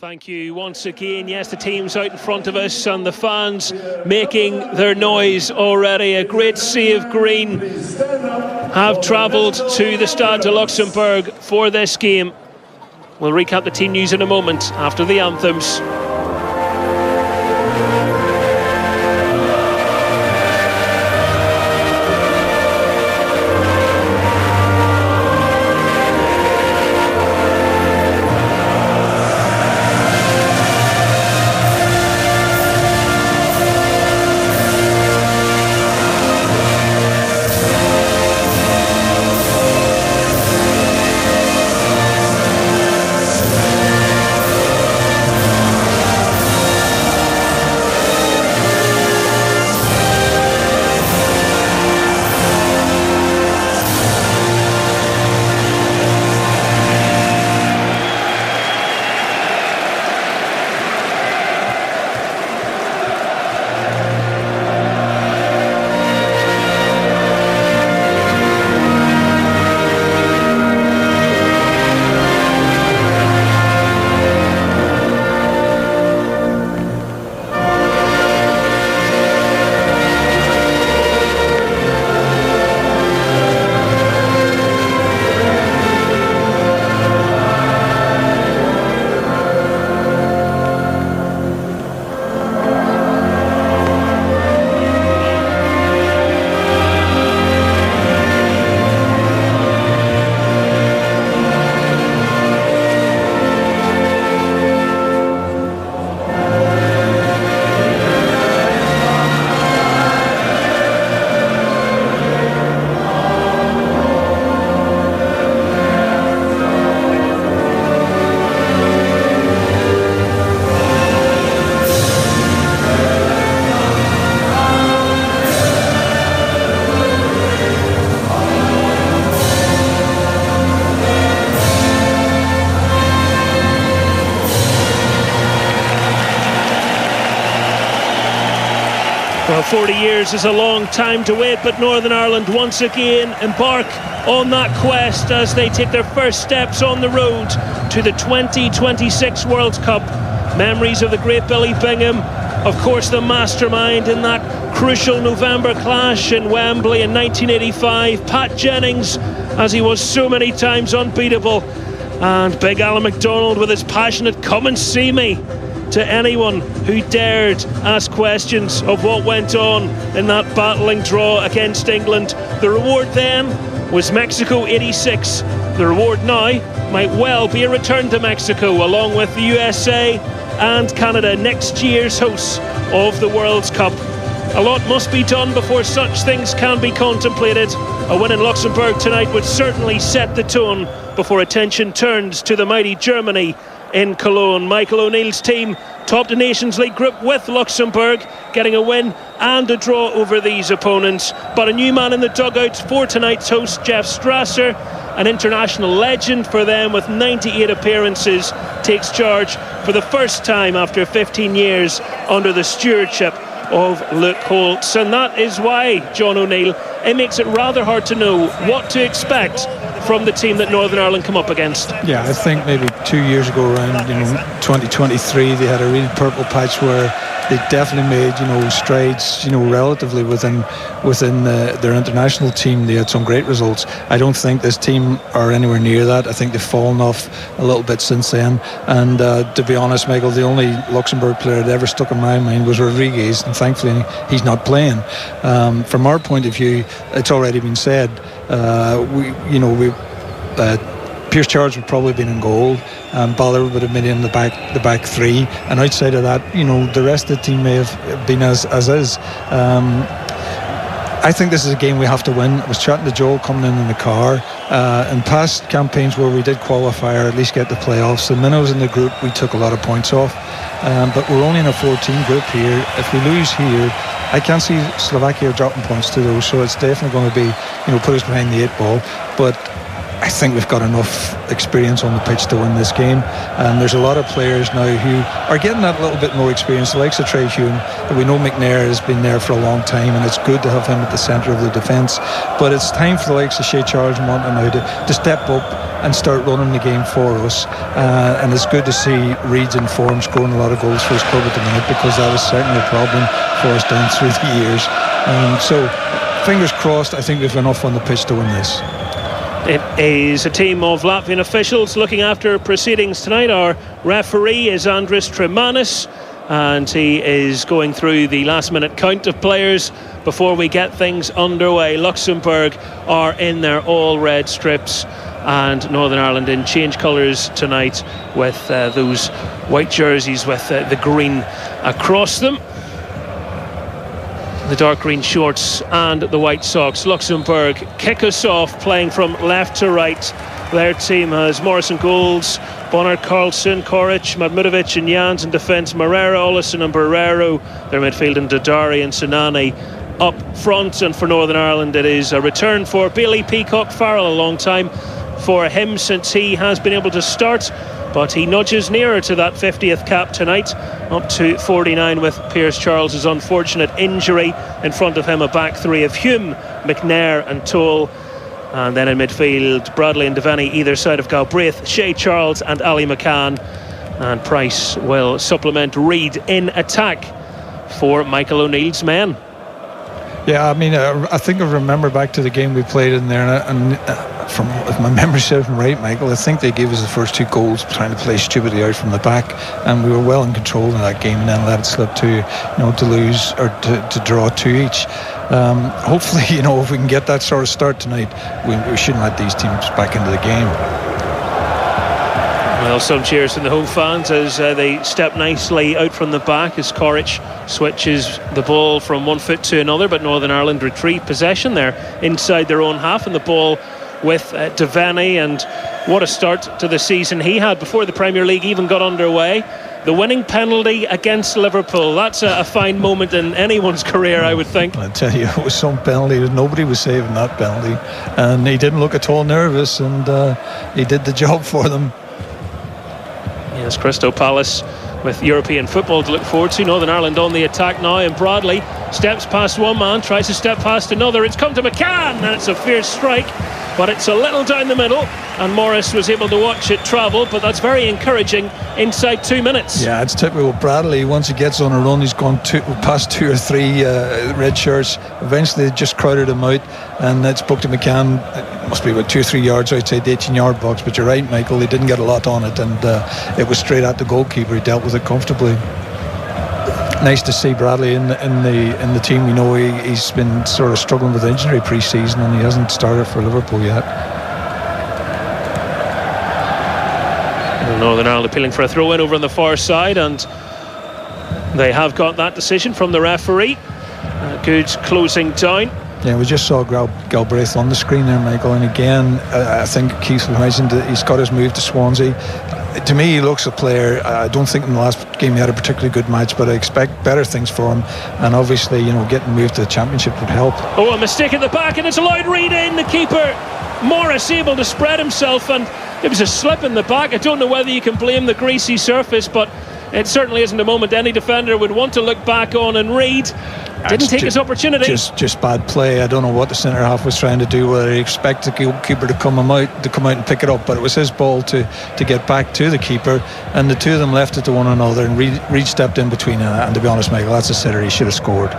Thank you once again. Yes, the team's out in front of us and the fans making their noise already. A great sea of green have travelled to the Stade de Luxembourg for this game. We'll recap the team news in a moment after the anthems. Well, 40 years is a long time to wait, but Northern Ireland once again embark on that quest as they take their first steps on the road to the 2026 World Cup. Memories of the great Billy Bingham, of course the mastermind in that crucial November clash in Wembley in 1985. Pat Jennings, as he was so many times unbeatable, and Big Alan MacDonald with his passionate "come and see me" to anyone who dared ask questions of what went on in that battling draw against England. The reward then was Mexico 86. The reward now might well be a return to Mexico along with the USA and Canada, next year's hosts of the World Cup. A lot must be done before such things can be contemplated. A win in Luxembourg tonight would certainly set the tone before attention turns to the mighty Germany in Cologne. Michael O'Neill's team topped the Nations League group with Luxembourg, getting a win and a draw over these opponents. But a new man in the dugout for tonight's host, Jeff Strasser, an international legend for them with 98 appearances, takes charge for the first time after 15 years under the stewardship of Luke Holtz. And that is why, John O'Neill, it makes it rather hard to know what to expect from the team that Northern Ireland come up against. Yeah, I think maybe 2 years ago around 2023 they had a real purple patch where they definitely made strides relatively within their international team. They had some great results. I don't think this team are anywhere near that. I think they've fallen off a little bit since then, and to be honest, Michael, the only Luxembourg player that ever stuck in my mind was Rodriguez, and thankfully he's not playing. From our point of view, it's already been said, Pierce Charles would probably been in goal, and Ballard would have been in the back three, and outside of that, the rest of the team may have been as is. I think this is a game we have to win. I was chatting to Joel coming in the car. In past campaigns where we did qualify or at least get the playoffs, the minnows in the group, we took a lot of points off. But we're only in a 14 group here. If we lose here, I can't see Slovakia dropping points to those. So it's definitely going to be, put us behind the eight ball. But I think we've got enough experience on the pitch to win this game, and there's a lot of players now who are getting that little bit more experience, the likes of Trey Hume. We know McNair has been there for a long time, and it's good to have him at the centre of the defence, but it's time for the likes of Shea Charles and Monta now to step up and start running the game for us, and it's good to see Reid's in form, scoring a lot of goals for his club at the minute, because that was certainly a problem for us down through the years. So fingers crossed, I think we've enough on the pitch to win this. It is a team of Latvian officials looking after proceedings tonight. Our referee is Andris Tremanis, and he is going through the last minute count of players before we get things underway. Luxembourg are in their all red strips, and Northern Ireland in change colours tonight with those white jerseys with the green across them, the dark green shorts and the white socks. Luxembourg kick us off, playing from left to right. Their team has Morrison goals, Bonner, Carlson, Koric, Madmutovic and Jans in defence, Moreira, Ollison and Barrero. Their midfield and Dodari and Sinani up front. And for Northern Ireland, it is a return for Bailey Peacock Farrell. A long time for him since he has been able to start, but he nudges nearer to that 50th cap tonight, up to 49 with Pierce Charles's unfortunate injury. In front of him, a back three of Hume, McNair and Toll. And then in midfield, Bradley and Devaney either side of Galbraith, Shea Charles and Ali McCann. And Price will supplement Reid in attack for Michael O'Neill's men. Yeah, I mean, I think I remember back to the game we played in there, and from, if my memory serves me right, Michael, I think they gave us the first two goals trying to play stupidly out from the back, and we were well in control in that game, and then let it slip to lose or to draw 2 each. Hopefully, if we can get that sort of start tonight, we shouldn't let these teams back into the game. Well, some cheers from the home fans as they step nicely out from the back as Koric switches the ball from one foot to another, but Northern Ireland retrieve possession there inside their own half, and the ball with Devaney. And what a start to the season he had before the Premier League even got underway. The winning penalty against Liverpool, that's a fine moment in anyone's career, I would think. I tell you, it was some penalty. Nobody was saving that penalty, and he didn't look at all nervous, and he did the job for them. Yes, Crystal Palace with European football to look forward to. Northern Ireland on the attack now, and Bradley steps past one man, tries to step past another. It's come to McCann, and it's a fierce strike, but it's a little down the middle, and Morris was able to watch it travel, but that's very encouraging inside 2 minutes. Yeah, it's typical Bradley. Once he gets on a run, he's gone past 2 or 3 red shirts. Eventually they just crowded him out, and it's booked to McCann. It must be about 2 or 3 yards outside the 18-yard box, but you're right, Michael, they didn't get a lot on it, and it was straight at the goalkeeper. He dealt with it comfortably. Nice to see Bradley in the team. We know he's been sort of struggling with injury pre-season, and he hasn't started for Liverpool yet. Northern Ireland appealing for a throw-in over on the far side, and they have got that decision from the referee. Good closing down. Yeah, we just saw Galbraith on the screen there, Michael, and again, I think Keith mentioned that he's got his move to Swansea. To me, he looks a player. I don't think in the last game he had a particularly good match, but I expect better things for him, and obviously, getting moved to the Championship would help. Oh, a mistake at the back, and it's allowed Reid in. The keeper, Morris, able to spread himself, and it was a slip in the back. I don't know whether you can blame the greasy surface, but it certainly isn't a moment any defender would want to look back on, and Reid didn't take his opportunity. Just bad play. I don't know what the centre half was trying to do, whether he expected the goalkeeper to come out and pick it up, but it was his ball to get back to the keeper, and the two of them left it to one another, and Reid stepped in between, and to be honest, Michael, that's a sitter. He should have scored.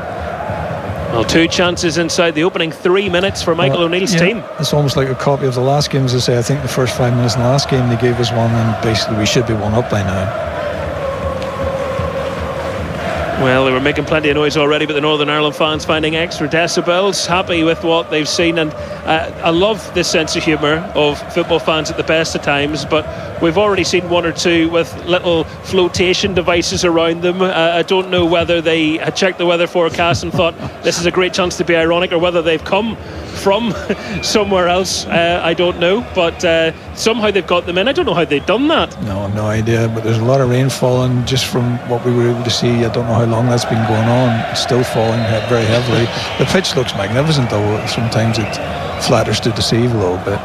Well, 2 chances inside the opening 3 minutes for Michael O'Neill's team. It's almost like a copy of the last game, as I say. I think the first 5 minutes in the last game they gave us one, and basically we should be one up by now. Well, they were making plenty of noise already, but the Northern Ireland fans finding extra decibels, happy with what they've seen. And I love this sense of humour of football fans at the best of times, but we've already seen 1 or 2 with little flotation devices around them. I don't know whether they had checked the weather forecast and thought this is a great chance to be ironic, or whether they've come from somewhere else. I don't know, but somehow they've got them in. I don't know how they've done that. No, I've no idea, but there's a lot of rain falling just from what we were able to see. I don't know how long that's been going on. It's still falling very heavily. The pitch looks magnificent, though. Sometimes it flatters to deceive a little bit.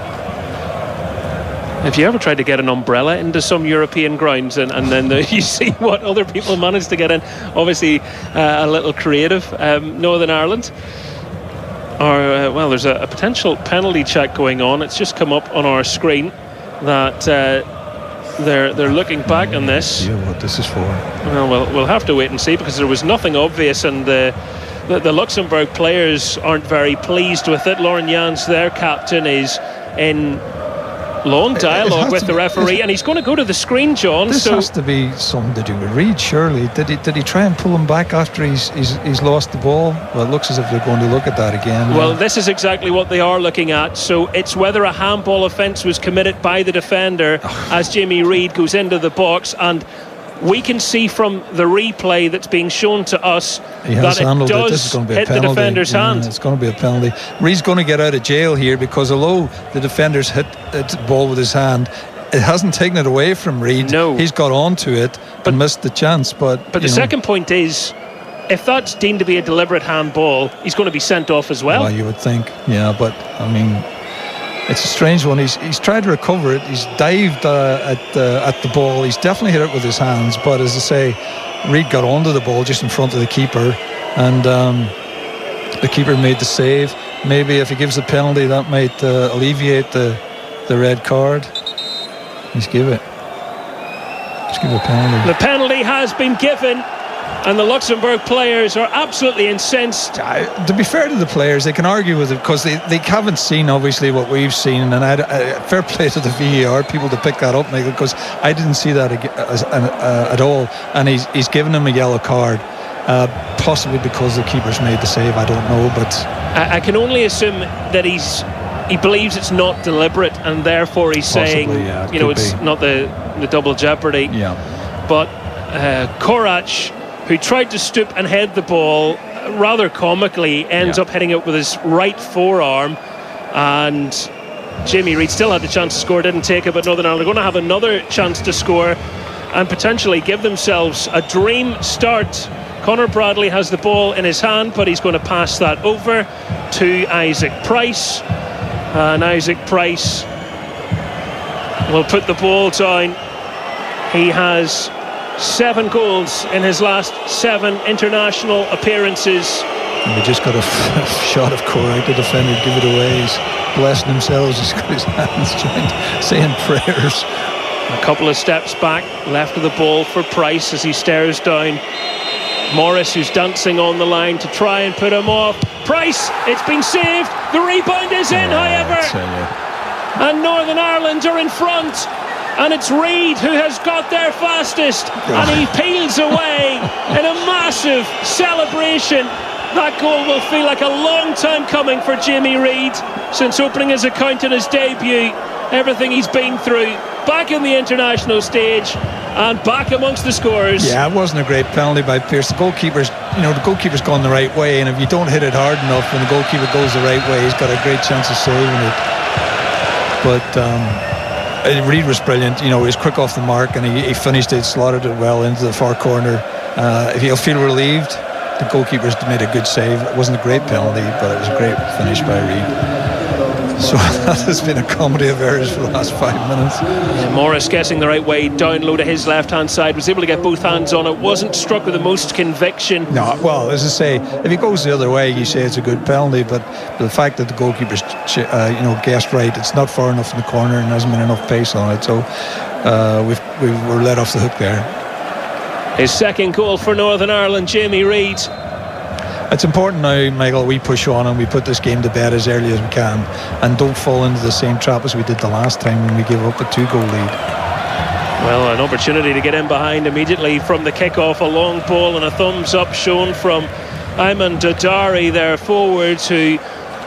If you ever tried to get an umbrella into some European grounds and then you see what other people manage to get in, obviously a little creative. Northern Ireland there's a potential penalty check going on. It's just come up on our screen that they're looking back on this. Yeah, what this is for. Well, we'll have to wait and see, because there was nothing obvious, and the Luxembourg players aren't very pleased with it. Lauren Jans, their captain, is in long dialogue with the referee, and he's going to go to the screen, John. This has to be something to do with Reid, surely. Did he try and pull him back after he's lost the ball? Well, it looks as if they're going to look at that again. Well, this is exactly what they are looking at. So it's whether a handball offence was committed by the defender as Jamie Reid goes into the box, and we can see from the replay that's being shown to us that it does hit the defender's hand. It's going to be a penalty. Reid's going to get out of jail here, because although the defender's hit the ball with his hand, it hasn't taken it away from Reid. No. He's got onto it and missed the chance. But the second point is, if that's deemed to be a deliberate handball, he's going to be sent off as well. Well, you would think, yeah, but I mean, it's a strange one. He's tried to recover it. He's dived at the ball. He's definitely hit it with his hands. But as I say, Reid got onto the ball just in front of the keeper, and the keeper made the save. Maybe if he gives the penalty, that might alleviate the red card. Let's give it. Let's give a penalty. The penalty has been given, and the Luxembourg players are absolutely incensed. To be fair to the players, they can argue with it, because they haven't seen obviously what we've seen, and fair play to the VAR people to pick that up, Michael, because I didn't see that at all, and he's given him a yellow card, possibly because the keeper's made the save. I don't know, but I can only assume that he believes it's not deliberate, and therefore he's saying, it's not the double jeopardy. Yeah. But Korach, who tried to stoop and head the ball, rather comically ends up hitting it with his right forearm, and Jamie Reid still had the chance to score, didn't take it, but Northern Ireland are going to have another chance to score and potentially give themselves a dream start. Conor Bradley has the ball in his hand, but he's going to pass that over to Isaac Price, and Isaac Price will put the ball down. He has 7 goals in his last 7 international appearances. And we just got a shot of Corey, the defender, give it away. He's blessing himself. He's got his hands joined, saying prayers. A couple of steps back, left of the ball for Price as he stares down Morris, who's dancing on the line to try and put him off. Price, it's been saved. The rebound is in, however. And Northern Ireland are in front. And it's Reid who has got there fastest, and he peels away in a massive celebration. That goal will feel like a long time coming for Jamie Reid, since opening his account in his debut. Everything he's been through, back in the international stage and back amongst the scorers. Yeah, it wasn't a great penalty by Pearce. The goalkeeper's gone the right way, and if you don't hit it hard enough when the goalkeeper goes the right way, he's got a great chance of saving it. But Reid was brilliant. He was quick off the mark, and he finished it, slotted it well into the far corner. He'll feel relieved. The goalkeeper's made a good save. It wasn't a great penalty, but it was a great finish by Reid. So that has been a comedy of errors for the last 5 minutes. Morris guessing the right way down low to his left hand side, was able to get both hands on it, wasn't struck with the most conviction. No, well, as I say, if he goes the other way, you say it's a good penalty, but the fact that the goalkeeper's guessed right, it's not far enough in the corner and hasn't been enough pace on it, so we were let off the hook there. His second goal for Northern Ireland, Jamie Reid. It's important now, Michael, we push on and we put this game to bed as early as we can, and don't fall into the same trap as we did the last time when we gave up a 2-goal lead. Well, an opportunity to get in behind immediately from the kick-off, a long ball and a thumbs up shown from Ayman Dodari, their forwards, who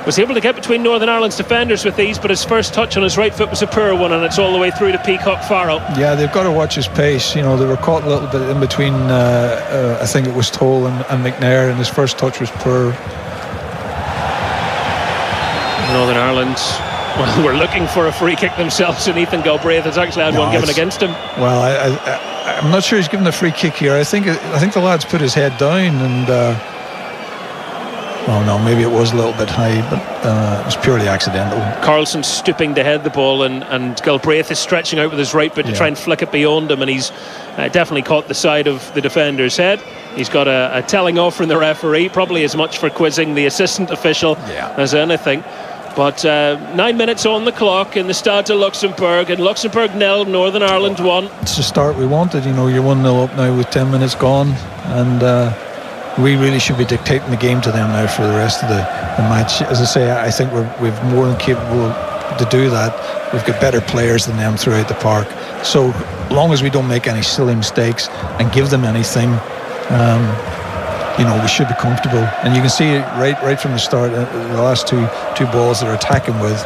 was able to get between Northern Ireland's defenders with these, but his first touch on his right foot was a poor one, and it's all the way through to Peacock Farrell. Yeah, they've got to watch his pace. They were caught a little bit in between, I think it was Toll and McNair, and his first touch was poor. Northern Ireland, well, we're looking for a free kick themselves, and Ethan Galbraith has actually had one given against him. Well, I'm not sure he's given a free kick here. I think the lad's put his head down, and Well, no, maybe it was a little bit high, but it was purely accidental. Carlson stooping to head the ball, and Galbraith is stretching out with his right foot to try and flick it beyond him, and he's definitely caught the side of the defender's head. He's got a telling off from the referee, probably as much for quizzing the assistant official as anything. But 9 minutes on the clock in the Stade de Luxembourg, and Luxembourg 0, Northern Ireland 1. It's the start we wanted. You're 1-0 up now with 10 minutes gone, and we really should be dictating the game to them now for the rest of the match. As I say, I think we're more than capable to do that. We've got better players than them throughout the park. So long as we don't make any silly mistakes and give them anything, we should be comfortable. And you can see it right from the start. The last two balls they're attacking with,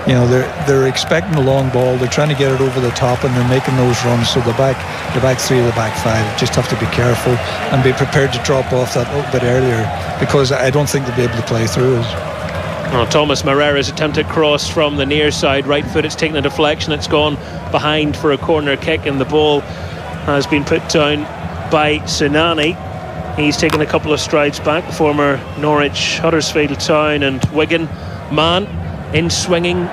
they're expecting the long ball. They're trying to get it over the top, and they're making those runs. So the back three, the back five just have to be careful and be prepared to drop off that little bit earlier, because I don't think they'll be able to play through us. Thomas Moreira's attempted cross from the near side, right foot. It's taken a deflection. It's gone behind for a corner kick, and the ball has been put down by Sinani. He's taken a couple of strides back. The former Norwich, Huddersfield Town and Wigan man in swinging,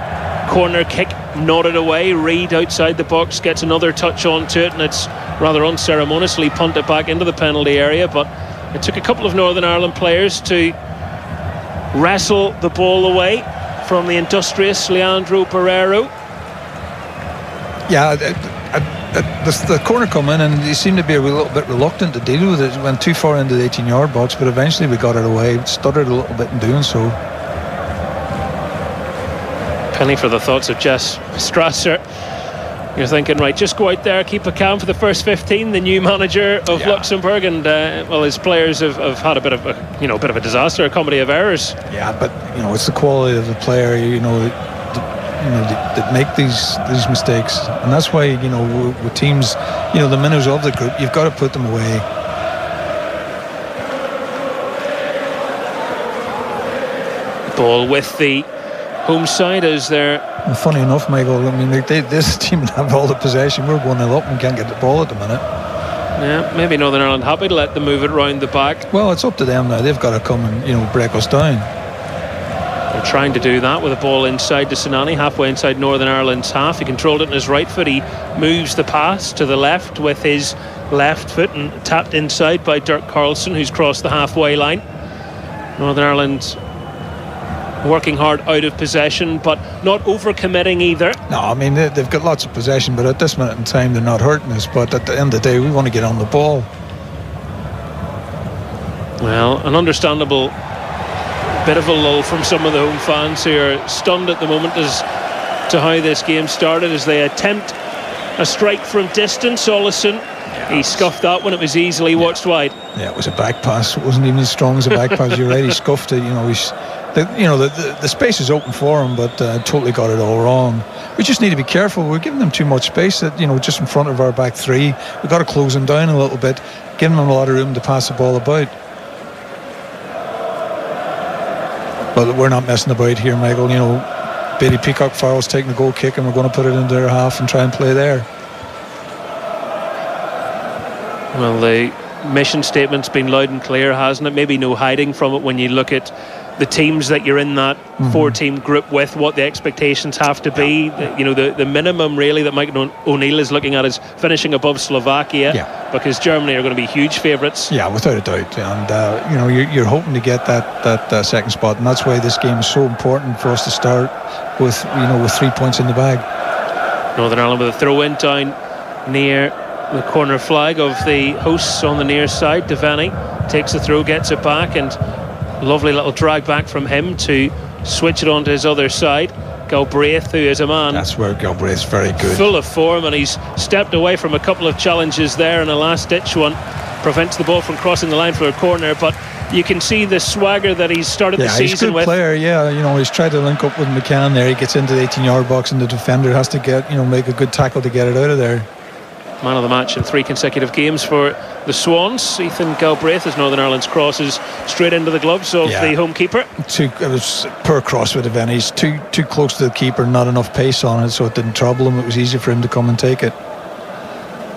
corner kick nodded away. Reid outside the box gets another touch onto it, and it's rather unceremoniously punted back into the penalty area. But it took a couple of Northern Ireland players to wrestle the ball away from the industrious Leandro Barreiro. Yeah, the corner come in, and he seemed to be a little bit reluctant to deal with it. It went too far into the 18-yard box, but eventually we got it away. It stuttered a little bit in doing so. Penny for the thoughts of Jess Strasser. You're thinking, right, just go out there, keep a calm for the first 15. The new manager of Luxembourg, and his players have had a bit of a disaster, a comedy of errors. Yeah, but it's the quality of the player, that make these mistakes, and that's why with teams, the minnows of the group, you've got to put them away. Ball with the home side as they're. Well, funny enough, Michael, this team have all the possession. We're 1-0 up and can't get the ball at the minute. Yeah, maybe Northern Ireland happy to let them move it round the back. Well, it's up to them now. They've got to come and break us down. They're trying to do that with a ball inside to Sinani, halfway inside Northern Ireland's half. He controlled it in his right foot. He moves the pass to the left with his left foot and tapped inside by Dirk Carlson, who's crossed the halfway line. Northern Ireland working hard out of possession, but not overcommitting either. No, they've got lots of possession, but at this minute in time they're not hurting us. But at the end of the day, we want to get on the ball. Well, an understandable bit of a lull from some of the home fans who are stunned at the moment as to how this game started, as they attempt a strike from distance. Ollison, he scuffed that when it was easily watched wide. Yeah, it was a back pass. It wasn't even as strong as a back pass. You're right, he scuffed it. The space is open for him, but totally got it all wrong. We just need to be careful. We're giving them too much space, just in front of our back three. We've got to close them down a little bit, giving them a lot of room to pass the ball about. But we're not messing about here, Michael. Bailey Peacock-Farrell's taking the goal kick, and we're going to put it into their half and try and play there. Well, the mission statement's been loud and clear, hasn't it? Maybe no hiding from it when you look at the teams that you're in that four-team group with, what the expectations have to be. The minimum really that Mike O'Neill is looking at is finishing above Slovakia, because Germany are going to be huge favourites. Yeah, without a doubt. And you're hoping to get that second spot, and that's why this game is so important for us to start with 3 points in the bag. Northern Ireland with a throw-in down near the corner flag of the hosts on the near side. Devaney takes the throw, gets it back, and lovely little drag back from him to switch it onto his other side. Galbraith, who is a man, that's where Galbraith's very good, full of form, and he's stepped away from a couple of challenges there, and a last ditch one prevents the ball from crossing the line for a corner. But you can see the swagger that he's started the season with. Yeah, he's a good player. He's tried to link up with McCann there. He gets into the 18-yard box, and the defender has to make a good tackle to get it out of there. Man of the match in 3 consecutive games for the Swans, Ethan Galbraith, as Northern Ireland's crosses straight into the gloves of the home keeper. It was poor cross with Devaney. He's too close to the keeper, not enough pace on it, so it didn't trouble him. It was easy for him to come and take it.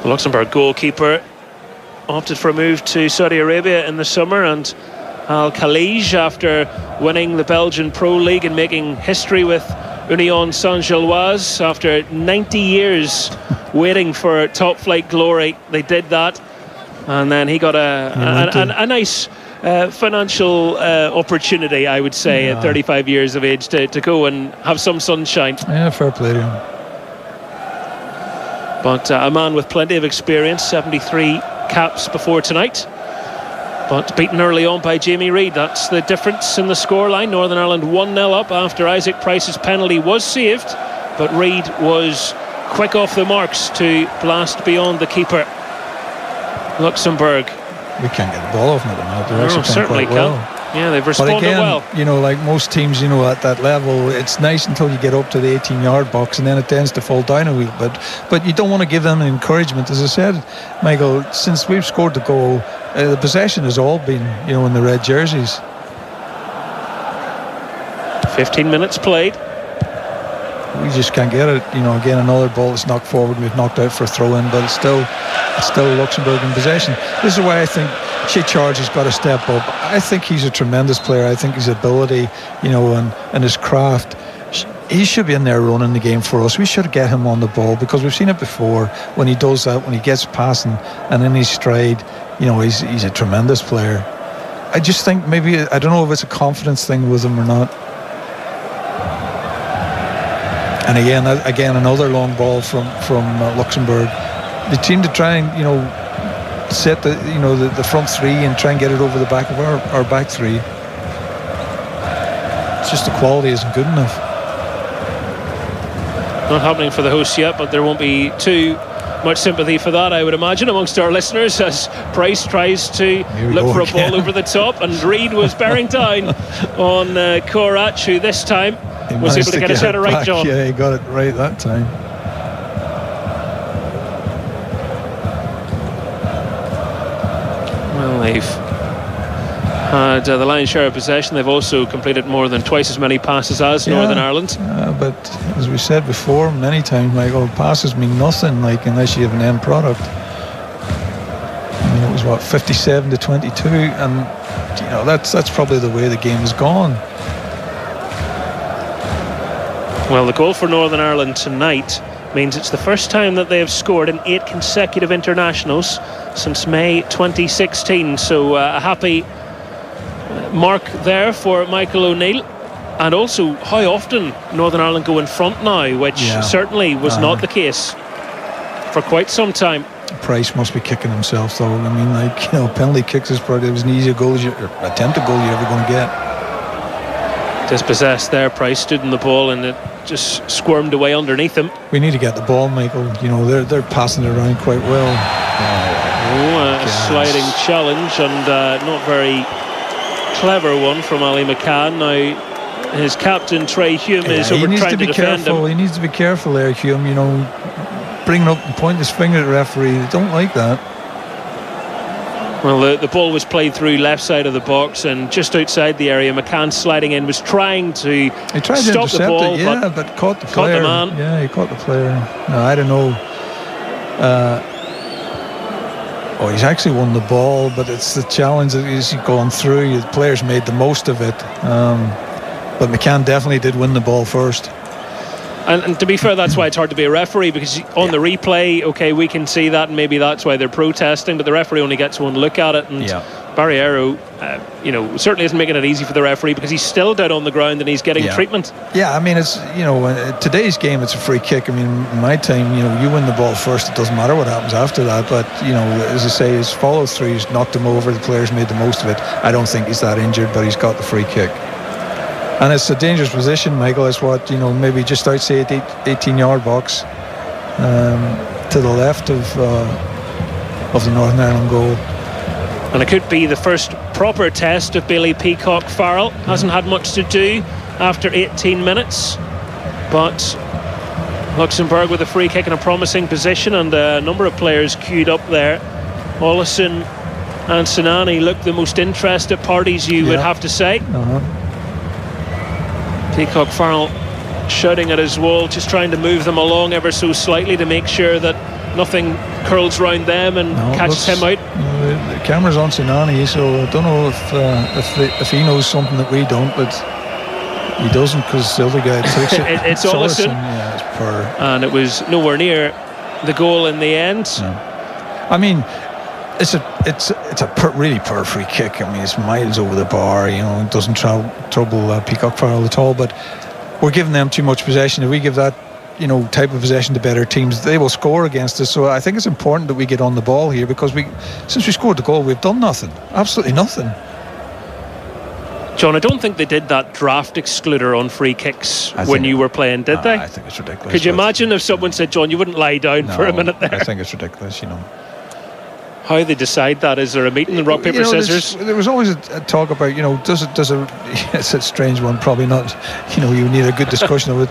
The Luxembourg goalkeeper opted for a move to Saudi Arabia in the summer, and Al-Khalij after winning the Belgian Pro League and making history with Union Saint-Gilloise. After 90 years waiting for top flight glory, they did that, and then he got a nice financial opportunity, I would say, at 35 years of age to go and have some sunshine. Yeah, fair play to him. But a man with plenty of experience, 73 caps before tonight, but beaten early on by Jamie Reid. That's the difference in the scoreline. Northern Ireland 1-0 up after Isaac Price's penalty was saved, but Reid was quick off the marks to blast beyond the keeper. Luxembourg. We can't get the ball off them at the minute. They're actually certainly quite well. can't. Yeah, they've responded but again, well. You know, like most teams, you know, at that level, it's nice until you get up to the 18-yard box, and then it tends to fall down a wee bit. But you don't want to give them encouragement. As I said, Michael, since we've scored the goal, the possession has all been, you know, in the red jerseys. 15 minutes played. We just can't get it. You know, again, another ball that's knocked forward. We've knocked out for a throw-in, but it's still Luxembourg in possession. This is why I think Shea Charge has got to step up. I think he's a tremendous player. I think his ability, you know, and his craft, he should be in there running the game for us. We should get him on the ball, because we've seen it before. When he does that, when he gets passing and in his stride, you know, he's a tremendous player. I just think maybe, I don't know if it's a confidence thing with him or not. And again, another long ball from Luxembourg. They seem to try and, you know, set the front three and try and get it over the back of our back three. It's just the quality isn't good enough. Not happening for the hosts yet, but there won't be too much sympathy for that, I would imagine, amongst our listeners, as Price tries to look for a ball over the top, and Reid was bearing down on Korac, who this time was able to get his header right, John. Yeah, he got it right that time. Well, they've had the lion's share of possession. They've also completed more than twice as many passes as Northern Ireland. But as we said before many times, Michael, passes mean nothing, like, unless you have an end product. I mean, it was 57-22, and you know, that's probably the way the game has gone. Well, the goal for Northern Ireland tonight means it's the first time that they have scored in 8 consecutive internationals since May 2016. So a happy mark there for Michael O'Neill. And also how often Northern Ireland go in front now, which certainly was not the case for quite some time. Price must be kicking himself, though. I mean, like, you know, penalty kicks is probably as easy a goal as attempted goal you're ever going to get. Dispossessed there. Price stood in the ball and it just squirmed away underneath him. We need to get the ball, Michael. You know, they're passing it around quite well. A sliding challenge, and not very clever one from Ali McCann. Now his captain Trey Hume is over trying to defend him. He needs to be careful there, Hume. You know, bringing up and pointing his finger at the referee. They don't like that. Well, the ball was played through left side of the box and just outside the area. McCann sliding in was trying to stop the ball, but caught the player. Caught the man. Yeah, he caught the player. No, I don't know. He's actually won the ball, but it's the challenge that he's gone through. The players made the most of it. But McCann definitely did win the ball first. And to be fair, that's why it's hard to be a referee, because on the replay, okay, we can see that, and maybe that's why they're protesting, but the referee only gets one look at it. And Barriero, certainly isn't making it easy for the referee, because he's still down on the ground and he's getting treatment. Yeah, I mean, it's, today's game, it's a free kick. I mean, in my time, you win the ball first, it doesn't matter what happens after that. But, as I say, his follow through, he's knocked him over, the players made the most of it. I don't think he's that injured, but he's got the free kick. And it's a dangerous position, Michael. It's maybe just outside the 18-yard box, to the left of the Northern Ireland goal. And it could be the first proper test of Bailey Peacock-Farrell. Hasn't had much to do after 18 minutes. But Luxembourg with a free kick in a promising position, and a number of players queued up there. Ollison and Sinani look the most interested parties, you would have to say. Peacock-Farrell shouting at his wall, just trying to move them along ever so slightly to make sure that nothing curls round them and catches him out. The camera's on Sinani, so I don't know if he knows something that we don't, but he doesn't, because the other guy takes it. It's Ollison. Yeah, it's per. And it was nowhere near the goal in the end. No. I mean, it's a really poor free kick. I mean, it's miles over the bar. It doesn't trouble Peacock Farrell at all. But we're giving them too much possession. If we give that type of possession to better teams, they will score against us. So I think it's important that we get on the ball here, because since we scored the goal, we've done nothing, absolutely nothing. John, I don't think they did that draft excluder on free kicks when you were playing, did they? I think it's ridiculous. Could you imagine if someone said, John, you wouldn't lie down for a minute there? I think it's ridiculous, How they decide that? Is there a meeting in rock, paper, scissors? There was always a talk about, it's a strange one, probably not, you need a good discussion of it.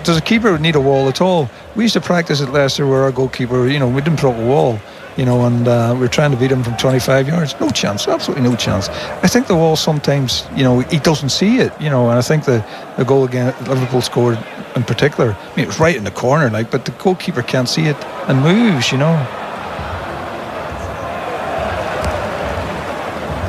Does a keeper need a wall at all? We used to practice at Leicester where our goalkeeper, we didn't put up a wall, and we were trying to beat him from 25 yards. No chance, absolutely no chance. I think the wall sometimes, he doesn't see it, and I think the goal again Liverpool scored in particular, it was right in the corner, but the goalkeeper can't see it and moves,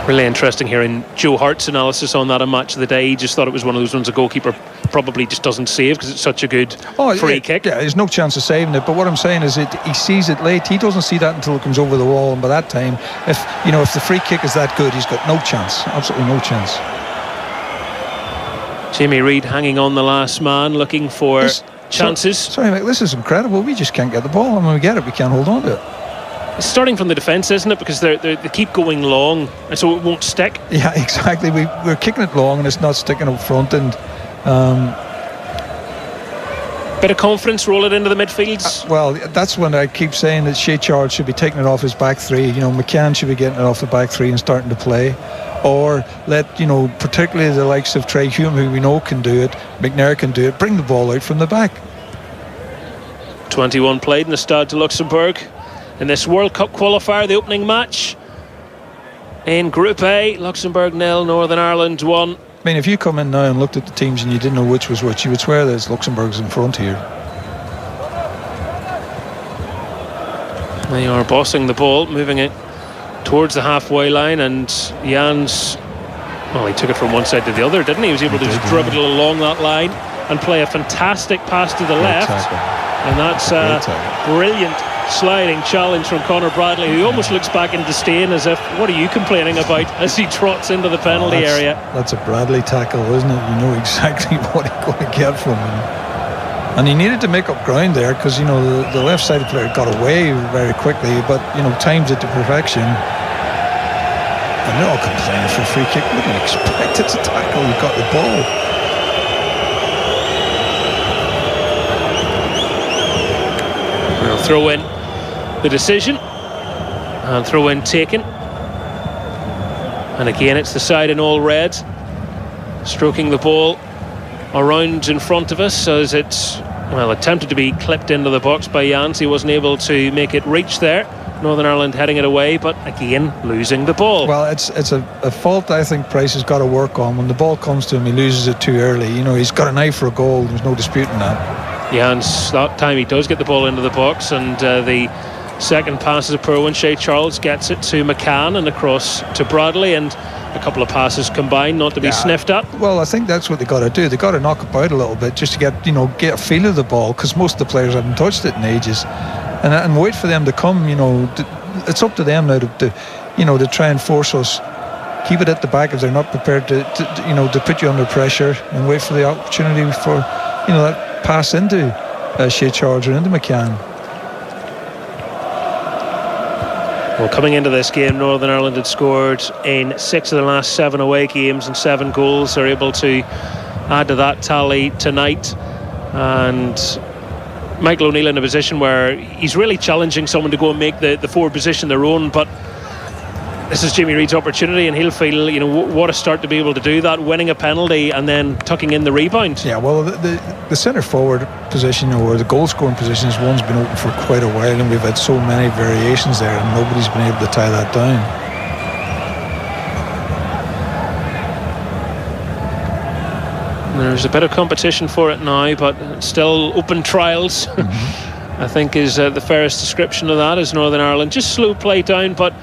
Really interesting hearing Joe Hart's analysis on that on Match of the Day. He just thought it was one of those ones a goalkeeper probably just doesn't save because it's such a good free kick. Yeah, there's no chance of saving it. But what I'm saying is he sees it late. He doesn't see that until it comes over the wall. And by that time, if the free kick is that good, he's got no chance. Absolutely no chance. Jamie Reid hanging on the last man, looking for chances. Sorry, mate, this is incredible. We just can't get the ball. And when we get it, we can't hold on to it. It's starting from the defence, isn't it? Because they keep going long, and so it won't stick. Yeah, exactly. We're kicking it long, and it's not sticking up front. And bit of confidence, roll it into the midfields. Well, that's when I keep saying that Shea Charles should be taking it off his back three. McCann should be getting it off the back three and starting to play, or let particularly the likes of Trey Hume, who we know can do it, McNair can do it, bring the ball out from the back. 21 played in the Stade de Luxembourg. In this World Cup qualifier, the opening match in Group A, Luxembourg 0, Northern Ireland 1. I mean, if you come in now and looked at the teams and you didn't know which was which, you would swear that Luxembourg's in front here. They are bossing the ball, moving it towards the halfway line, and Jans, he took it from one side to the other, didn't he? He was able to just dribble it along that line and play a fantastic pass to the left. And that's a brilliant sliding challenge from Conor Bradley, who almost looks back in disdain as if, what are you complaining about, as he trots into the penalty area. That's a Bradley tackle, isn't it? You know exactly what he's going to get from him. And he needed to make up ground there, because the left-sided player got away very quickly, but timed it to perfection. And they're all complaining for a free kick. Wouldn't expect it to tackle. You got the ball. We'll throw in the decision, and throw in taken, and again it's the side in all red stroking the ball around in front of us as it's attempted to be clipped into the box by Jans. He wasn't able to make it reach there. Northern Ireland heading it away, but again losing the ball. Well, it's a fault I think Price has got to work on. When the ball comes to him, he loses it too early. He's got an eye for a goal. There's no disputing that. Jans, that time he does get the ball into the box, and the second pass is a poor one. Shea Charles gets it to McCann and across to Bradley, and a couple of passes combined, not to be sniffed at. Well, I think that's what they got to do. They got to knock about a little bit just to get a feel of the ball, because most of the players haven't touched it in ages, and wait for them to come. It's up to them now to try and force us. Keep it at the back if they're not prepared to put you under pressure, and wait for the opportunity for that pass into Shea Charles or into McCann. Well, coming into this game, Northern Ireland had scored in 6 of the last 7 away games and 7 goals. They're able to add to that tally tonight, and Michael O'Neill in a position where he's really challenging someone to go and make the forward position their own, but this is Jamie Reid's opportunity, and he'll feel, what a start to be able to do that, winning a penalty and then tucking in the rebound. Yeah, well, the centre forward position, or the goal scoring position, is one's been open for quite a while, and we've had so many variations there, and nobody's been able to tie that down. There's a bit of competition for it now, but it's still open trials. I think is the fairest description of that, is Northern Ireland. Just slow play down, but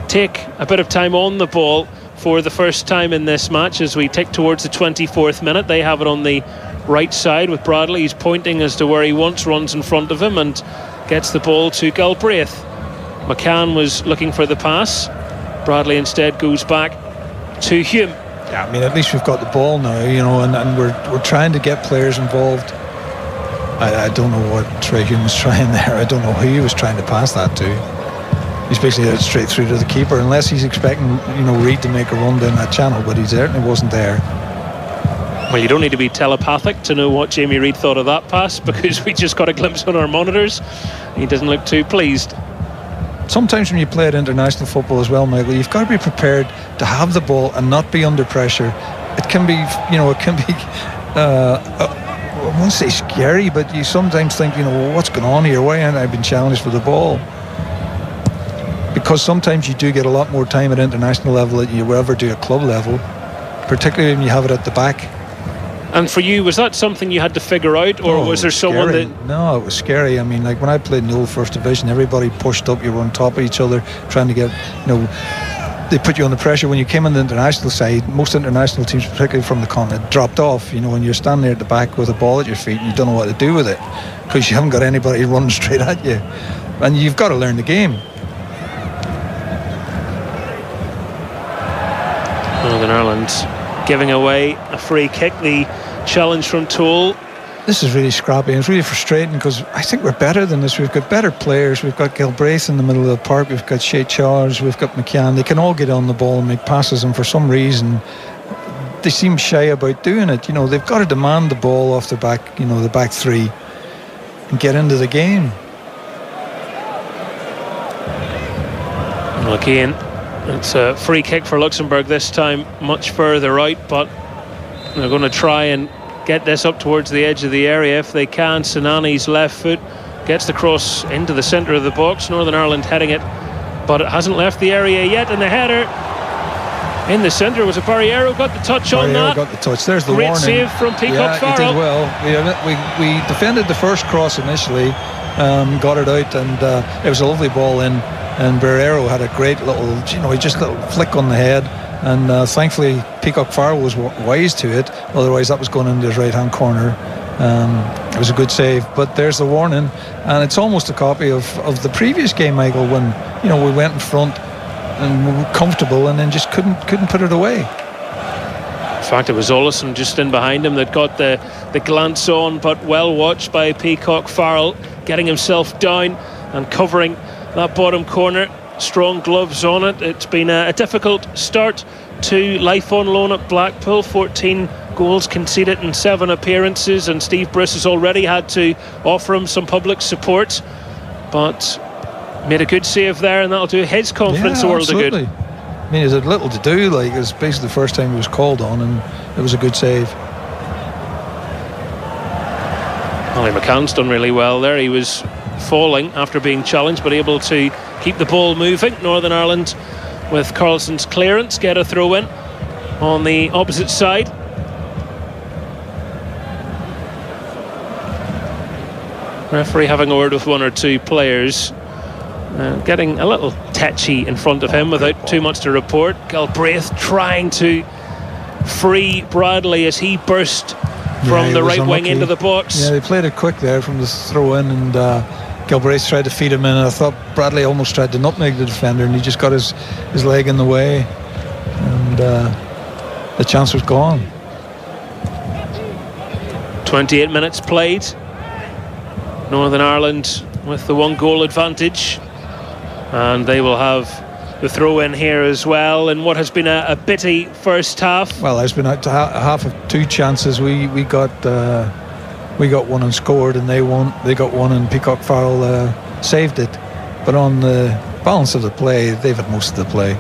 take a bit of time on the ball for the first time in this match as we tick towards the 24th minute. They have it on the right side with Bradley. He's pointing as to where he wants, runs in front of him and gets the ball to Galbraith. McCann was looking for the pass. Bradley instead goes back to Hume. Yeah, I mean, at least we've got the ball now, you know, and we're trying to get players involved. I don't know what Trey Hume was trying there. I don't know who he was trying to pass that to. He's basically headed straight through to the keeper, unless he's expecting, you know, Reid to make a run down that channel, but he certainly wasn't there. Well, you don't need to be telepathic to know what Jamie Reid thought of that pass, because we just got a glimpse on our monitors. He doesn't look too pleased. Sometimes when you play at international football as well, Michael, you've got to be prepared to have the ball and not be under pressure. It can be, you know, I won't say scary, but you sometimes think, you know, well, what's going on here? Why haven't I been challenged for the ball? Because sometimes you do get a lot more time at international level than you will ever do at club level, particularly when you have it at the back. And for you, was that something you had to figure out, or was there someone that... No, it was scary. I mean, like when I played in the old First Division, everybody pushed up, you were on top of each other, trying to get, you know, they put you under pressure. When you came on the international side, most international teams, particularly from the continent, dropped off, you know, when you're standing there at the back with a ball at your feet and you don't know what to do with it because you haven't got anybody running straight at you. And you've got to learn the game. Northern Ireland giving away a free kick. The challenge from Toole. This is really scrappy and it's really frustrating because I think we're better than this. We've got better players. We've got Galbraith in the middle of the park. We've got Shea Charles. We've got McCann. They can all get on the ball and make passes, and for some reason they seem shy about doing it. You know, they've got to demand the ball off the back, you know, the back three, and get into the game. Well, again, it's a free kick for Luxembourg this time, much further out, but they're going to try and get this up towards the edge of the area if they can. Sinani's left foot gets the cross into the centre of the box. Northern Ireland heading it, but it hasn't left the area yet, and the header in the centre was a Barriero, got the touch on that. Got the touch. There's the great warning. Save from Peacock Farrell. He did well. We defended the first cross initially, got it out, and it was a lovely ball in, and Barriero had a great little, you know, just a little flick on the head. And thankfully Peacock Farrell was wise to it, otherwise that was going into his right hand corner. It was a good save, but there's the warning, and it's almost a copy of the previous game, Michael, when, you know, we went in front and we were comfortable and then just couldn't put it away. In fact, it was Olison just in behind him that got the glance on, but well watched by Peacock Farrell, getting himself down and covering that bottom corner. Strong gloves on it. It's been a difficult start to life on loan at Blackpool. 14 goals conceded in 7 appearances, and Steve Bruce has already had to offer him some public support, but made a good save there, and that'll do his confidence a world of good. I mean, it had little to do, like, it was basically the first time he was called on, and it was a good save. Ollie McCann's done really well there. He was falling after being challenged, but able to keep the ball moving. Northern Ireland, with Carlson's clearance, get a throw in on the opposite side. Referee having a word with one or two players, getting a little tetchy in front of him without too much to report. Galbraith trying to free Bradley as he burst from the right wing into the box. Yeah, they played it quick there from the throw in, and Galbraith tried to feed him in, and I thought Bradley almost tried to nutmeg the defender, and he just got his leg in the way, and the chance was gone. 28 minutes played. Northern Ireland with the 1-goal advantage, and they will have the throw in here as well in what has been a bitty first half. Well, there's been half of 2 chances. We got one and scored, and they got one, and Peacock Farrell saved it. But on the balance of the play, they've had most of the play.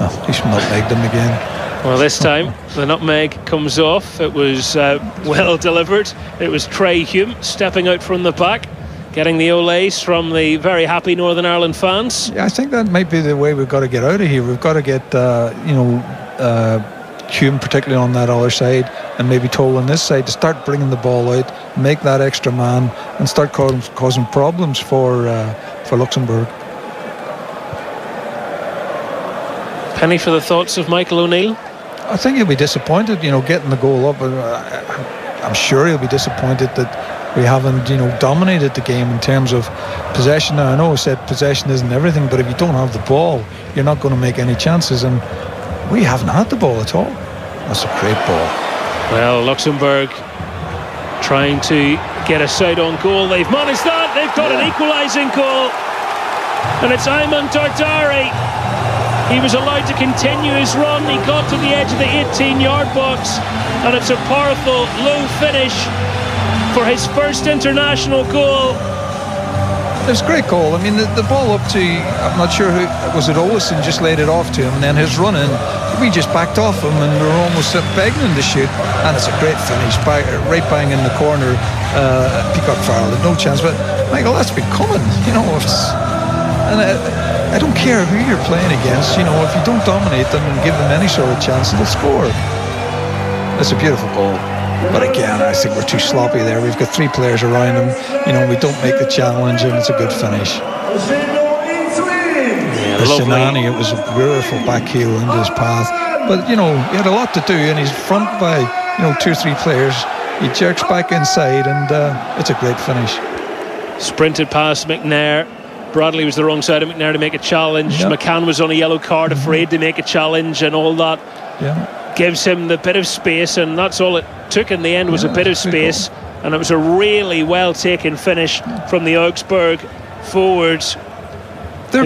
Oh, he's nutmegged them again. Well, this time the nutmeg comes off. It was well delivered. It was Trey Hume stepping out from the back, getting the olays from the very happy Northern Ireland fans. Yeah, I think that might be the way we've got to get out of here. We've got to get Hume, particularly on that other side, and maybe told on this side to start bringing the ball out, make that extra man, and start causing problems for Luxembourg. Penny for the thoughts of Michael O'Neill. I think he'll be disappointed, getting the goal up. I'm sure he'll be disappointed that we haven't, dominated the game in terms of possession. Now, I know I said possession isn't everything, but if you don't have the ball, you're not going to make any chances, and we haven't had the ball at all. That's a great ball. Well, Luxembourg trying to get a side on goal. They've managed that. They've got an equalising goal, and it's Ayman Dardari. He was allowed to continue his run. He got to the edge of the 18-yard box, and it's a powerful low finish for his first international goal. It was a great goal. I mean, the ball up to, I'm not sure who, was it Olsen just laid it off to him, and then his run in, we just backed off him and we were almost begging him to shoot, and it's a great finish, right bang in the corner. Peacock Farrell had no chance, but Michael, that's been coming, I don't care who you're playing against, if you don't dominate them and give them any sort of chance, they'll score. It's a beautiful goal. But again, I think we're too sloppy there. We've got 3 players around him. We don't make the challenge, and it's a good finish. Sinani, it was a beautiful back heel into his path. But, he had a lot to do, and he's front by, 2 or 3 players. He jerks back inside, and it's a great finish. Sprinted past McNair. Bradley was the wrong side of McNair to make a challenge. Yep. McCann was on a yellow card, afraid to make a challenge, and all that. Yeah. Gives him the bit of space, and that's all it took in the end was a bit of space, and it was a really well taken finish from the Augsburg forwards. The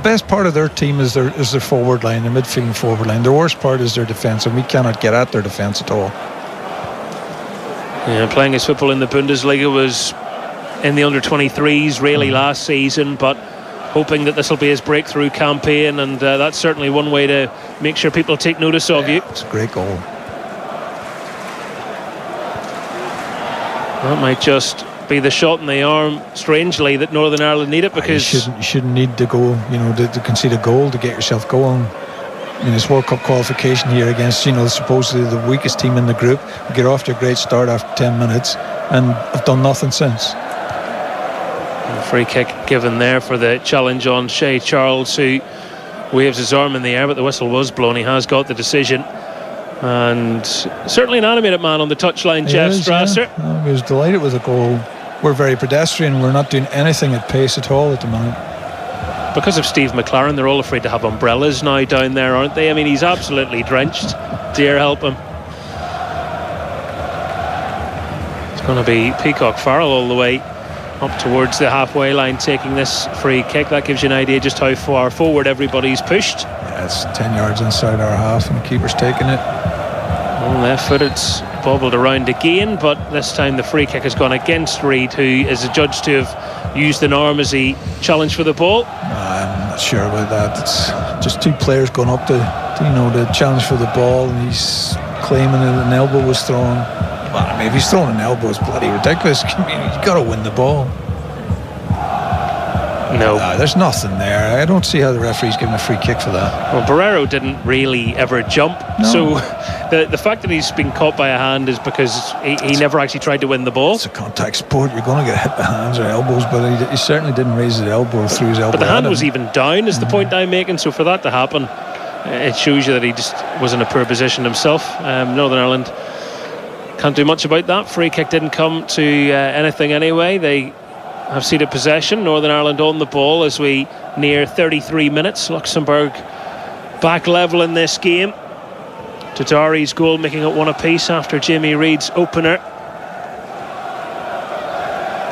best part of their team is their forward line, their midfield forward line. The worst part is their defence, and we cannot get at their defence at all. Yeah, playing his football in the Bundesliga was in the under-23s really last season, but hoping that this will be his breakthrough campaign, and that's certainly one way to make sure people take notice of you. It's a great goal. That might just be the shot in the arm, strangely, that Northern Ireland need it, because you shouldn't need to go, to concede a goal to get yourself going. It's World Cup qualification here against, supposedly the weakest team in the group. We get off to a great start after 10 minutes and have done nothing since. Free kick given there for the challenge on Shea Charles, who waves his arm in the air, but the whistle was blown. He has got the decision, and certainly an animated man on the touchline. Jeff Strasser. I was delighted with the goal. We're very pedestrian. We're not doing anything at pace at all at the moment. Because of Steve McLaren, they're all afraid to have umbrellas now down there, aren't they? I mean, he's absolutely drenched. Dear help him. It's going to be Peacock Farrell all the way up towards the halfway line taking this free kick. That gives you an idea just how far forward everybody's pushed. Yeah, it's 10 yards inside our half, and the keeper's taking it. Well, left-footed's bobbled around again, but this time the free kick has gone against Reid, who is adjudged to have used an arm as he challenged for the ball. I'm not sure about that. It's just 2 players going up to challenge for the ball, and he's claiming that an elbow was thrown. Well, I mean, if he's throwing an elbow, it's bloody ridiculous. You've got to win the ball. No, there's nothing there. I don't see how the referee's giving a free kick for that. Well, Barrero didn't really ever jump, so the fact that he's been caught by a hand is because he never actually tried to win the ball. It's a contact sport. You're going to get hit by hands or elbows, but he certainly didn't raise his elbow, threw his elbow. But the hand was even down, is the point I'm making. So for that to happen, it shows you that he just was in a poor position himself. Northern Ireland can't do much about that. Free kick didn't come to anything anyway. They have ceded possession. Northern Ireland on the ball as we near 33 minutes. Luxembourg back level in this game. Dardari's goal making it 1 apiece after Jamie Reid's opener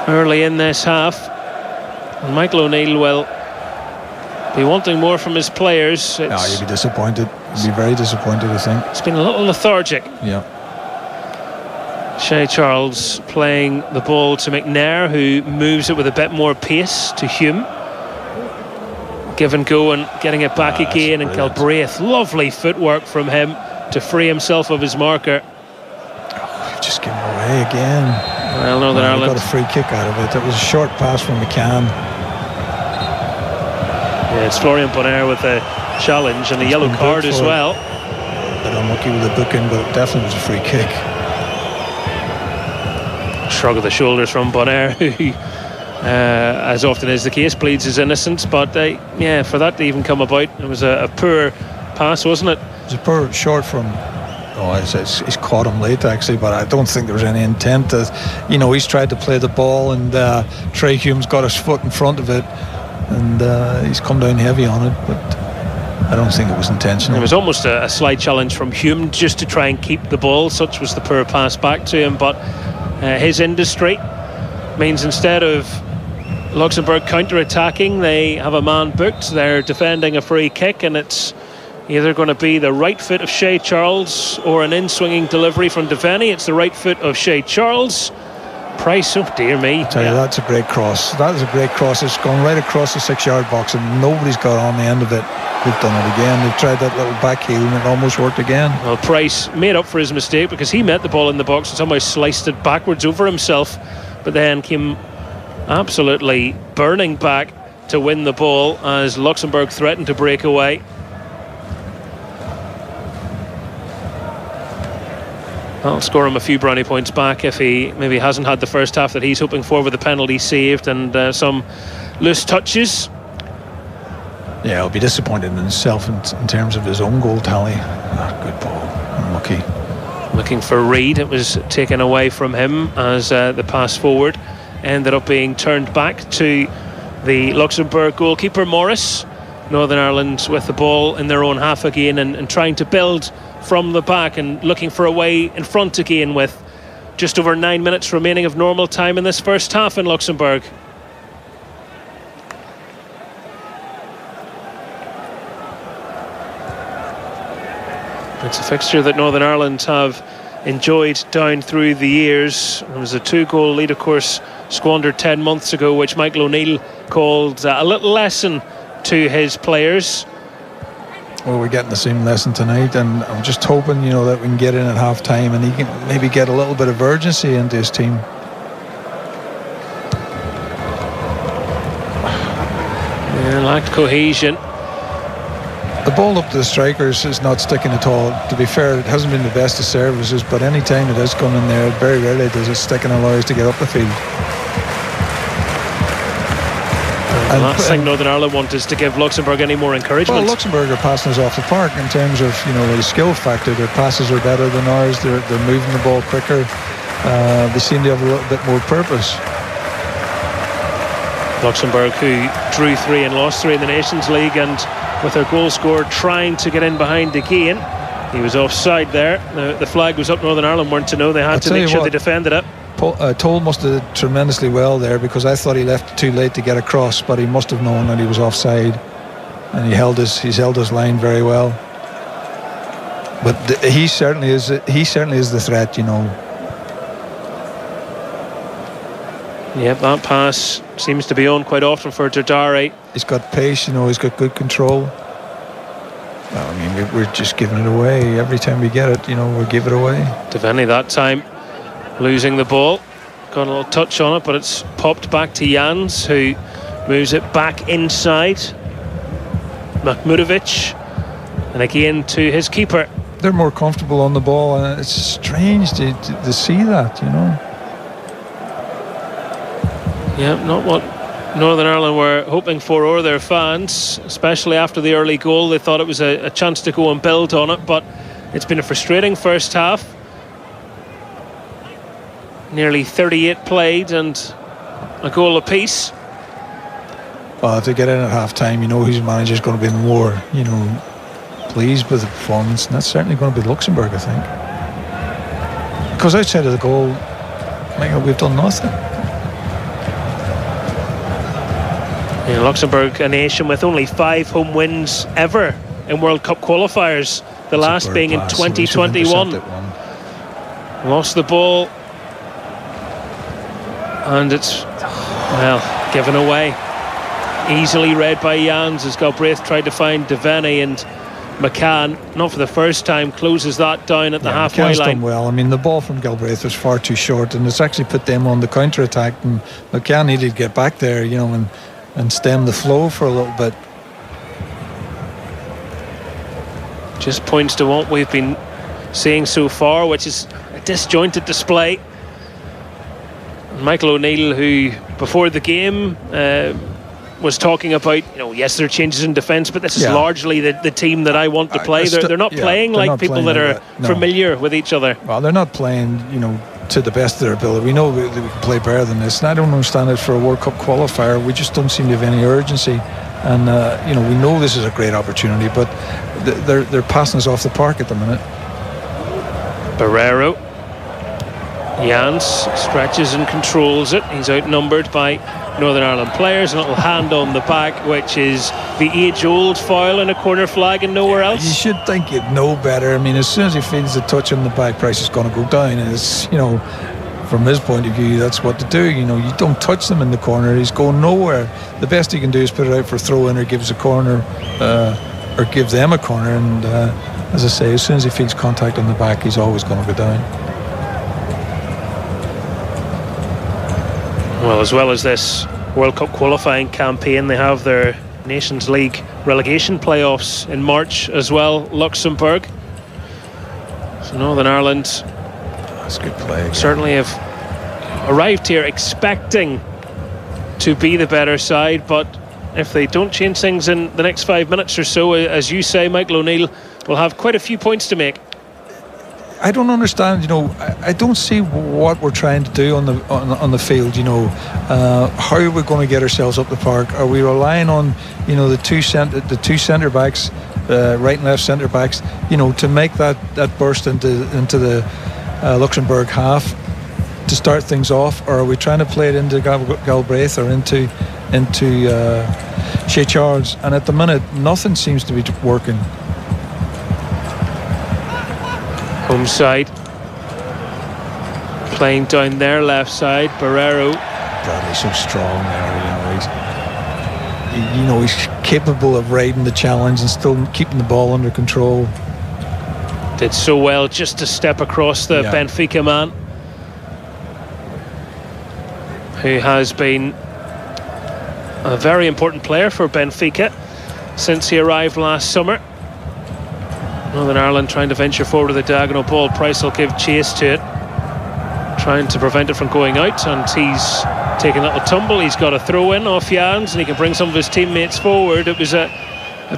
early in this half. And Michael O'Neill will be wanting more from his players. You'd be disappointed. You'd be very disappointed, I think. It's been a little lethargic. Yeah. Shea Charles playing the ball to McNair, who moves it with a bit more pace to Hume. Give and go and getting it back again, and Galbraith, lovely footwork from him to free himself of his marker. We've just given away again. Well, Northern Ireland got a free kick out of it. It was a short pass from McCann. Yeah, it's Florian Bonner with a challenge and a yellow card as well. bit unlucky with the booking, but it definitely was a free kick. Shrug of the shoulders from Bonaire, who, as often is the case, pleads his innocence. But for that to even come about, it was a poor pass, wasn't it? It was a poor short from. He's caught him late actually, but I don't think there was any intent. He's tried to play the ball, and Trey Hume's got his foot in front of it, and he's come down heavy on it. But I don't think it was intentional. It was almost a slight challenge from Hume just to try and keep the ball. Such was the poor pass back to him. But his industry means instead of Luxembourg counter-attacking, they have a man booked. They're defending a free kick, and it's either going to be the right foot of Shea Charles or an in-swinging delivery from Devaney. It's the right foot of Shea Charles. Price, oh dear me. I tell you, that's a great cross. That is a great cross. It's gone right across the 6-yard box, and nobody's got on the end of it. They've done it again. They've tried that little back heel, and it almost worked again. Well, Price made up for his mistake because he met the ball in the box and somehow sliced it backwards over himself, but then came absolutely burning back to win the ball as Luxembourg threatened to break away. I'll score him a few brownie points back if he maybe hasn't had the first half that he's hoping for, with the penalty saved and some loose touches. Yeah, he'll be disappointed in himself in terms of his own goal tally. Good ball, unlucky. Looking for Reid, it was taken away from him as the pass forward ended up being turned back to the Luxembourg goalkeeper Morris. Northern Ireland with the ball in their own half again and trying to build from the back and looking for a way in front again with just over 9 minutes remaining of normal time in this first half in Luxembourg. It's a fixture that Northern Ireland have enjoyed down through the years. It was a 2-goal lead, of course, squandered 10 months ago, which Michael O'Neill called a little lesson to his players. Well, we're getting the same lesson tonight, and I'm just hoping, that we can get in at half time and he can maybe get a little bit of urgency into his team. Yeah, lacked cohesion. The ball up to the strikers is not sticking at all. To be fair, it hasn't been the best of services, but any time it has gone in there, very rarely does it stick and allow us to get up the field. The last thing Northern Ireland want is to give Luxembourg any more encouragement. Well, Luxembourg are passing us off the park in terms of the skill factor. Their passes are better than ours. They're moving the ball quicker. They seem to have a little bit more purpose. Luxembourg, who drew 3 and lost 3 in the Nations League, and with their goal scorer trying to get in behind again. He was offside there. The flag was up. Northern Ireland weren't to know. They had to make sure they defended it. Toll must have did tremendously well there, because I thought he left it too late to get across, but he must have known that he was offside, and he's held his line very well. But he certainly is the threat, Yep, that pass seems to be on quite often for Dardari. He's got pace, he's got good control. Well, I mean, we're just giving it away every time we get it. We give it away. Devaney that time losing the ball, got a little touch on it, but it's popped back to Jans, who moves it back inside. Makhmutovic, and again to his keeper. They're more comfortable on the ball, and it's strange to see that, Yeah, not what Northern Ireland were hoping for, or their fans, especially after the early goal. They thought it was a chance to go and build on it, but it's been a frustrating first half. Nearly 38 played and a goal apiece. Well, if they get in at half time, whose manager's going to be more, pleased with the performance, and that's certainly going to be Luxembourg, I think. Because outside of the goal, Michael, we've done nothing. Yeah, Luxembourg, a nation with only 5 home wins ever in World Cup qualifiers, the last being in 2021. Lost the ball, and it's, given away. Easily read by Jans as Galbraith tried to find Devaney, and McCann, not for the first time, closes that down at the halfway line. Done well. I mean, the ball from Galbraith was far too short, and it's actually put them on the counter-attack, and McCann needed to get back there, and stem the flow for a little bit. just points to what we've been seeing so far, which is a disjointed display. Michael O'Neill, who before the game was talking about, yes, there are changes in defence, but this is largely the team that I want to play. They're not playing like people that are familiar with each other. Well, they're not playing, to the best of their ability. We know that we can play better than this, and I don't understand it for a World Cup qualifier. We just don't seem to have any urgency, and we know this is a great opportunity, but they're passing us off the park at the minute. Barrero. Jans stretches and controls it. He's outnumbered by Northern Ireland players. A little hand on the back, which is the age-old foul and a corner flag and nowhere else. You should think you'd know better. I mean, as soon as he feels the touch on the back, Price is going to go down. And it's, from his point of view, that's what to do. You don't touch them in the corner. He's going nowhere. The best he can do is put it out for throw-in or gives a corner, or give them a corner. And as I say, as soon as he feels contact on the back, he's always going to go down. Well, as well as this World Cup qualifying campaign, they have their Nations League relegation playoffs in March as well, Luxembourg. So Northern Ireland, that's good play again, certainly have arrived here expecting to be the better side, but if they don't change things in the next 5 minutes or so, as you say, Michael O'Neill will have quite a few points to make. I don't understand, I don't see what we're trying to do on the field. How are we going to get ourselves up the park? Are we relying on the two centre backs, right and left centre backs, to make that burst into the Luxembourg half to start things off, or are we trying to play it into Galbraith or into Shea Charles? And at the minute, nothing seems to be working. Home side, playing down their left side. Barrero. Bradley's so strong there. He's capable of riding the challenge and still keeping the ball under control. Did so well just to step across the Benfica man, who has been a very important player for Benfica since he arrived last summer. Northern Ireland trying to venture forward with a diagonal ball. Price will give chase to it, trying to prevent it from going out, and he's taking a little tumble. He's got a throw in off Jans, and he can bring some of his teammates forward. It was a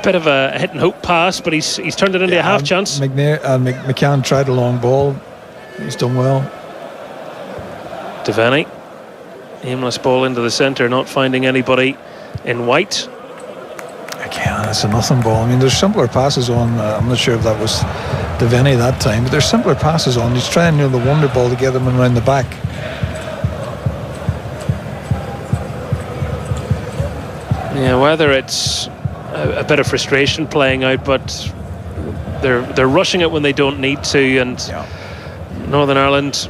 bit of a hit and hope pass, but he's turned it into a half chance. McCann tried a long ball. He's done well. Devaney, aimless ball into the centre, not finding anybody in white. Again, it's a nothing ball. I mean, there's simpler passes on. I'm not sure if that was Devaney that time, but there's simpler passes on. He's trying the wonder ball to get him around the back. Yeah, whether it's a bit of frustration playing out, but they're rushing it when they don't need to, and Northern Ireland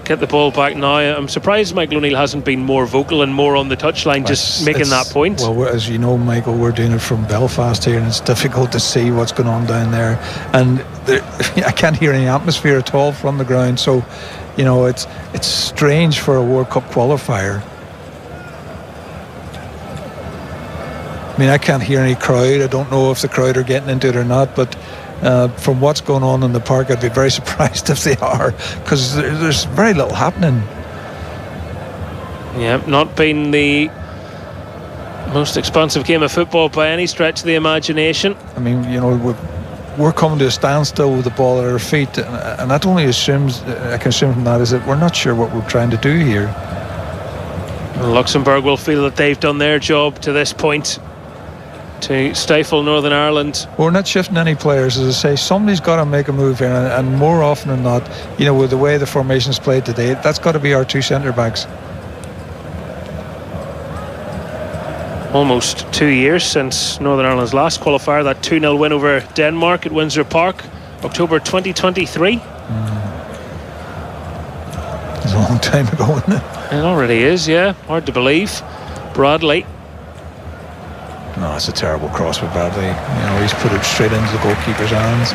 get the ball back now. I'm surprised Michael O'Neill hasn't been more vocal and more on the touchline, just making that point. Well, as you know, Michael, we're doing it from Belfast here, and it's difficult to see what's going on down there, and I can't hear any atmosphere at all from the ground. So, it's strange for a World Cup qualifier. I mean, I can't hear any crowd. I don't know if the crowd are getting into it or not, but from what's going on in the park, I'd be very surprised if they are, because there's very little happening. Yeah, not been the most expansive game of football by any stretch of the imagination. I mean, we're coming to a standstill with the ball at our feet, and that only assumes, I can assume from that, is that we're not sure what we're trying to do here. Luxembourg will feel that they've done their job to this point to stifle Northern Ireland. We're not shifting any players, as I say. Somebody's got to make a move here, and more often than not, with the way the formation's played today, that's got to be our two centre backs. Almost 2 years since Northern Ireland's last qualifier, that 2-0 win over Denmark at Windsor Park, October 2023. It's a long time ago, isn't it? It already is, yeah. Hard to believe. Bradley. No, it's a terrible cross with Bradley. He's put it straight into the goalkeeper's hands.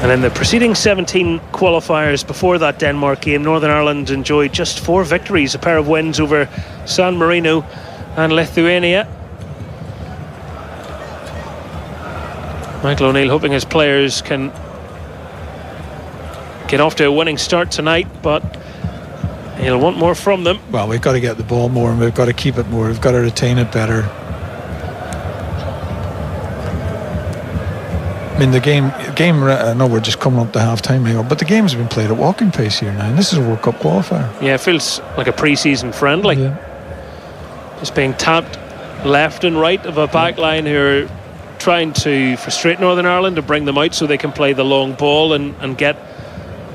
And in the preceding 17 qualifiers before that Denmark game, Northern Ireland enjoyed just 4 victories, a pair of wins over San Marino and Lithuania. Michael O'Neill hoping his players can get off to a winning start tonight, but he'll want more from them. Well, we've got to get the ball more, and we've got to keep it more. We've got to retain it better. I mean, the game. I know we're just coming up to half-time here, but the game's been played at walking pace here now, and this is a World Cup qualifier. Yeah, it feels like a pre-season friendly. Yeah. Just being tapped left and right of a back line who are trying to frustrate Northern Ireland and bring them out so they can play the long ball and get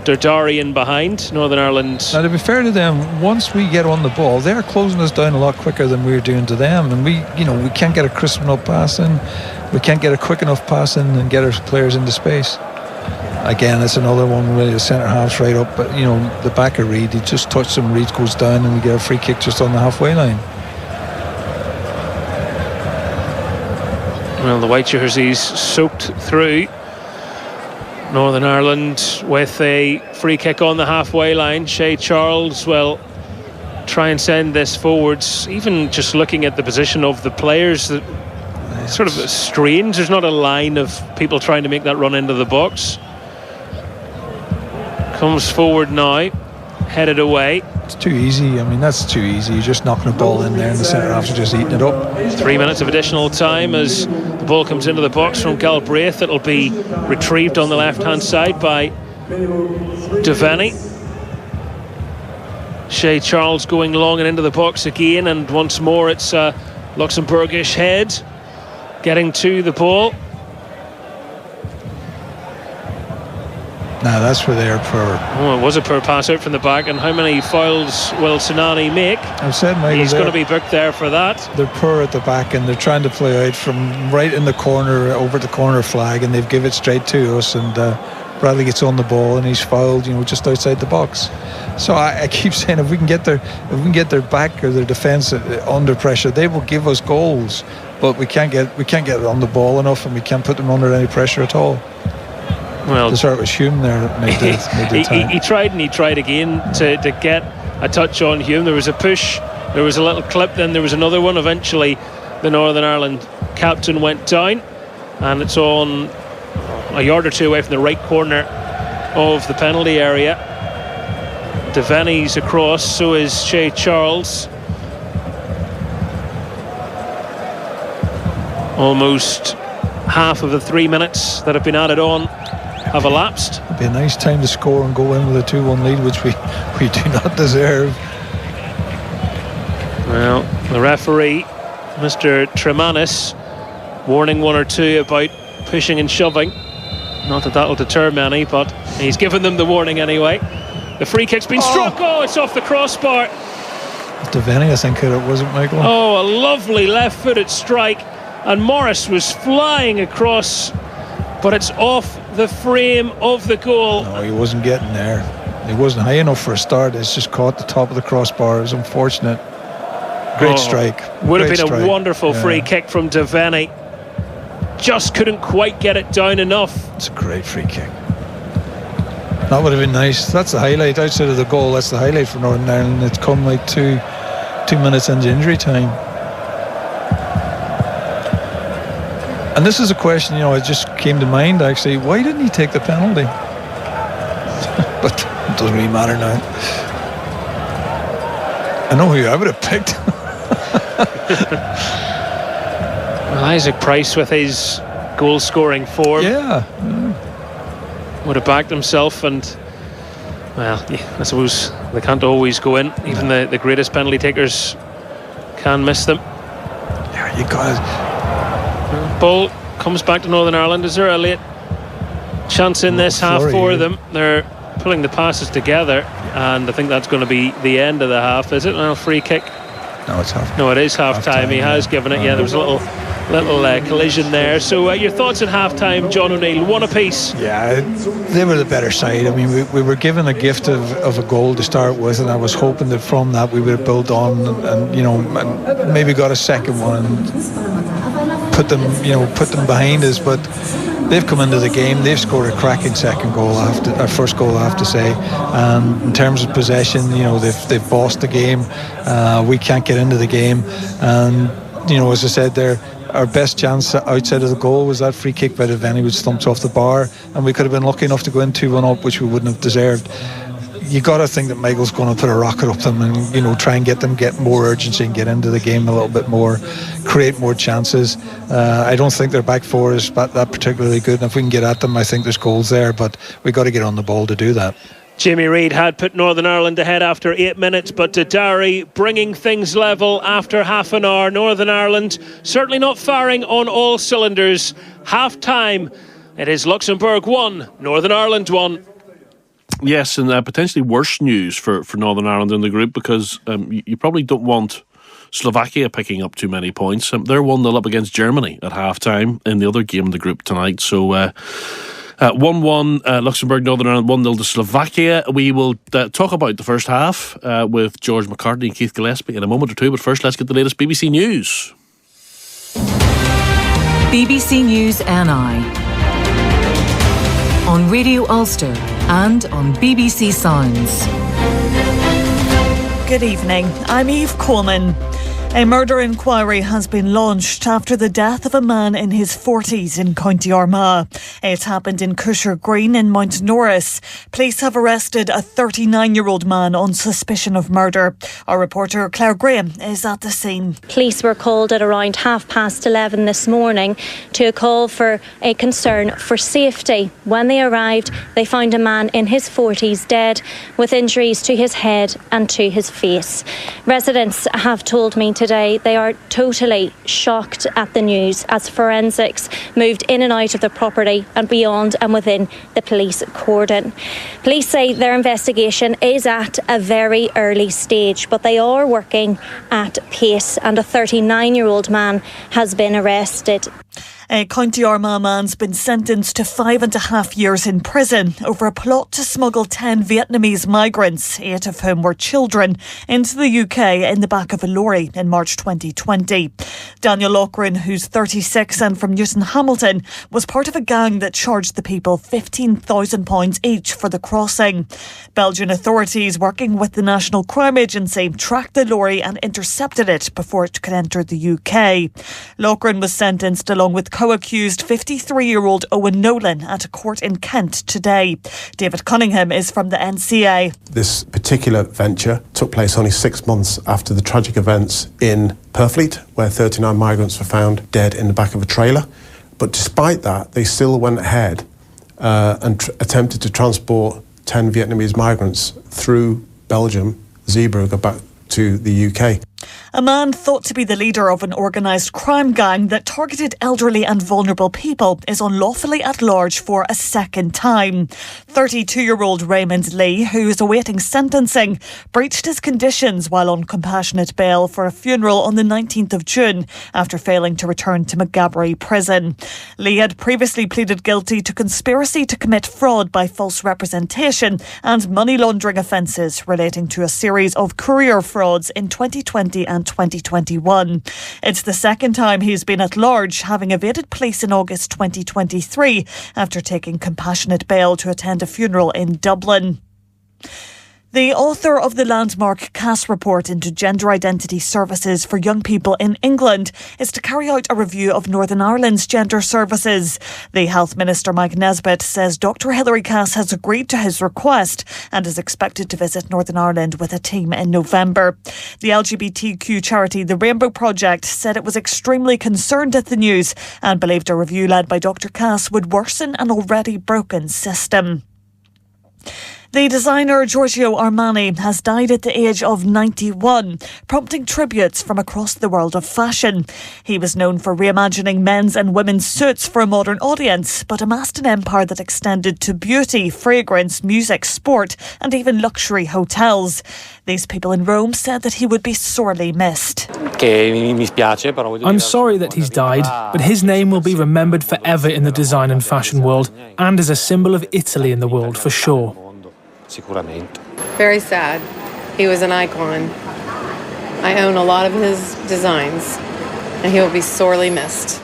Durdari in behind. Northern Ireland. Now, to be fair to them, once we get on the ball, they're closing us down a lot quicker than we're doing to them, and we can't get a crisp enough pass in. We can't get a quick enough pass in and get our players into space. Again, it's another one where the centre half's right up, but the back of Reid, he just touched him, Reid goes down, and we get a free kick just on the halfway line. Well, the white jerseys soaked through. Northern Ireland with a free kick on the halfway line. Shea Charles will try and send this forwards. Even just looking at the position of the players, it's sort of strange. There's not a line of people trying to make that run into the box. Comes forward now, headed away. It's too easy. I mean, that's too easy. You're just knocking a ball in there, and the centre halves are just eating it up. 3 minutes of additional time as the ball comes into the box from Galbraith. It'll be retrieved on the left-hand side by Devaney. Shea Charles going long and into the box again, and once more it's a Luxembourgish head getting to the ball. Now that's where they're poor. Oh, it was a poor pass out from the back, and how many fouls will Sinani make? I've said, Michael, he's going to be booked there for that. They're poor at the back, and they're trying to play out from right in the corner over the corner flag, and they've give it straight to us, and Bradley gets on the ball and he's fouled, just outside the box. So I keep saying, if we can get their back or their defence under pressure, they will give us goals, but we can't get it on the ball enough, and we can't put them under any pressure at all. Well, it was Hume there that made the time. He tried and he tried again to get a touch on Hume. There was a push, there was a little clip, then there was another one. Eventually the Northern Ireland captain went down, and it's on a yard or two away from the right corner of the penalty area. Devaney's across, so is Shea Charles. Almost half of the 3 minutes that have been added on have elapsed. It'd be a nice time to score and go in with a 2-1 lead, which we do not deserve. Well, the referee, Mr. Tremanis, warning one or two about pushing and shoving. Not that that'll deter many, but he's given them the warning anyway. The free kick's been struck. Oh, it's off the crossbar. Devaney, I think it was, Michael. Oh, a lovely left-footed strike, and Morris was flying across, but it's off the frame of the goal. No, he wasn't getting there. He wasn't high enough for a start. It's just caught the top of the crossbar. It was unfortunate. Great strike. Would have been a wonderful free kick from Devaney. Just couldn't quite get it down enough. It's a great free kick. That would have been nice. That's the highlight outside of the goal. That's the highlight for Northern Ireland. It's come like two minutes into injury time. And this is a question, it just came to mind actually. Why didn't he take the penalty? But it doesn't really matter now. I know who I would have picked. Well, Isaac Price with his goal-scoring form. Yeah. Would have backed himself, and well, I suppose they can't always go in. Even the greatest penalty takers can miss them. Yeah, you got it. Ball comes back to Northern Ireland. Is there a late chance in this half for them? They're pulling the passes together, and I think that's going to be the end of the half. Is it? A free kick? No, it's half. No, it is half time. He has given it. Yeah, there was a little collision there. So your thoughts at half time, John O'Neill? One apiece. Yeah, they were the better side. I mean, we were given a gift of a goal to start with, and I was hoping that from that we would have built on and maybe got a second one and put them behind us. But they've come into the game. They've scored a cracking second goal, first goal, I have to say. And in terms of possession, they've bossed the game. We can't get into the game, and as I said there, our best chance outside of the goal was that free kick by Deveni, which thumped off the bar, and we could have been lucky enough to go in 2-1 up, which we wouldn't have deserved. You got to think that Michael's going to put a rocket up them and try and get more urgency and get into the game a little bit more, create more chances. I don't think their back four is that particularly good, and if we can get at them, I think there's goals there, but we got to get on the ball to do that. Jimmy Reid had put Northern Ireland ahead after 8 minutes, but Derry bringing things level after half an hour. Northern Ireland certainly not firing on all cylinders. Half time, it is Luxembourg 1, Northern Ireland 1. Yes, and potentially worse news for Northern Ireland in the group, because you probably don't want Slovakia picking up too many points. They're 1-0 up against Germany at half-time in the other game in the group tonight. So 1-1 Luxembourg, Northern Ireland, 1-0 to Slovakia. We will talk about the first half with George McCartney and Keith Gillespie in a moment or two, but first let's get the latest BBC News. BBC News NI on Radio Ulster and on BBC Sounds. Good evening, I'm Eve Coleman. A murder inquiry has been launched after the death of a man in his 40s in County Armagh. It happened in Cusher Green in Mount Norris. Police have arrested a 39-year-old man on suspicion of murder. Our reporter Claire Graham is at the scene. Police were called at around 11:30 this morning to a call for a concern for safety. When they arrived, they found a man in his 40s dead with injuries to his head and to his face. Residents have told me today they are totally shocked at the news as forensics moved in and out of the property and beyond and within the police cordon. Police say their investigation is at a very early stage, but they are working at pace, and a 39-year-old man has been arrested. A County Armagh man's been sentenced to 5.5 years in prison over a plot to smuggle 10 Vietnamese migrants, 8 of whom were children, into the UK in the back of a lorry in March 2020. Daniel Loughran, who's 36 and from Newton Hamilton, was part of a gang that charged the people £15,000 each for the crossing. Belgian authorities, working with the National Crime Agency, tracked the lorry and intercepted it before it could enter the UK. Loughran was sentenced along with co-accused 53-year-old Owen Nolan at a court in Kent today. David Cunningham is from the NCA. This particular venture took place only 6 months after the tragic events in Purfleet, where 39 migrants were found dead in the back of a trailer. But despite that, they still went ahead and attempted to transport 10 Vietnamese migrants through Belgium, Zeebrugge, back to the UK. A man thought to be the leader of an organised crime gang that targeted elderly and vulnerable people is unlawfully at large for a second time. 32-year-old Raymond Lee, who is awaiting sentencing, breached his conditions while on compassionate bail for a funeral on the 19th of June after failing to return to Maghaberry prison. Lee had previously pleaded guilty to conspiracy to commit fraud by false representation and money laundering offences relating to a series of courier frauds in 2020 and 2021. It's the second time he's been at large, having evaded police in August 2023 after taking compassionate bail to attend a funeral in Dublin. The author of the landmark Cass report into gender identity services for young people in England is to carry out a review of Northern Ireland's gender services. The Health Minister Mike Nesbitt says Dr Hilary Cass has agreed to his request and is expected to visit Northern Ireland with a team in November. The LGBTQ charity The Rainbow Project said it was extremely concerned at the news and believed a review led by Dr Cass would worsen an already broken system. The designer Giorgio Armani has died at the age of 91, prompting tributes from across the world of fashion. He was known for reimagining men's and women's suits for a modern audience, but amassed an empire that extended to beauty, fragrance, music, sport, and even luxury hotels. These people in Rome said that he would be sorely missed. I'm sorry that he's died, but his name will be remembered forever in the design and fashion world, and as a symbol of Italy in the world for sure. Very sad. He was an icon. I own a lot of his designs, and he will be sorely missed.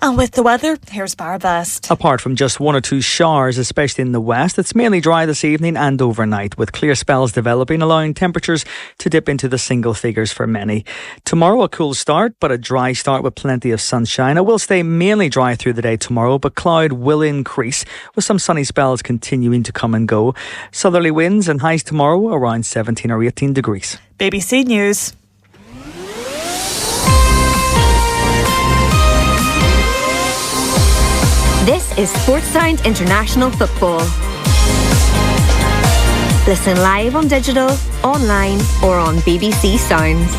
And with the weather, here's Barabest. Apart from just one or two showers, especially in the west, it's mainly dry this evening and overnight, with clear spells developing, allowing temperatures to dip into the single figures for many. Tomorrow, a cool start, but a dry start with plenty of sunshine. It will stay mainly dry through the day tomorrow, but cloud will increase, with some sunny spells continuing to come and go. Southerly winds and highs tomorrow around 17 or 18 degrees. BBC News. This is Sportsound International Football. Listen live on digital, online or on BBC Sounds.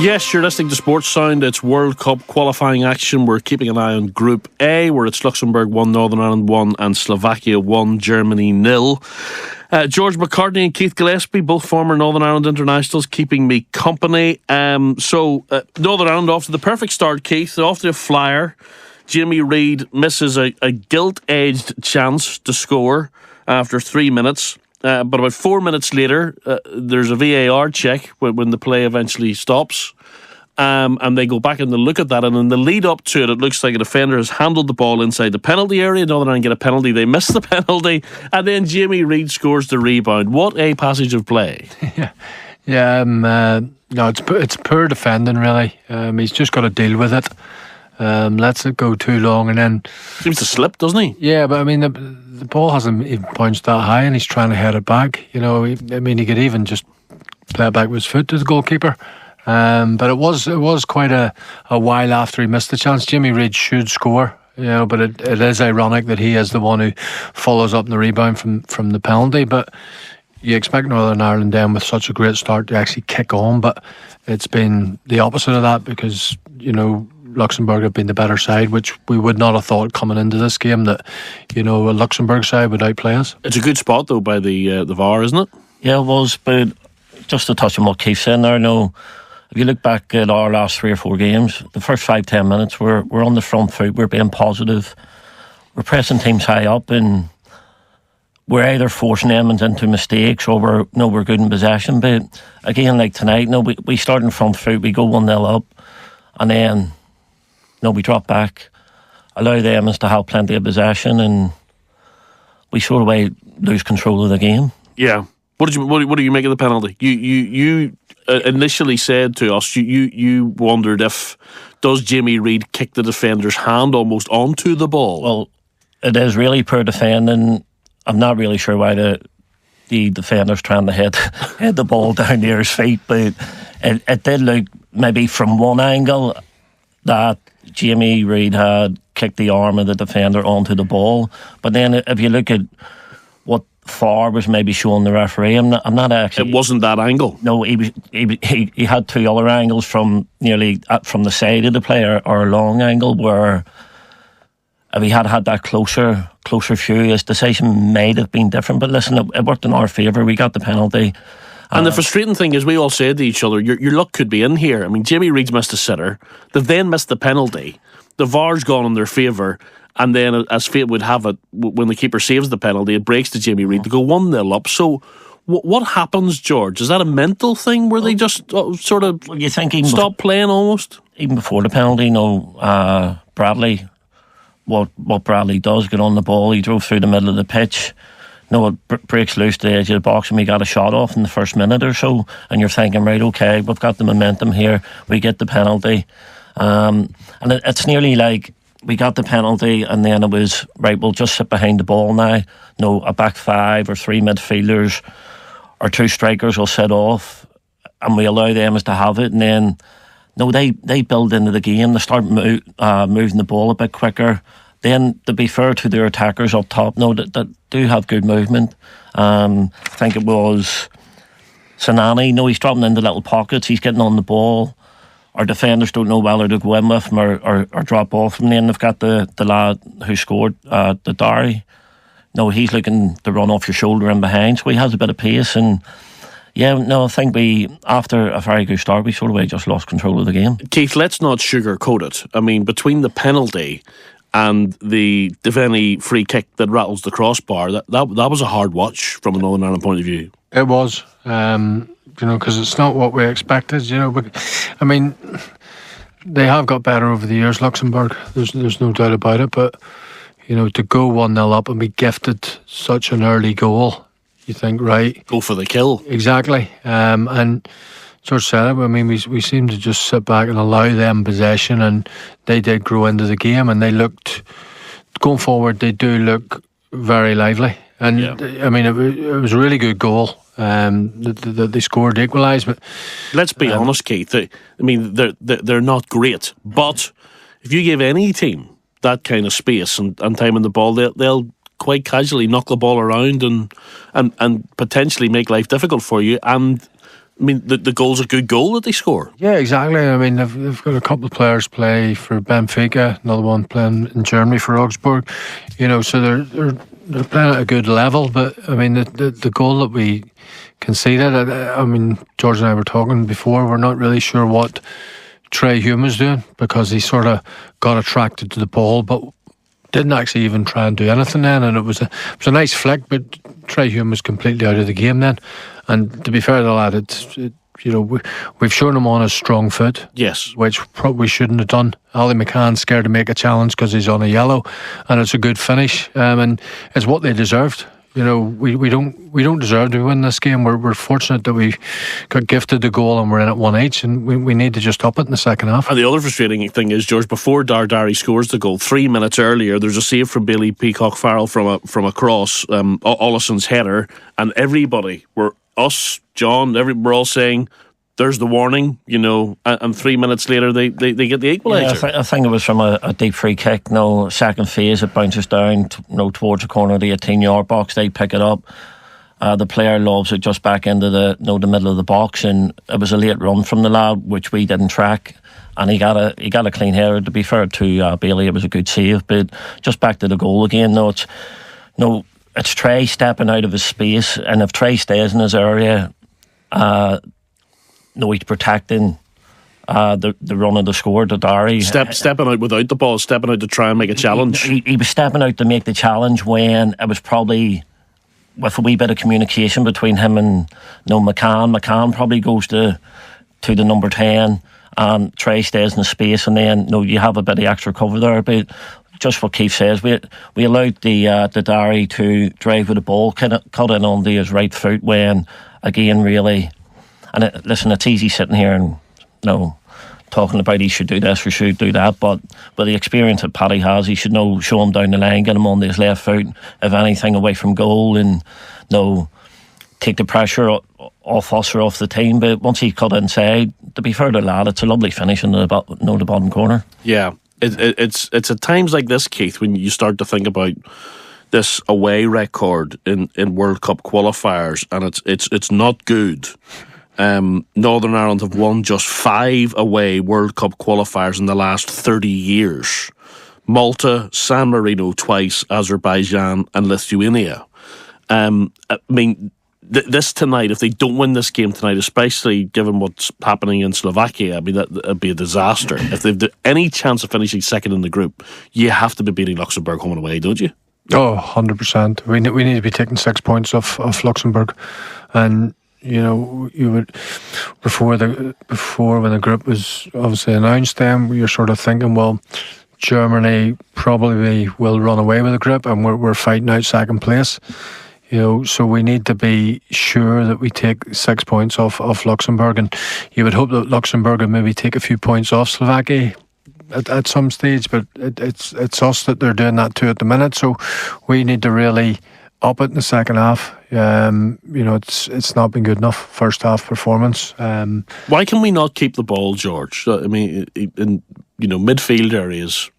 Yes, you're listening to Sports Sound. It's World Cup qualifying action. We're keeping an eye on Group A, where it's Luxembourg 1, Northern Ireland 1 and Slovakia 1, Germany 0. George McCartney and Keith Gillespie, both former Northern Ireland internationals, keeping me company. So Northern Ireland off to the perfect start, Keith. Off to a flyer. Jamie Reid misses a gilt-edged chance to score after 3 minutes. But about 4 minutes later, there's a VAR check when the play eventually stops. And they go back and they look at that, and in the lead up to it, it looks like a defender has handled the ball inside the penalty area. Northern Ireland get a penalty, they miss the penalty, and then Jamie Reid scores the rebound. What a passage of play! No, it's poor defending, really. He's just got to deal with it. Lets it go too long, and then seems to slip, doesn't he? Yeah, but I mean the ball hasn't even bounced that high, and he's trying to head it back. You know, he could even just play it back with his foot to the goalkeeper. But it was quite a while after he missed the chance. Jimmy Reid should score, you know, but it is ironic that he is the one who follows up the rebound from the penalty. But you expect Northern Ireland then with such a great start to actually kick on, but it's been the opposite of that because, you know, Luxembourg have been the better side, which we would not have thought coming into this game that, you know, a Luxembourg side would outplay us. It's a good spot though by the VAR, isn't it? Yeah, it was, but just to touch on what Keith's saying there, no. If you look back at our last 3 or 4 games, the first 5-10 minutes we're on the front foot, we're being positive, we're pressing teams high up, and we're either forcing them into mistakes or we're good in possession. But again, like tonight, we start in front foot, we go 1-0 up, and then we drop back, allow them to have plenty of possession, and we sort of lose control of the game. Yeah. What do you make of the penalty? You initially said to us you wondered if does Jamie Reid kick the defender's hand almost onto the ball? Well, it is really poor defending. I'm not really sure why the defender's trying to head the ball down near his feet, but it did look maybe from one angle that Jamie Reid had kicked the arm of the defender onto the ball. But then if you look at what Farr was maybe showing the referee, I'm not actually. It wasn't that angle. No, he had 2 other angles from nearly from the side of the player, or a long angle where if he had that closer view, his decision might have been different. But listen, it worked in our favour. We got the penalty. And the frustrating thing is we all said to each other, your luck could be in here. I mean, Jamie Reid's missed a sitter. They've then missed the penalty. The VAR's gone in their favour. And then, as fate would have it, when the keeper saves the penalty, it breaks to Jamie Reid to go 1-0 up. So, what happens, George? Is that a mental thing where they just sort of stop playing almost? Even before the penalty, Bradley, what Bradley does, get on the ball, he drove through the middle of the pitch. It breaks loose to the edge of the box, and we got a shot off in the first minute or so. And you're thinking, right, okay, we've got the momentum here. We get the penalty. And it's nearly like we got the penalty, and then it was, right, we'll just sit behind the ball now. A back 5 or 3 midfielders or 2 strikers will sit off, and we allow them to have it. And then, they build into the game. They start moving the ball a bit quicker. Then, to be fair to their attackers up top, that do have good movement. I think it was Sinani. He's dropping into little pockets. He's getting on the ball. Our defenders don't know whether to go in with him or drop off him. Then they've got the lad who scored, the Derry. He's looking to run off your shoulder and behind, so he has a bit of pace. And I think after a very good start, we sort of just lost control of the game. Keith, let's not sugarcoat it. I mean, between the penalty and the Devaney free kick that rattles the crossbar, that was a hard watch from a Northern Ireland point of view. It was. because it's not what we expected, But, I mean, they have got better over the years, Luxembourg. There's no doubt about it. But, to go 1-0 up and be gifted such an early goal, you think, right? Go for the kill. Exactly. And George said it, I mean, we seemed to just sit back and allow them possession, and they did grow into the game, and they looked, going forward, they do look very lively. And, I mean, it was a really good goal. That they scored to equalise, but let's be honest, Keith. They're not great, but if you give any team that kind of space and time in the ball, they'll quite casually knock the ball around and potentially make life difficult for you. And I mean, the goal's a good goal that they score. Yeah, exactly. I mean, they've got a couple of players play for Benfica, another one playing in Germany for Augsburg. So they're playing at a good level. But I mean, the goal that we conceded, I mean, George and I were talking before, we're not really sure what Trey Hume was doing, because he sort of got attracted to the ball but didn't actually even try and do anything then, and it was a nice flick, but Trey Hume was completely out of the game then. And to be fair to the lad, we've shown him on his strong foot, yes, which probably shouldn't have done. Ali McCann's scared to make a challenge because he's on a yellow, and it's a good finish, and it's what they deserved. We don't deserve to win this game. We're fortunate that we got gifted the goal and we're in at 1-1, and we need to just up it in the second half. And the other frustrating thing is, George, before Dardari scores the goal, 3 minutes earlier, there's a save from Bailey Peacock Farrell from a cross, Ollison's header, and everybody, us, John, we're all saying, there's the warning, and 3 minutes later they get the equaliser. Yeah, I think it was from a deep free kick. Second phase, it bounces down towards the corner of the 18-yard box. They pick it up. The player lobs it just back into the middle of the box, and it was a late run from the lad, which we didn't track. And he got a clean header. To be fair to Bailey, it was a good save. But just back to the goal again. It's Trey stepping out of his space, and if Trey stays in his area, he's protecting the run of the score to Derry. Stepping out without the ball, stepping out to try and make a challenge. He was stepping out to make the challenge when it was probably with a wee bit of communication between him and McCann. McCann probably goes to the number 10, and Trey stays in the space, and then you have a bit of extra cover there. But just what Keith says, we allowed the Derry to drive with the ball, cut in onto his right foot when, again, really. And it's easy sitting here and talking about he should do this or should do that, but the experience that Paddy has, he should show him down the line, get him on his left foot, if anything, away from goal, and take the pressure off us or off the team. But once he cut inside, to be fair to the lad, it's a lovely finish in the bottom corner. Yeah, it's at times like this, Keith, when you start to think about this away record in World Cup qualifiers, and it's not good. Northern Ireland have won just 5 away World Cup qualifiers in the last 30 years. Malta, San Marino twice, Azerbaijan and Lithuania. This tonight, if they don't win this game tonight, especially given what's happening in Slovakia, that'd be a disaster. If they've any chance of finishing second in the group, you have to be beating Luxembourg home and away, don't you? Oh, 100%. We need to be taking 6 points off Luxembourg, and you would before when the group was obviously announced, then you're sort of thinking, well, Germany probably will run away with the group, and we're fighting out second place. So we need to be sure that we take 6 points off Luxembourg, and you would hope that Luxembourg would maybe take a few points off Slovakia at some stage, but it's us that they're doing that to at the minute. So we need to really up it in the second half. It's not been good enough first half performance. Why can we not keep the ball, George? I mean, in midfield areas,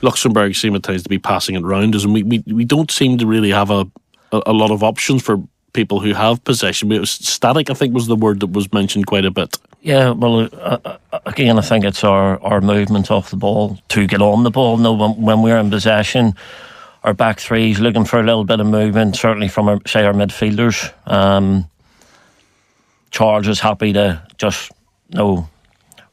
Luxembourg seem at times to be passing it round us, and we don't seem to really have a lot of options for people who have possession. It was static, I think, was the word that was mentioned quite a bit. Yeah, well, again, I think it's our movement off the ball to get on the ball. When we're in possession, our back three's looking for a little bit of movement, certainly from our midfielders. Charles is happy to just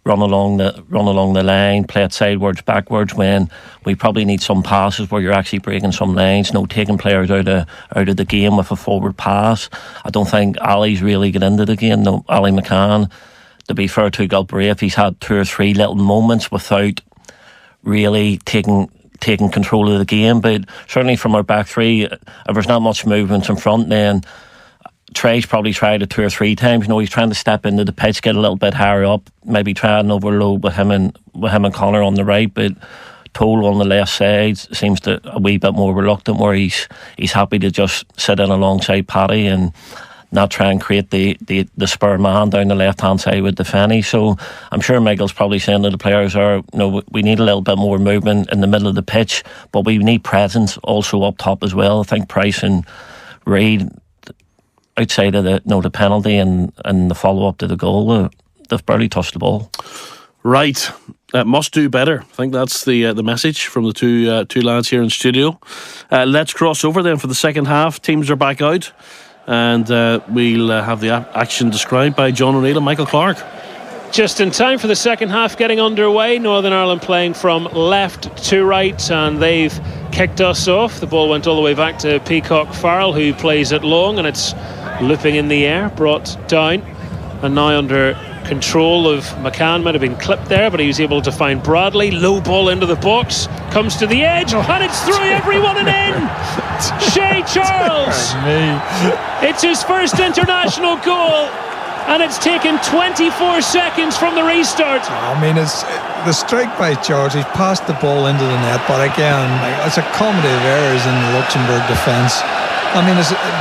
run along the line, play it sidewards, backwards, when we probably need some passes where you're actually breaking some lines, taking players out of the game with a forward pass. I don't think Ali's really get into the game. No, Ali McCann, to be fair to Galbraith, he's had 2 or 3 little moments without really taking control of the game. But certainly from our back three, if there's not much movement in front, then Trey's probably tried it 2 or 3 times. He's trying to step into the pitch, get a little bit higher up, maybe try and overload with him and Connor on the right, but Toll on the left side seems to a wee bit more reluctant, where he's happy to just sit in alongside Paddy and not try and create the spur man down the left hand side with the Fenny. So I'm sure Michael's probably saying to the players we need a little bit more movement in the middle of the pitch, but we need presence also up top as well. I think Price and Reid, outside of the penalty and the follow up to the goal, they've barely touched the ball. Right, must do better. I think that's the message from the two lads here in studio. Let's cross over then for the second half. Teams are back out, and we'll have the action described by John O'Neill and Michael Clark. Just in time for the second half getting underway. Northern Ireland playing from left to right, and they've kicked us off. The ball went all the way back to Peacock Farrell, who plays it long, and it's looping in the air, brought down, and now under control of McCann. Might have been clipped there, but he was able to find Bradley. Low ball into the box, comes to the edge, and it's through everyone and in. Shea Charles, it's his first international goal, and it's taken 24 seconds from the restart. I mean, it's the strike by Charles. He's passed the ball into the net, but again, it's a comedy of errors in the Luxembourg defence. I mean,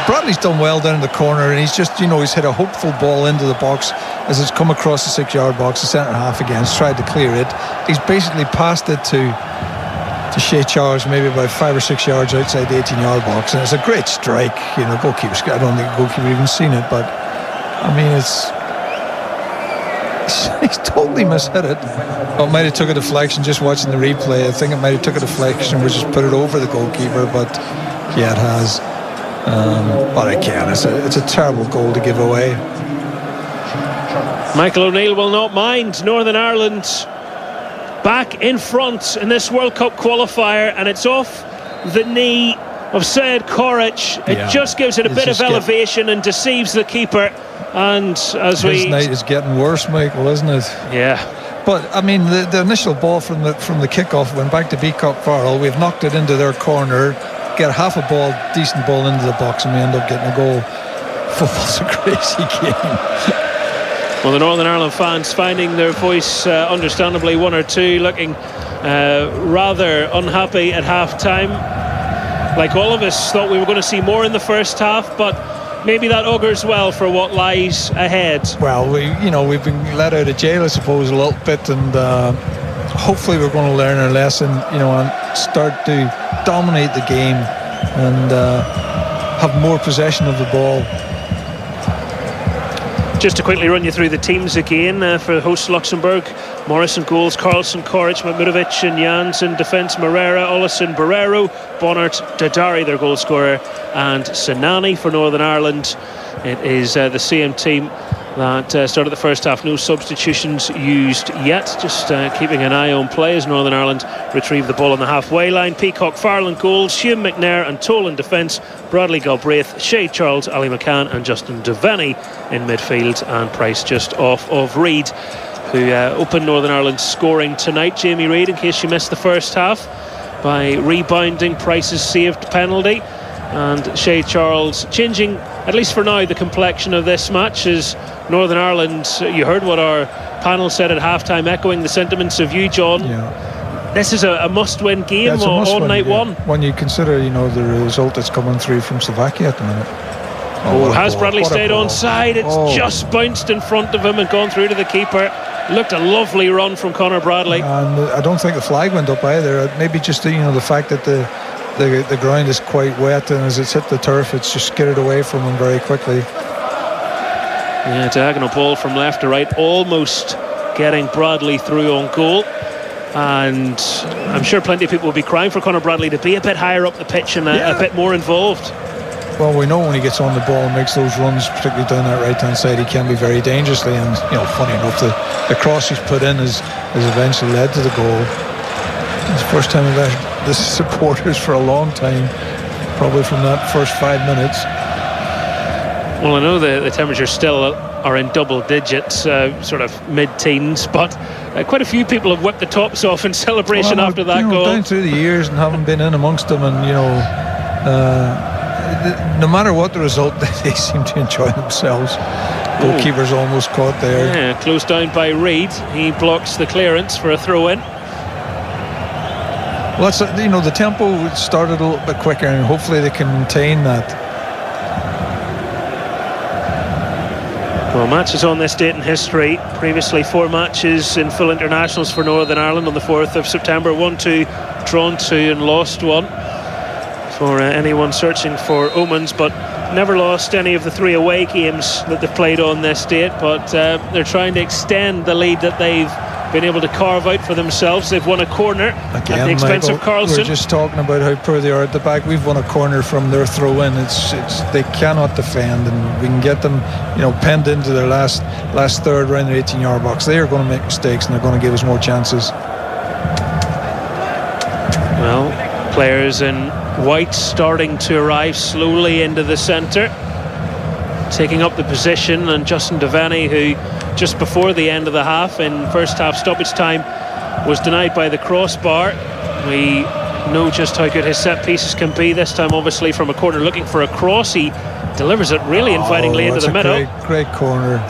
Bradley's done well down in the corner, and he's just, he's hit a hopeful ball into the box as it's come across the 6-yard box. The centre half against tried to clear it. He's basically passed it to Shea Charles, maybe about 5 or 6 yards outside the 18-yard box, and it's a great strike. Goalkeeper, I don't think the goalkeeper even seen it, but I mean, he's totally mishit it. Well, it might have took a deflection. Just watching the replay, I think it might have took a deflection, which just put it over the goalkeeper, but yeah, it has. But again, it's a terrible goal to give away. Michael O'Neill will not mind. Northern Ireland back in front in this World Cup qualifier, and it's off the knee of Said Koric. It just gives it a bit of elevation and deceives the keeper. And as his night is getting worse, Michael, isn't it? Yeah. But I mean, the initial ball from the kickoff went back to Peacock Farrell. We've knocked it into their corner, get half a ball, decent ball into the box, and we end up getting a goal. Football's a crazy game. Well, the Northern Ireland fans finding their voice, understandably, one or two looking rather unhappy at half time. Like all of us thought we were going to see more in the first half, but maybe that augurs well for what lies ahead. Well, we've been let out of jail, I suppose, a little bit, and hopefully we're going to learn our lesson, and start to dominate the game and have more possession of the ball. Just to quickly run you through the teams again for host Luxembourg. Morrison goals, Carlson, Koric, Mahmudovic and Janssen. Defence, Moreira, Ollison, Barrero, Bonnert, Dadari, their goal scorer, and Sinani for Northern Ireland. It is the same team that started the first half. No substitutions used yet. Just keeping an eye on play as Northern Ireland retrieve the ball on the halfway line. Peacock, Farrell goals, Hume, McNair and Toll in defence. Bradley, Galbraith, Shea Charles, Ali McCann and Justin Devaney in midfield, and Price just off of Reid, who opened Northern Ireland scoring tonight. Jamie Reid, in case you missed the first half, by rebounding Price's saved penalty. And Shea Charles changing, at least for now, the complexion of this match, as Northern Ireland, you heard what our panel said at half-time, echoing the sentiments of you, John. Yeah. This is a must-win game on night one. When you consider, the result that's coming through from Slovakia at the minute. Has Bradley stayed onside? It's just bounced in front of him and gone through to the keeper. Looked a lovely run from Conor Bradley. And I don't think the flag went up either. Maybe just the fact that the ground is quite wet, and as it's hit the turf, it's just skidded away from him very quickly. Yeah, diagonal ball from left to right, almost getting Bradley through on goal. And I'm sure plenty of people will be crying for Conor Bradley to be a bit higher up the pitch and a bit more involved. well, we know when he gets on the ball and makes those runs, particularly down that right-hand side, he can be very dangerously. And funny enough, the cross he's put in has eventually led to the goal. It's the first time we've had the supporters for a long time, probably from that first 5 minutes. Well, I know the temperatures still are in double digits, sort of mid-teens, but quite a few people have whipped the tops off in celebration after that goal. Down through the years and haven't been in amongst them, and no matter what the result, they seem to enjoy themselves. Goalkeeper's almost caught there. Yeah, closed down by Reid. He blocks the clearance for a throw-in. Well, that's the tempo started a little bit quicker, and hopefully they can maintain that. Well, matches on this date in history. Previously 4 matches in full internationals for Northern Ireland on the 4th of September. 1-2, drawn 2 and lost 1. For anyone searching for omens, but never lost any of the 3 away games that they've played on this date. But they're trying to extend the lead that they've been able to carve out for themselves. They've won a corner at the expense of Carlson. We're just talking about how poor they are at the back. We've won a corner from their throw-in. It's they cannot defend, and we can get them, penned into their last third around their 18-yard box. They are going to make mistakes, and they're going to give us more chances. Well, players in white starting to arrive slowly into the centre, taking up the position, and Justin Devaney, who just before the end of the half in first half stoppage time was denied by the crossbar. We know just how good his set pieces can be. This time obviously from a corner looking for a cross. He delivers it really invitingly into the middle. Great corner.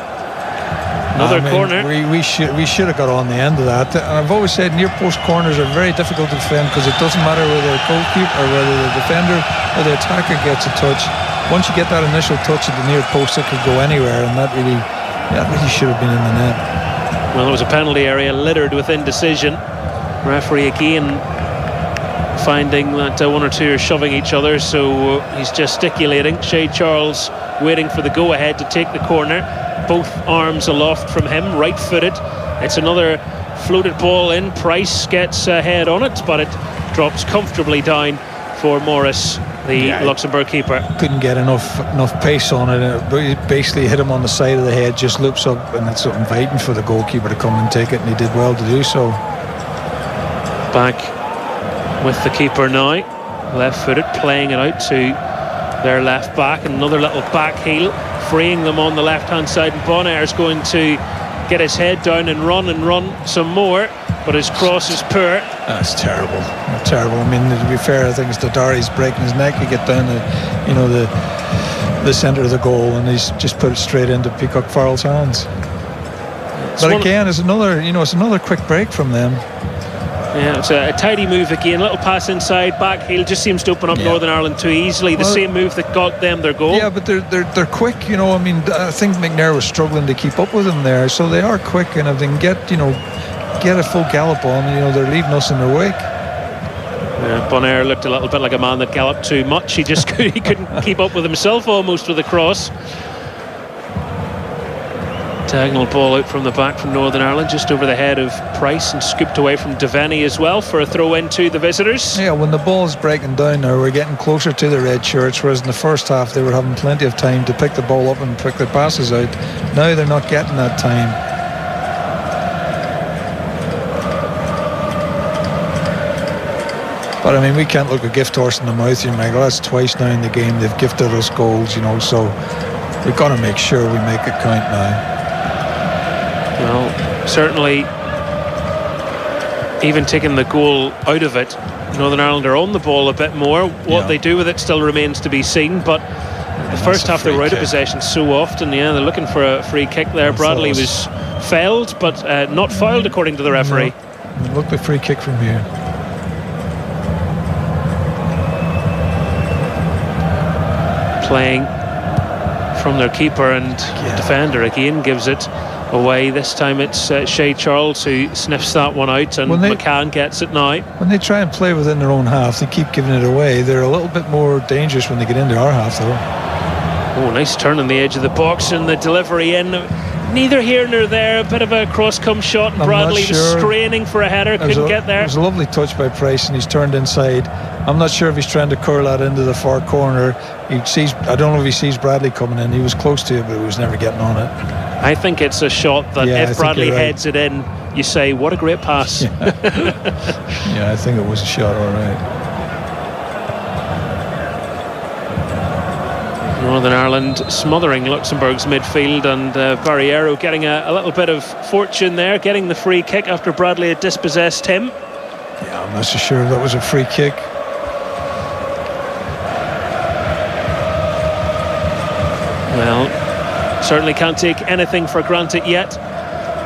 Another corner. We should have got on the end of that. And I've always said near post corners are very difficult to defend, because it doesn't matter whether the goalkeeper or whether the defender or the attacker gets a touch. Once you get that initial touch at the near post, it could go anywhere, and that really should have been in the net. Well, it was a penalty area littered with indecision. Referee again finding that 1 or 2 are shoving each other, so he's gesticulating. Shay Charles waiting for the go-ahead to take the corner. Both arms aloft from him, right-footed. It's another floated ball in. Price gets a head on it, but it drops comfortably down for Morris, the Luxembourg keeper. Couldn't get enough pace on it. It basically hit him on the side of the head, just loops up, and it's inviting for the goalkeeper to come and take it, and he did well to do so. Back with the keeper now, left-footed, playing it out to their left back. Another little back heel, freeing them on the left-hand side, and Bonair's going to get his head down and run some more, but his cross is poor. That's terrible. I mean, to be fair, I think it's Dodari's breaking his neck to get down the centre of the goal, and he's just put it straight into Peacock Farrell's hands. But again, it's another quick break from them. Yeah, it's a tidy move again. Little pass inside, back heel, just seems to open up Northern Ireland too easily. The same move that got them their goal. Yeah, but they're quick. I mean, I think McNair was struggling to keep up with them there, so they are quick, and if they can get a full gallop on, they're leaving us in their wake. Yeah, Bonair looked a little bit like a man that galloped too much. He couldn't keep up with himself almost with the cross. Diagonal ball out from the back from Northern Ireland, just over the head of Price, and scooped away from Devaney as well for a throw in to the visitors. Yeah, when the ball's breaking down now, we're getting closer to the red shirts, whereas in the first half they were having plenty of time to pick the ball up and pick their passes out. Now they're not getting that time. But I mean, we can't look a gift horse in the mouth here, Michael. That's twice now in the game they've gifted us goals, so we've got to make sure we make it count now. Well, certainly, even taking the goal out of it, Northern Ireland are on the ball a bit more. What they do with it still remains to be seen, but the first half they were out of possession so often. Yeah, they're looking for a free kick there. Bradley was fouled, but not fouled according to the referee. No. Look, the free kick from here. Playing from their keeper, and defender again gives it away. This time it's Shay Charles who sniffs that one out, and McCann gets it now. When they try and play within their own half, they keep giving it away. They're a little bit more dangerous when they get into our half, though. Oh, nice turn on the edge of the box, and the delivery in. neither here nor there. A bit of a cross-come shot, and Bradley was straining for a header, couldn't get there. It was a lovely touch by Price, and he's turned inside. I'm not sure if he's trying to curl that into the far corner. I don't know if he sees Bradley coming in. He was close to it, but he was never getting on it. I think it's a shot that if Bradley heads it in, you say, what a great pass. Yeah, I think it was a shot, all right. Northern Ireland smothering Luxembourg's midfield, and Barriero getting a little bit of fortune there, getting the free kick after Bradley had dispossessed him. Yeah, I'm not so sure that was a free kick. Well, certainly can't take anything for granted yet.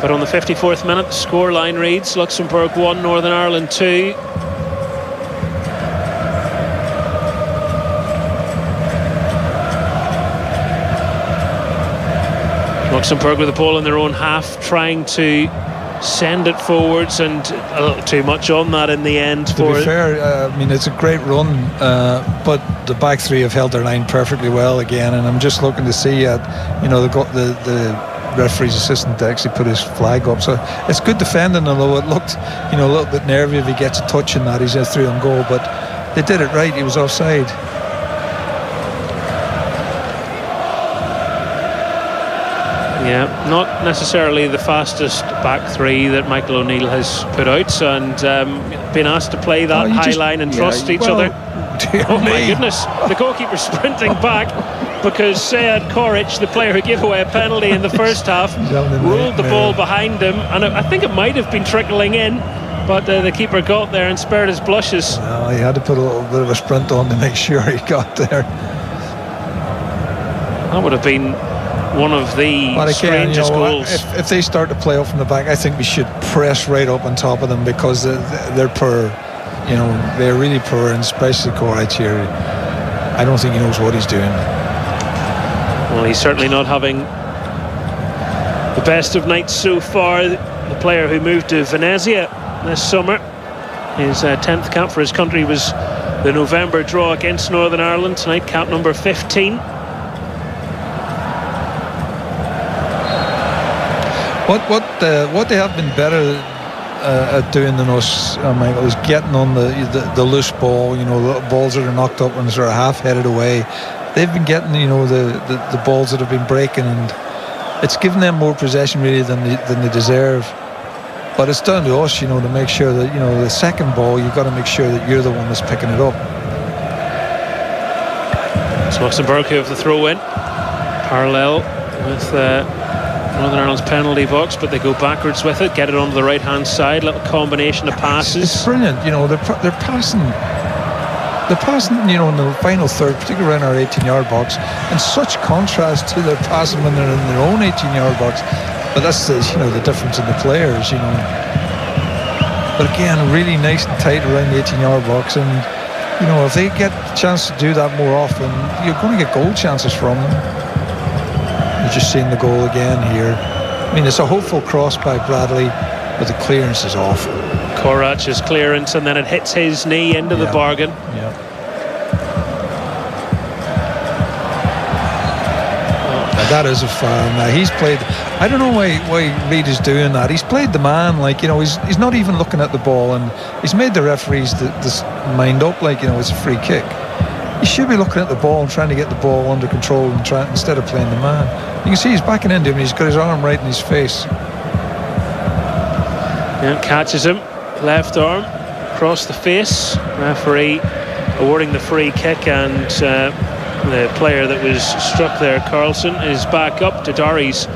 But on the 54th minute, the scoreline reads Luxembourg 1, Northern Ireland 2. Luxembourg with the ball in their own half, trying to send it forwards, and a little too much on that in the end. To be fair, I mean, it's a great run, but the back three have held their line perfectly well again, and I'm just looking to see the referee's assistant to actually put his flag up, so it's good defending, although it looked a little bit nervy. If he gets a touch in that, he's a through on goal, but they did it right. He was offside. Yeah, not necessarily the fastest back three that Michael O'Neill has put out, and been asked to play that high line and trust each other. Oh my goodness, the goalkeeper sprinting back because Sead Koric, the player who gave away a penalty in the first half, ruled the ball behind him, and I think it might have been trickling in, but the keeper got there and spared his blushes. No, he had to put a little bit of a sprint on to make sure he got there. That would have been one of the strangest goals. If they start to play off from the back, I think we should press right up on top of them, because they're poor. They're really poor, and especially Koric here. I don't think he knows what he's doing. Well, he's certainly not having the best of nights so far. The player who moved to Venezia this summer, his 10th cap for his country was the November draw against Northern Ireland. Tonight, cap number 15. What they have been better at doing than us, Michael, is getting on the loose ball. The balls that are knocked up and sort of half headed away. They've been getting the balls that have been breaking, and it's given them more possession really than they deserve. But it's down to us, to make sure that the second ball, you've got to make sure that you're the one that's picking it up. It's Luxembourg who have the throw in, parallel with Northern Ireland's penalty box, but they go backwards with it, get it onto the right hand side. Little combination of passes. It's brilliant. They're passing. They're passing, in the final third, particularly around our 18-yard box, in such contrast to their passing when they're in their own 18-yard box. But that's the difference in the players. But again, really nice and tight around the 18-yard box, and if they get a chance to do that more often, you're going to get goal chances from them. You've just seen the goal again here. I mean, it's a hopeful cross by Bradley, but the clearance is off. Korac's clearance, and then it hits his knee into the bargain. Yeah. That is a foul. Now he's played. I don't know why Reid is doing that. He's played the man, he's not even looking at the ball, and he's made the referees this mind up it's a free kick. He should be looking at the ball and trying to get the ball under control and instead of playing the man. You can see he's backing into him, and he's got his arm right in his face. Yeah, catches him, left arm across the face. Referee awarding the free kick, and the player that was struck there, Carlson, is back up. Dodari's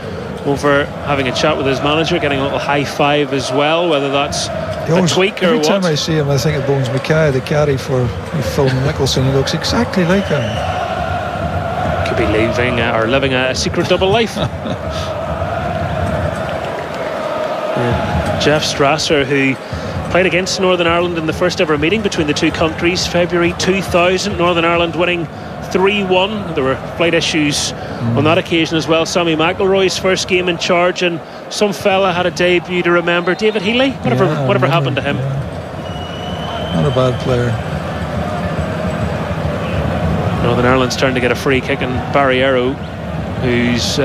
over having a chat with his manager, getting a little high five as well, whether that's a tweak or what. Every time I see him, I think of Bones Mackay, the caddy for Phil Mickelson. He looks exactly like him. Could be living a secret double life. Jeff Strasser, who played against Northern Ireland in the first ever meeting between the two countries, February 2000. Northern Ireland winning 3-1. There were flight issues on that occasion as well. Sammy McIlroy's first game in charge, and some fella had a debut to remember. David Healy, whatever happened to him? Yeah. Not a bad player. Northern Ireland's trying to get a free kick, and Barriero, who's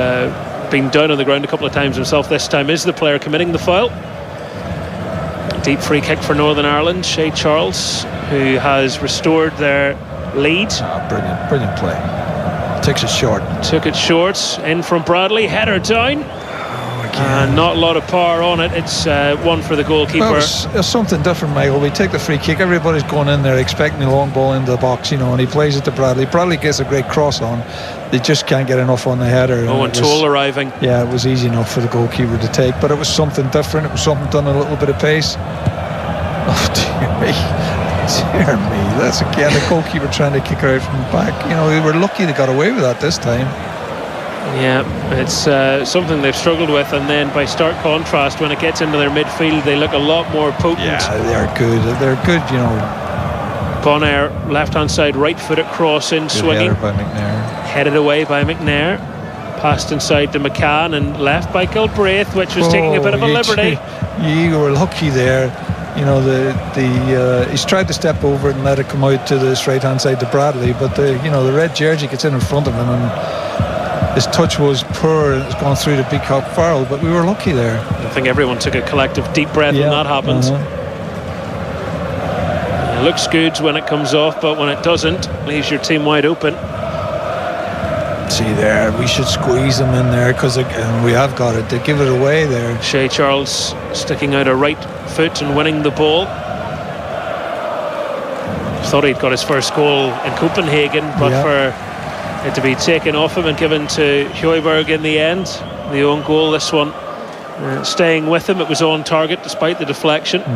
been down on the ground a couple of times himself. This time is the player committing the foul. Deep free kick for Northern Ireland. Shay Charles, who has restored their lead. Brilliant play. Takes it short. Took it short. In from Bradley. Header down. Not a lot of power on it. It's one for the goalkeeper. Well, it's something different, Michael. We take the free kick. Everybody's going in there expecting a long ball into the box, and he plays it to Bradley. Bradley gets a great cross on. They just can't get enough on the header. Owen Toole arriving. Yeah, it was easy enough for the goalkeeper to take, but it was something different. It was something done at a little bit of pace. Oh, dear me. Dear me. That's again the goalkeeper trying to kick her out from the back. They were lucky they got away with that this time. Yeah, it's something they've struggled with, and then by stark contrast, when it gets into their midfield, they look a lot more potent. Yeah, they're good. They're good, Bonaire, left-hand side, right-footed cross in, swinging. By McNair. Headed away by McNair. Passed inside to McCann and left by Galbraith, which was taking a bit of a liberty. You were lucky there. He's tried to step over it and let it come out to this right-hand side to Bradley, but the red jersey gets in front of him, and his touch was poor. It's gone through to Peacock Farrell, but we were lucky there. I think everyone took a collective deep breath when that happened. It looks good when it comes off, but when it doesn't, leaves your team wide open. See there, we should squeeze them in there, because we have got it. They give it away there. Shay Charles sticking out a right foot and winning the ball. Thought he'd got his first goal in Copenhagen, but for it to be taken off him and given to Højbjerg in the end, the own goal, this one staying with him. It was on target despite the deflection. It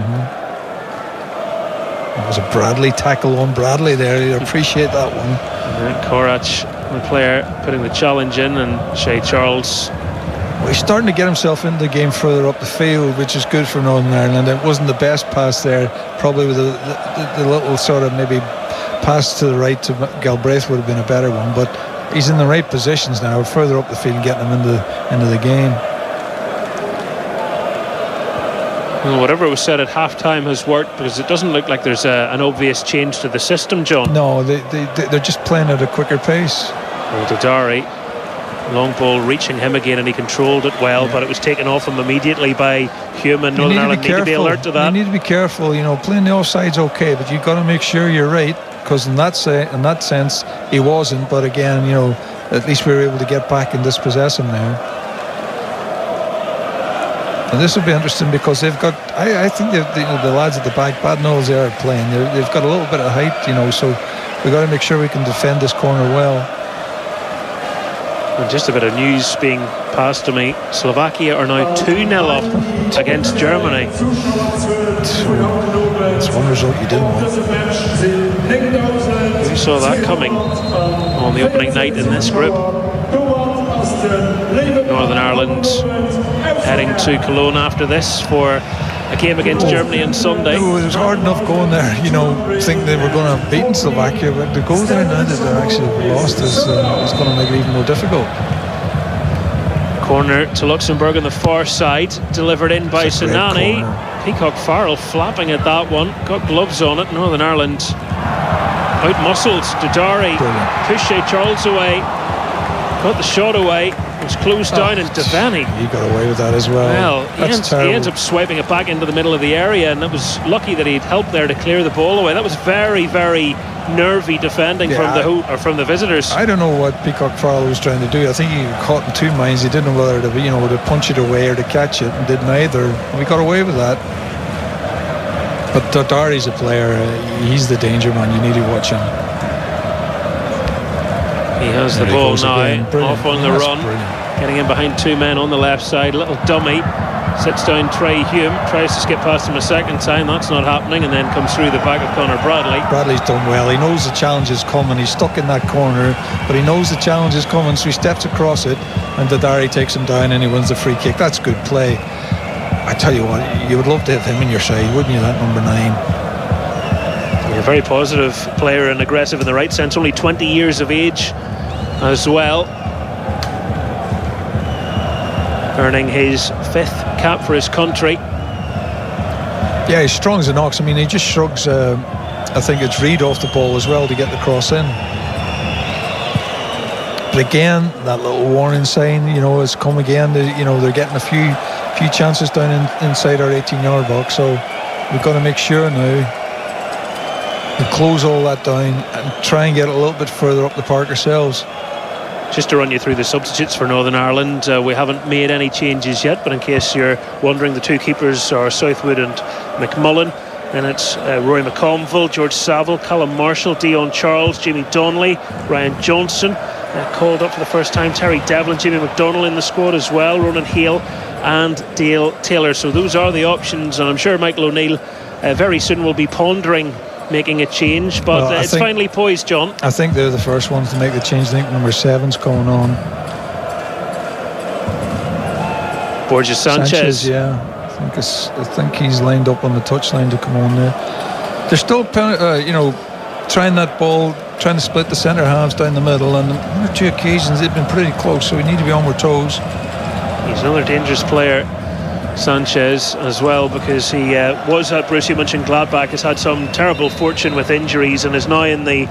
was a Bradley tackle on Bradley there. You appreciate that one. Korach, the player, putting the challenge in, and Shay Charles. Well, he's starting to get himself into the game further up the field, which is good for Northern Ireland. It wasn't the best pass there, probably with the little sort of maybe pass to the right to Galbraith would have been a better one, but he's in the right positions now, further up the field, getting him into the game. Well, whatever was said at half-time has worked, because it doesn't look like there's an obvious change to the system, John. No, they're just playing at a quicker pace. Dodari, long ball reaching him again, and he controlled it well, but it was taken off him immediately by Human. Northern Ireland need to be alert to that. You need to be careful. Playing the offside's okay, but you've got to make sure you're right, because in that sense he wasn't, but again, at least we were able to get back and dispossess him there. And this will be interesting, because they've got, I think the lads at the back, bad knows they are playing, they've got a little bit of height, so we've got to make sure we can defend this corner well. And just a bit of news being passed to me. Slovakia are now 2-0 up against Germany. It's one result you didn't want. We saw that coming on the opening night in this group. Northern Ireland heading to Cologne after this for a game against Germany on Sunday. It was hard enough going there, thinking they were going to have beaten Slovakia, but to go there now that they're actually lost is going to make it even more difficult. Corner to Luxembourg on the far side, delivered in by Sinani. Peacock Farrell flapping at that one, got gloves on it. Northern Ireland out-muscled. Dodari pushed Shay Charles away, got the shot away. It was closed down, and Devaney, he got away with that as well. Well, he ends up swiping it back into the middle of the area, and it was lucky that he'd helped there to clear the ball away. That was very, very nervy defending from the visitors. I don't know what Peacock Farrell was trying to do. I think he got caught in two minds. He didn't know whether to to punch it away or to catch it, and did neither. And we got away with that. But Dodari's a player. He's the danger man. You need to watch him. He has the ball now, off on the run, getting in behind two men on the left side. Little dummy, sits down Trey Hume, tries to skip past him a second time, that's not happening, and then comes through the back of Conor Bradley. Bradley's done well. He knows the challenge is coming. He's stuck in that corner, but he knows the challenge is coming, so he steps across it, and Dodari takes him down and he wins the free kick. That's good play. I tell you what, you would love to have him in your side, wouldn't you, that number 9? A very positive player and aggressive in the right sense, only 20 years of age as well, earning his 5th cap for his country. Yeah, he's strong as an ox. I mean, he just shrugs I think it's Reid off the ball as well to get the cross in. But again, that little warning sign, has come again. They're getting a few chances down inside our 18-yard box. So we've got to make sure now we close all that down and try and get a little bit further up the park ourselves. Just to run you through the substitutes for Northern Ireland, we haven't made any changes yet, but in case you're wondering, the two keepers are Southwood and McMullen. And it's Rory McConville, George Saville, Callum Marshall, Dion Charles, Jamie Donnelly, Ryan Johnson called up for the first time, Terry Devlin, Jamie McDonnell in the squad as well, Ronan Hale and Dale Taylor. So those are the options, and I'm sure Michael O'Neill very soon will be pondering making a change, but it's finally poised, John. I think they're the first ones to make the change. I think number 7's coming on. Borges Sanchez, yeah. I think he's lined up on the touchline to come on there. They're still, trying that ball, trying to split the centre halves down the middle, and on 2 occasions they've been pretty close, so we need to be on our toes. He's another dangerous player, Sanchez, as well, because he was at Borussia Mönchengladbach, has had some terrible fortune with injuries, and is now in the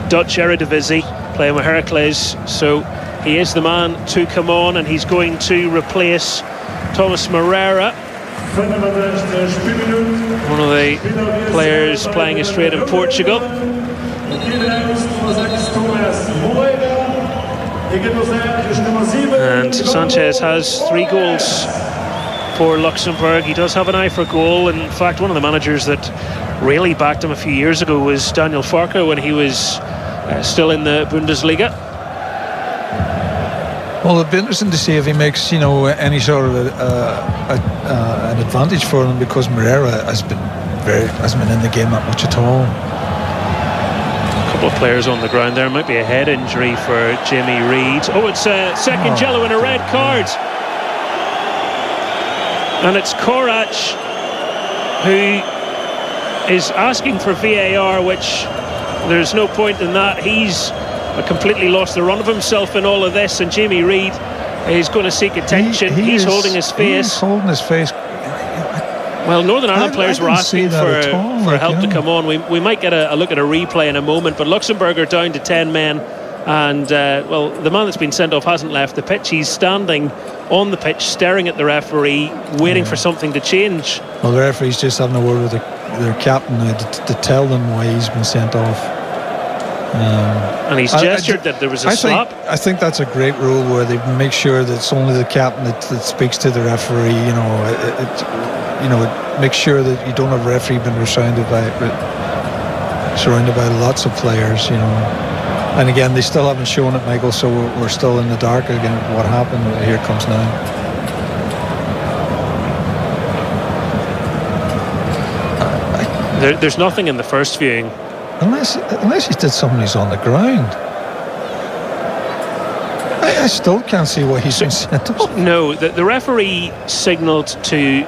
Dutch Eredivisie playing with Heracles. So he is the man to come on, and he's going to replace Thomas Moreira, one of the players playing a straight in Portugal. And Sanchez has 3 goals for Luxembourg. He does have an eye for goal. In fact, one of the managers that really backed him a few years ago was Daniel Farke when he was still in the Bundesliga. Well, it'd be interesting to see if he makes, any sort of an advantage for them, because Moreira hasn't been in the game that much at all. A couple of players on the ground there. Might be a head injury for Jamie Reid. Oh, it's a second yellow and a red card. And it's Korach who is asking for VAR, which there's no point in that. He's completely lost the run of himself in all of this, and Jamie Reid is going to seek attention. He's holding his face. He's holding his face. Well, Northern Ireland players were asking for help to come on. We might get a look at a replay in a moment, but Luxembourg are down to 10 men, and the man that's been sent off hasn't left the pitch. He's standing on the pitch staring at the referee, waiting for something to change. Well, the referee's just having a word with their captain to tell them why he's been sent off. And he's gestured that there was a slap. I think that's a great rule, where they make sure that it's only the captain that speaks to the referee. Make sure that you don't have a referee being surrounded by lots of players. And again, they still haven't shown it, Michael. So we're still in the dark again. What happened? Here it comes now. There's nothing in the first viewing. Unless he did something who's on the ground. I still can't see why he's been sent off. No, the referee signalled to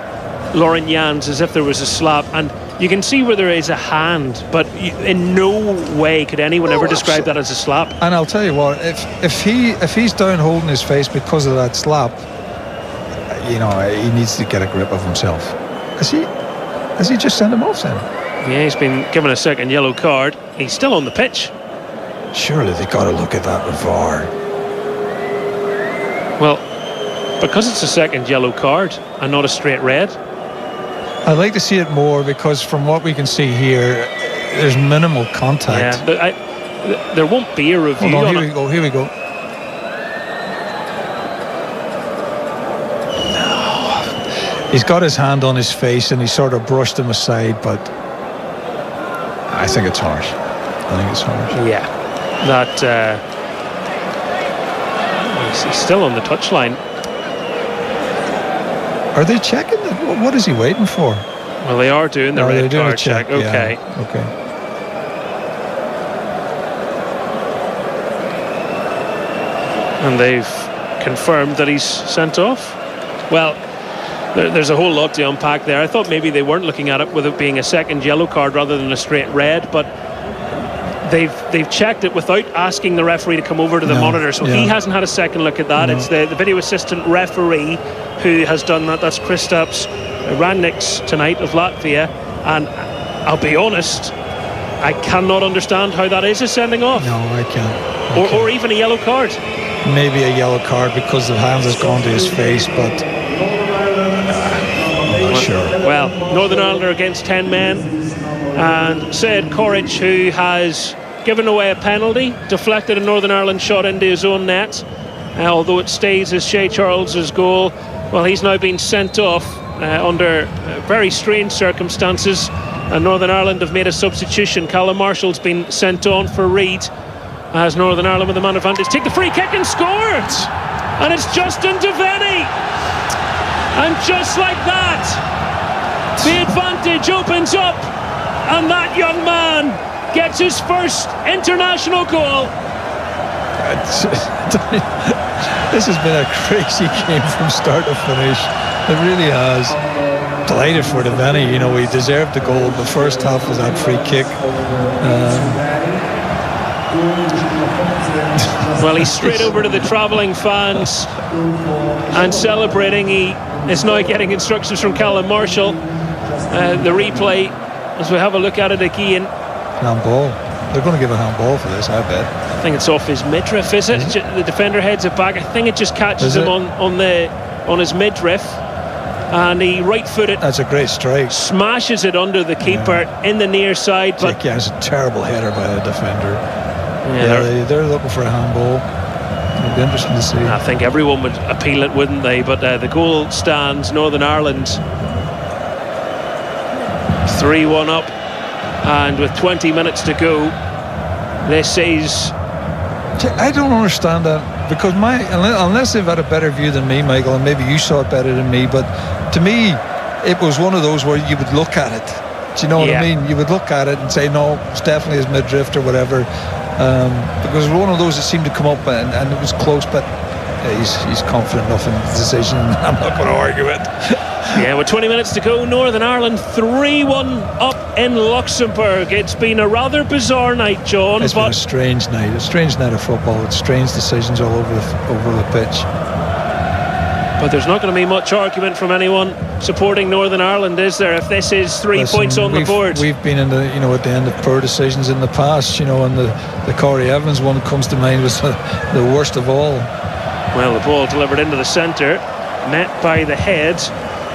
Lauren Jans as if there was a slap, and you can see where there is a hand, but in no way could anyone ever describe that as a slap. And I'll tell you what, if he's down holding his face because of that slap, he needs to get a grip of himself. Has he just sent him off then? Yeah, he's been given a second yellow card. He's still on the pitch. Surely they got to look at that with VAR. Well, because it's a second yellow card and not a straight red. I'd like to see it more, because from what we can see here, there's minimal contact. Yeah, there won't be a review. Hold on, here we go. No. He's got his hand on his face and he sort of brushed him aside, but I think it's harsh. Yeah, that he's still on the touchline. Are they checking? What is he waiting for? Well, they are doing the red card check. Okay. Yeah. Okay. And they've confirmed that he's sent off. Well, there's a whole lot to unpack there. I thought maybe they weren't looking at it with it being a second yellow card rather than a straight red, but they've checked it without asking the referee to come over to the monitor, so he hasn't had a second look at that. It's the video assistant referee who has done that. That's Kristaps Ranniks tonight of Latvia, and I'll be honest, I cannot understand how that is a sending off. No, I can't. Or even a yellow card. Maybe a yellow card because the hand has gone to his face, but I'm not sure. Well, Northern Ireland are against 10 men, and Said Corrich, who has given away a penalty, deflected a Northern Ireland shot into his own net, although it stays as Shea Charles's goal. Well, he's now been sent off under very strange circumstances, and Northern Ireland have made a substitution. Callum Marshall's been sent on for Reid, as Northern Ireland with the man advantage take the free kick and score it, and it's Justin Devaney, and just like that the advantage opens up, and that young man gets his first international goal. This has been a crazy game from start to finish. It really has. Delighted for Devaney. You know, he deserved the goal. The first half was that free kick. Well, he's straight over to the travelling fans and celebrating. He is now getting instructions from Callum Marshall. The replay, as we have a look at it again. Handball. They're going to give a handball for this, I bet. I think it's off his midriff, is it? The defender heads it back. I think it just catches him on his midriff, and he right-footed. That's a great strike. Smashes it under the keeper in the near side. But yeah, it's a terrible header by the defender. Yeah, they're looking for a handball. It'll be interesting to see. I think everyone would appeal it, wouldn't they? But the goal stands. Northern Ireland 3-1 up, and with 20 minutes to go, this is... I don't understand that, because unless they've had a better view than me, Michael, and maybe you saw it better than me, but to me it was one of those where you would look at it. Do you know what I mean? You would look at it and say, no, it's definitely his midriff or whatever, because it was one of those that seemed to come up and it was close, but he's confident enough in the decision. I'm not going to argue it. Yeah, with 20 minutes to go, Northern Ireland 3-1 up in Luxembourg. It's been a rather bizarre night, John. It's been a strange night of football with strange decisions all over the pitch. But there's not going to be much argument from anyone supporting Northern Ireland, is there, if this is 3 points on the board? We've been in the, at the end of poor decisions in the past, and the Corey Evans one comes to mind was the worst of all. Well, the ball delivered into the centre, met by the head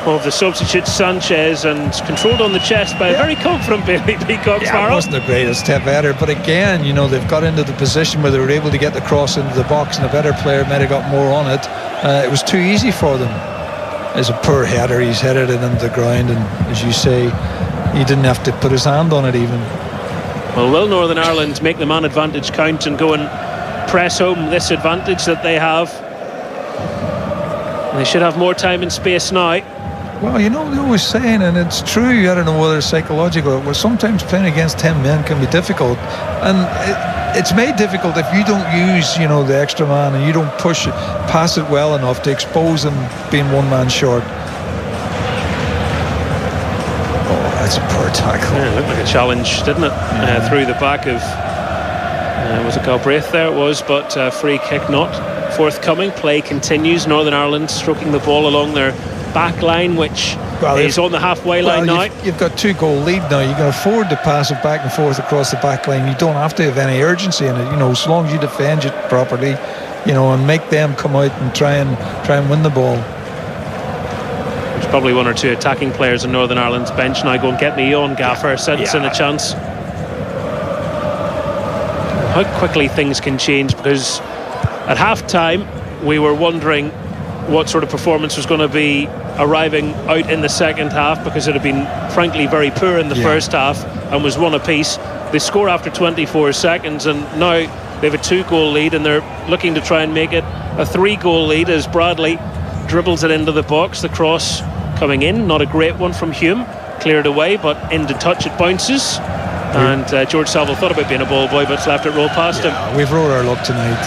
of the substitute Sanchez and controlled on the chest by a very confident Bailey Peacock. It wasn't the greatest step header, but again, they've got into the position where they were able to get the cross into the box, and a better player might have got more on it. It was too easy for them. It's a poor header. He's headed it into the ground, and as you say, he didn't have to put his hand on it even. Well, will Northern Ireland make the man advantage count and go and press home this advantage that they have? They should have more time and space now. Well, they're always saying, and it's true, I don't know whether it's psychological, well, sometimes playing against 10 men can be difficult, and it's made difficult if you don't use, the extra man, and you don't pass it well enough to expose them being one man short. Oh, that's a poor tackle. Yeah, it looked like a challenge, didn't it? Through the back of, was it Galbraith there? It was, but free kick not forthcoming. Play continues. Northern Ireland stroking the ball along their back line, which is on the halfway line now. You've got 2-goal lead now. You can afford to pass it back and forth across the back line. You don't have to have any urgency in it, as long as you defend it properly, and make them come out and try and win the ball. There's probably one or two attacking players in Northern Ireland's bench now going, get me on, Gaffer, sensing a chance. How quickly things can change, because at half-time we were wondering what sort of performance was going to be arriving out in the second half, because it had been frankly very poor in the first half and was one apiece. They score after 24 seconds, and now they have a 2-goal lead, and they're looking to try and make it a 3-goal lead as Bradley dribbles it into the box. The cross coming in, not a great one from Hume, cleared away, but into touch it bounces, and George Saville thought about being a ball boy, but left it roll past him. We've rode our luck tonight.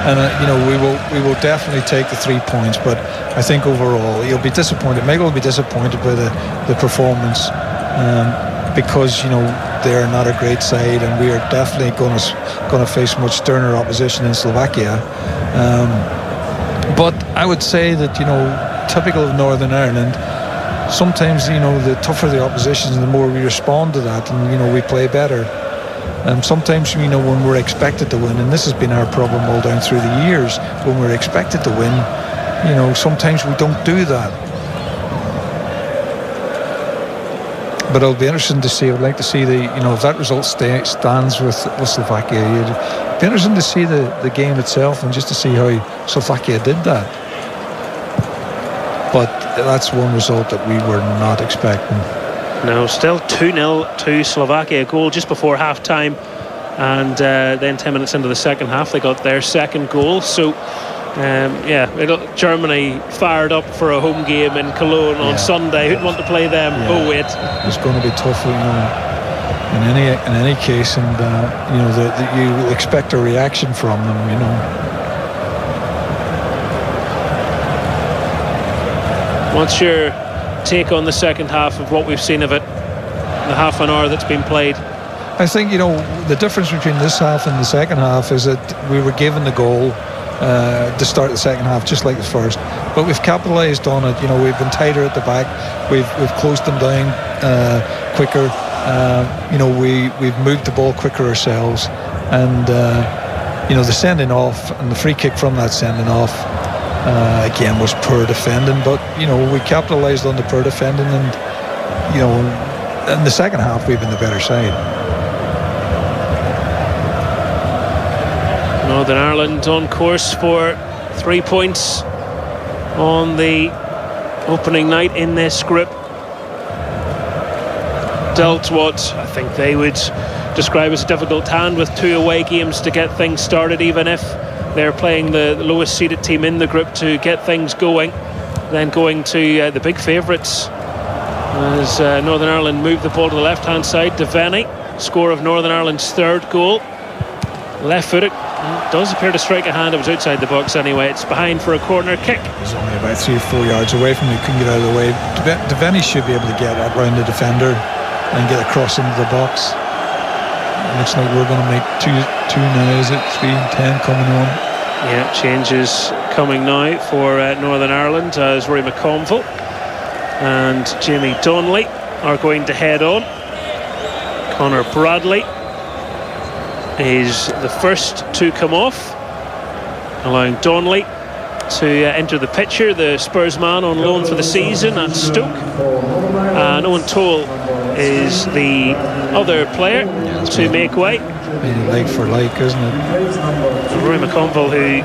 And we will definitely take the 3 points, but I think overall he'll be disappointed. Michael will be disappointed by the performance, because they're not a great side, and we are definitely going to face much sterner opposition in Slovakia. But I would say that typical of Northern Ireland, sometimes, the tougher the opposition, the more we respond to that, and we play better. Sometimes, when we're expected to win, and this has been our problem all down through the years, when we're expected to win, sometimes we don't do that. But it'll be interesting to see. I'd like to see if that result stands with Slovakia. It'd be interesting to see the game itself, and just to see how Slovakia did that. But that's one result that we were not expecting. No, still 2-0 to Slovakia. A goal just before half-time, and then 10 minutes into the second half they got their second goal. So Germany fired up for a home game in Cologne on Sunday. Who'd want to play them? Oh wait, it's going to be tough, in any case, and you expect a reaction from them. What's your take on the second half of what we've seen of it, the half an hour that's been played? I think the difference between this half and the second half is that we were given the goal to start the second half just like the first, but we've capitalised on it. We've been tighter at the back, we've closed them down quicker, we've moved the ball quicker ourselves, and the sending off and the free kick from that sending off again was poor defending, but we capitalised on the poor defending, and in the second half we've been the better side. Northern Ireland on course for 3 points on the opening night in this group. Dealt what I think they would describe as a difficult hand with 2 away games to get things started, even if they're playing the lowest seeded team in the group to get things going. Then going to the big favourites as Northern Ireland move the ball to the left hand side. Devaney, score of Northern Ireland's third goal. Left footed, does appear to strike a hand. It was outside the box anyway. It's behind for a corner kick. He's only about 3 or 4 yards away from me, couldn't get out of the way. Devaney should be able to get that round the defender and get across into the box. Looks like we're going to make two now. Is it 3:10 coming on? Yeah, changes coming now for Northern Ireland as Rory McConville and Jamie Donnelly are going to head on. Conor Bradley is the first to come off, allowing Donnelly to enter the picture, the Spurs man on loan for the season at Stoke. And Owen Toole is the other player to make way. Like for like, isn't it? Rory McConville, who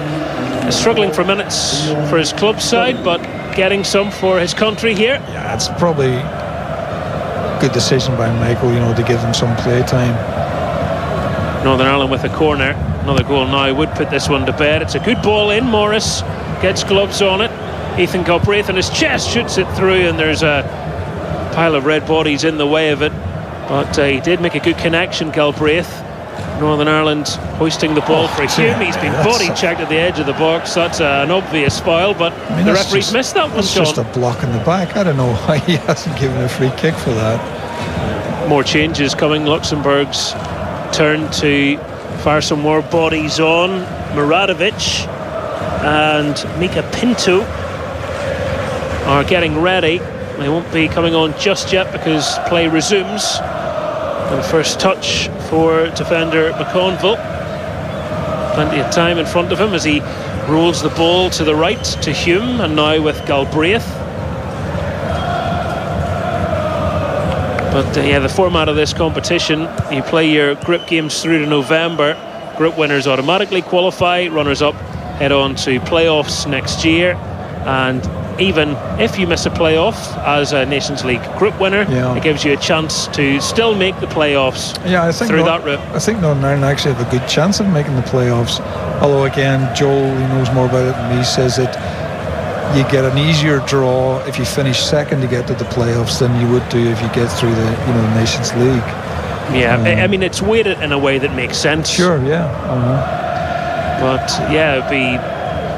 is struggling for minutes for his club side, but getting some for his country here. Yeah, it's probably a good decision by Michael, to give them some play time. Northern Ireland with a corner. Another goal now would put this one to bed. It's a good ball in. Morris gets gloves on it. Ethan Galbraith on his chest shoots it through, and there's a pile of red bodies in the way of it. But he did make a good connection, Galbraith. Northern Ireland hoisting the ball for Hume. He's been body checked at the edge of the box. That's an obvious foul, but the referee's missed that one, Sean. It's just a block in the back. I don't know why he hasn't given a free kick for that. More changes coming. Luxembourg's turn to fire some more bodies on. Muradovic and Mika Pinto are getting ready. They won't be coming on just yet because play resumes. And first touch for defender McConville. Plenty of time in front of him as he rolls the ball to the right to Hume, and now with Galbraith. But the format of this competition, you play your group games through to November. Group winners automatically qualify. Runners-up head on to playoffs next year. And even if you miss a playoff as a Nations League group winner, it gives you a chance to still make the playoffs through that route. I think Northern Ireland actually have a good chance of making the playoffs. Although again, Joel, who knows more about it than me, says that you get an easier draw if you finish second to get to the playoffs than you would do if you get through the Nations League. Yeah, I mean it's weighted in a way that makes sense. Sure, yeah. But it'd be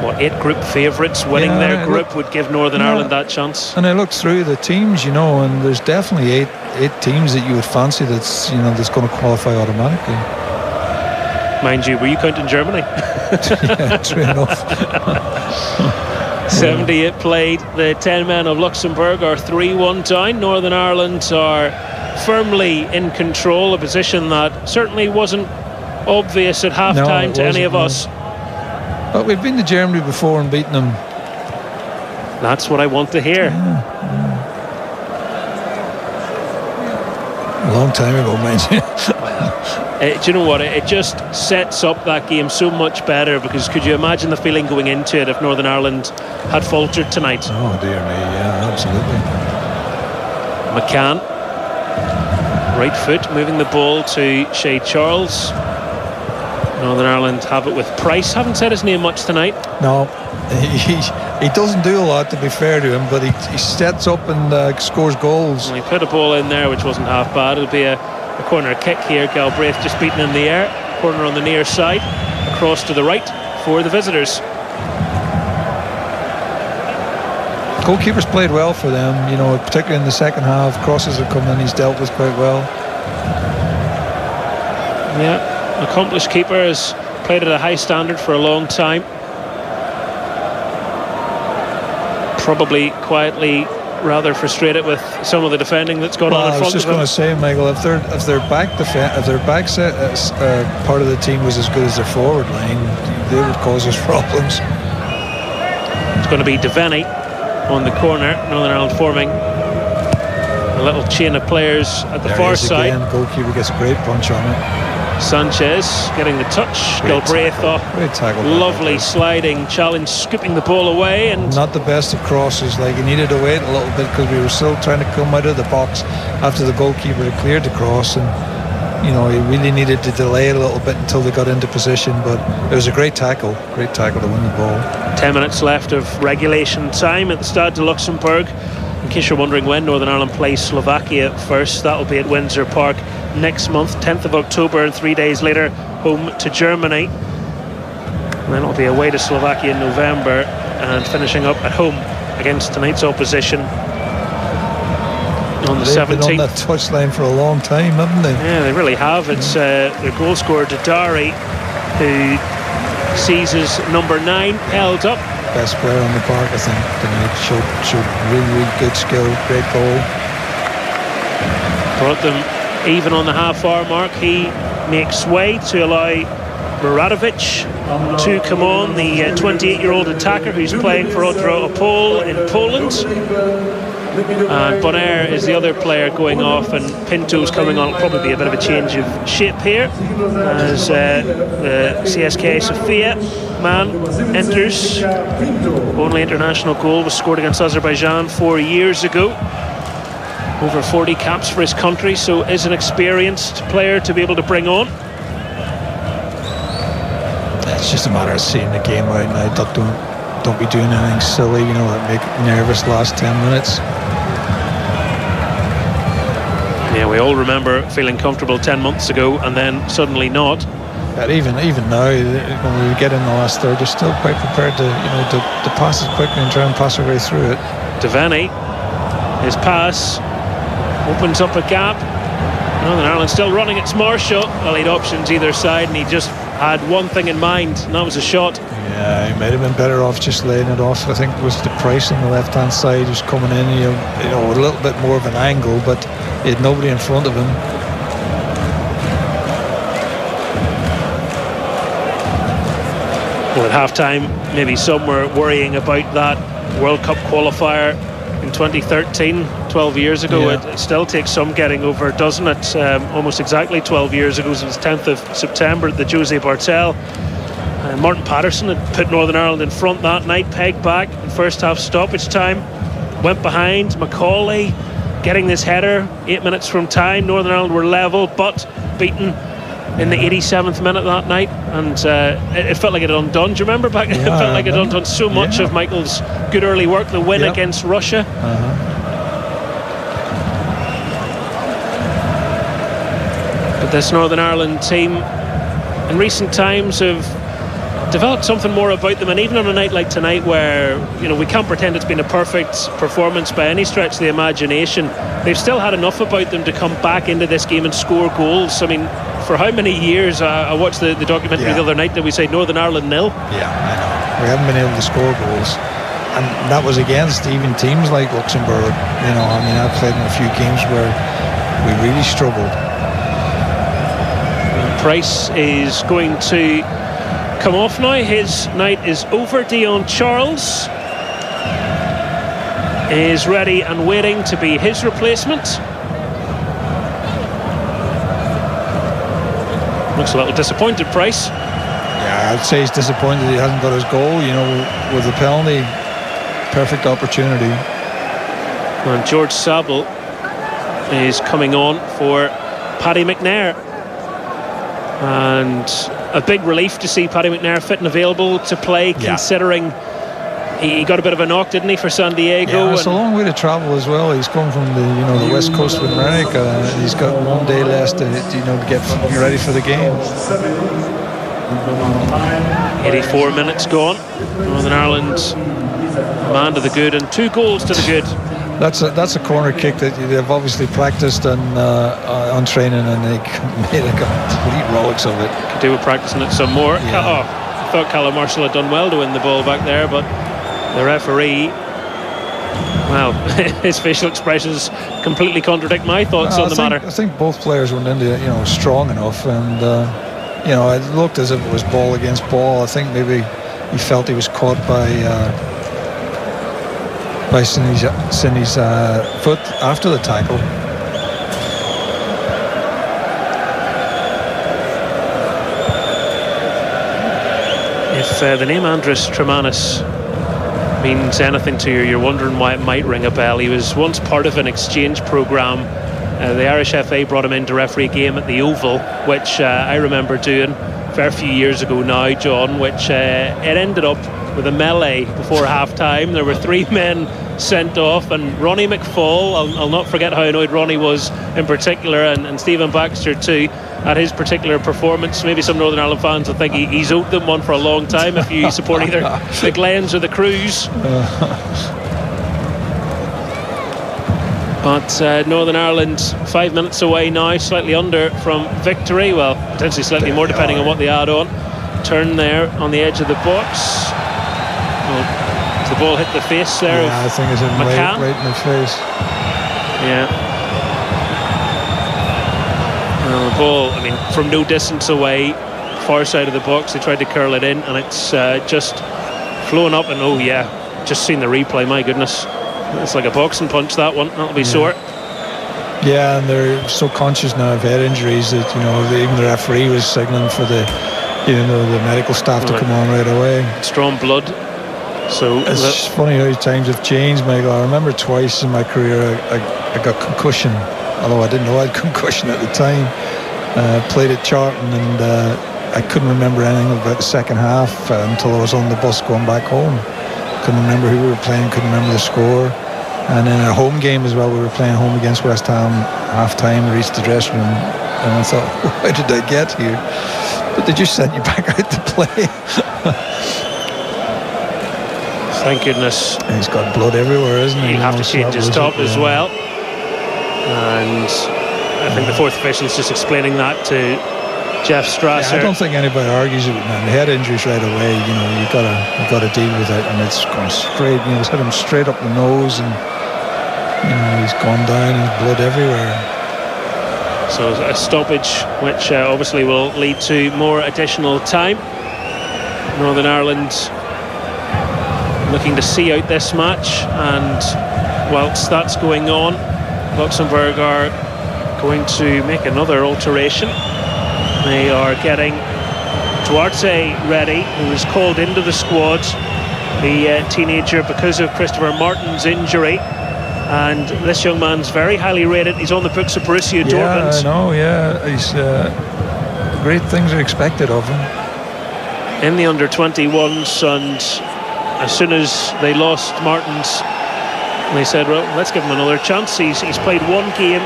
8 group favourites winning their group would give Northern Ireland that chance. And I looked through the teams, and there's definitely eight teams that you would fancy that's going to qualify automatically. Mind you, were you counting Germany? Yeah, true enough. 78 played. The 10 men of Luxembourg are 3-1 down. Northern Ireland are firmly in control, a position that certainly wasn't obvious at half-time to any of us. But we've been to Germany before and beaten them. That's what I want to hear. A long time ago, man. Do you know what? It just sets up that game so much better, because could you imagine the feeling going into it if Northern Ireland had faltered tonight? Oh dear me, yeah, absolutely. McCann, right foot, moving the ball to Shea Charles. Northern Ireland have it with Price. Haven't said his name much tonight. No, he doesn't do a lot, to be fair to him, but he sets up and scores goals. And he put a ball in there which wasn't half bad. It'll be a corner kick here. Galbraith just beaten in the air. Corner on the near side, across to the right for the visitors. Goalkeeper's played well for them, you know, particularly in the second half. Crosses have come in, he's dealt with quite well. Yeah, accomplished keeper, has played at a high standard for a long time. Probably quietly rather frustrated with some of the defending that's gone on in front of him. I was just going to say, Michael, if their back part of the team was as good as their forward line, they would cause us problems. It's going to be Devaney on the corner. Northern Ireland forming a little chain of players at the far side. Again, goalkeeper gets a great punch on it. Sanchez getting the touch. Galbraith off. Great tackle. Lovely sliding challenge, scooping the ball away. And not the best of crosses. Like, he needed to wait a little bit because we were still trying to come out of the box after the goalkeeper had cleared the cross, and you know, he really needed to delay it a little bit until they got into position. But it was a great tackle to win the ball. 10 minutes left of regulation time at the Stade de Luxembourg. In case you're wondering when Northern Ireland plays Slovakia first, that'll be at Windsor Park next month, 10th of October, and 3 days later home to Germany. And then it'll be away to Slovakia in November and finishing up at home against tonight's opposition on the 17th. They've been on that touchline for a long time, haven't they? Yeah, they really have. It's their goal scorer Dadari who sees his number 9 held up. Best player on the park, I think, tonight. Showed really good skill, great goal. Brought them even on the half-hour mark. He makes way to allow Muradovic to come on, the 28-year-old attacker who's playing for Odra Opole in Poland. And Bonaire is the other player going off, and Pinto's coming on. It'll probably be a bit of a change of shape here as the CSK Sofia man enters. Only international goal was scored against Azerbaijan 4 years ago. Over 40 caps for his country, so is an experienced player to be able to bring on. It's just a matter of seeing the game out now. Don't be doing anything silly, you know, that make it nervous last 10 minutes. Yeah, we all remember feeling comfortable 10 months ago and then suddenly not. But even now, when we get in the last third, they're still quite prepared to, you know, to pass it quickly and try and pass our way through it. Devaney, his pass opens up a gap. Northern Ireland still running. It's Marshall. Well, he had options either side, and he just had one thing in mind, and that was a shot. Yeah, he might have been better off just laying it off. I think it was the Price on the left-hand side who's coming in, you know, a little bit more of an angle, but he had nobody in front of him. Well, at half-time, maybe some were worrying about that World Cup qualifier in 2013, 12 years ago. Yeah. It still takes some getting over, doesn't it? Almost exactly 12 years ago. It was 10th of September at the Jose Bartel. Martin Patterson had put Northern Ireland in front that night, pegged back in first half stoppage time, went behind. Macaulay getting this header 8 minutes from time. Northern Ireland were level but beaten in the 87th minute that night, and it felt like it had undone. Do you remember back? It felt like it had undone so much of Michael's good early work, the win against Russia. But this Northern Ireland team in recent times have developed something more about them, and even on a night like tonight where, you know, we can't pretend it's been a perfect performance by any stretch of the imagination, they've still had enough about them to come back into this game and score goals. I mean, for how many years, I watched the documentary the other night that we say Northern Ireland 0. Yeah, I know. We haven't been able to score goals. and that was against even teams like Luxembourg. You know, I mean, I played in a few games where we really struggled. Price is going to come off now. His night is over. Dion Charles is ready and waiting to be his replacement. Looks a little disappointed, Price. Yeah, I'd say he's disappointed he hasn't got his goal, you know, with the penalty. Perfect opportunity. And George Sabel is coming on for Paddy McNair. And a big relief to see Paddy McNair fit and available to play, considering he got a bit of a knock, didn't he, for San Diego? Yeah, it's a long way to travel as well. He's come from the west coast of America, and he's got one day less to get ready for the game. 84 minutes gone. Northern Ireland man to the good and 2 goals to the good. That's a corner kick that they've obviously practiced on training, and they made a complete relics of it. Could do with practicing it some more. I thought Callum Marshall had done well to win the ball back there, but the referee, well, his facial expressions completely contradict my thoughts on the matter. I think both players went into it, strong enough, and it looked as if it was ball against ball. I think maybe he felt he was caught by Cindy's foot after the tackle. If the name Andres Tremanis means anything to you, you're wondering why it might ring a bell. He was once part of an exchange programme. The Irish FA brought him in to referee a game at the Oval, which I remember doing a fair few years ago now, John, which it ended up with a melee before half-time. There were 3 men sent off, and Ronnie McFall, I'll not forget how annoyed Ronnie was in particular, and Stephen Baxter too, at his particular performance. Maybe some Northern Ireland fans will think he's owed them one for a long time if you support either the Glens or the Crews. But Northern Ireland 5 minutes away now, slightly under from victory. Well, potentially slightly more depending on what they add on. Turn there on the edge of the box. Well, the ball hit the face there. Yeah, I think it's right in the face. Yeah. Well, the ball, from no distance away, far side of the box, they tried to curl it in, and it's just flown up, and just seen the replay, my goodness. It's like a boxing punch, that one. That'll be sore. Yeah, and they're so conscious now of head injuries that, even the referee was signalling for the medical staff to come on right away. It's drawn blood. So it's funny how times have changed, Michael. I remember twice in my career I got concussion, although I didn't know I had concussion at the time. Played at Charlton, and I couldn't remember anything about the second half until I was on the bus going back home. Couldn't remember who we were playing, couldn't remember the score. And in a home game as well, we were playing home against West Ham. Half-time, we reached the dressing room, and I thought, how did I get here? But they just sent you back out to play. Thank goodness. He's got blood everywhere, isn't he? He'll have to change his top as well. And I think the fourth official is just explaining that to Jeff Strasser. Yeah, I don't think anybody argues it, man. The head injuries right away, you gotta deal with it, and it's going straight. It's hit him straight up the nose, and he's gone down, and blood everywhere. So a stoppage, which obviously will lead to more additional time. Northern Ireland looking to see out this match, and whilst that's going on, Luxembourg are going to make another alteration. They are getting Duarte ready, who was called into the squad, the teenager, because of Christopher Martin's injury. And this young man's very highly rated. He's on the books of Borussia Dortmund. I know, He's great things are expected of him. In the under-21s, and as soon as they lost Martins, they said, well, let's give him another chance. He's played one game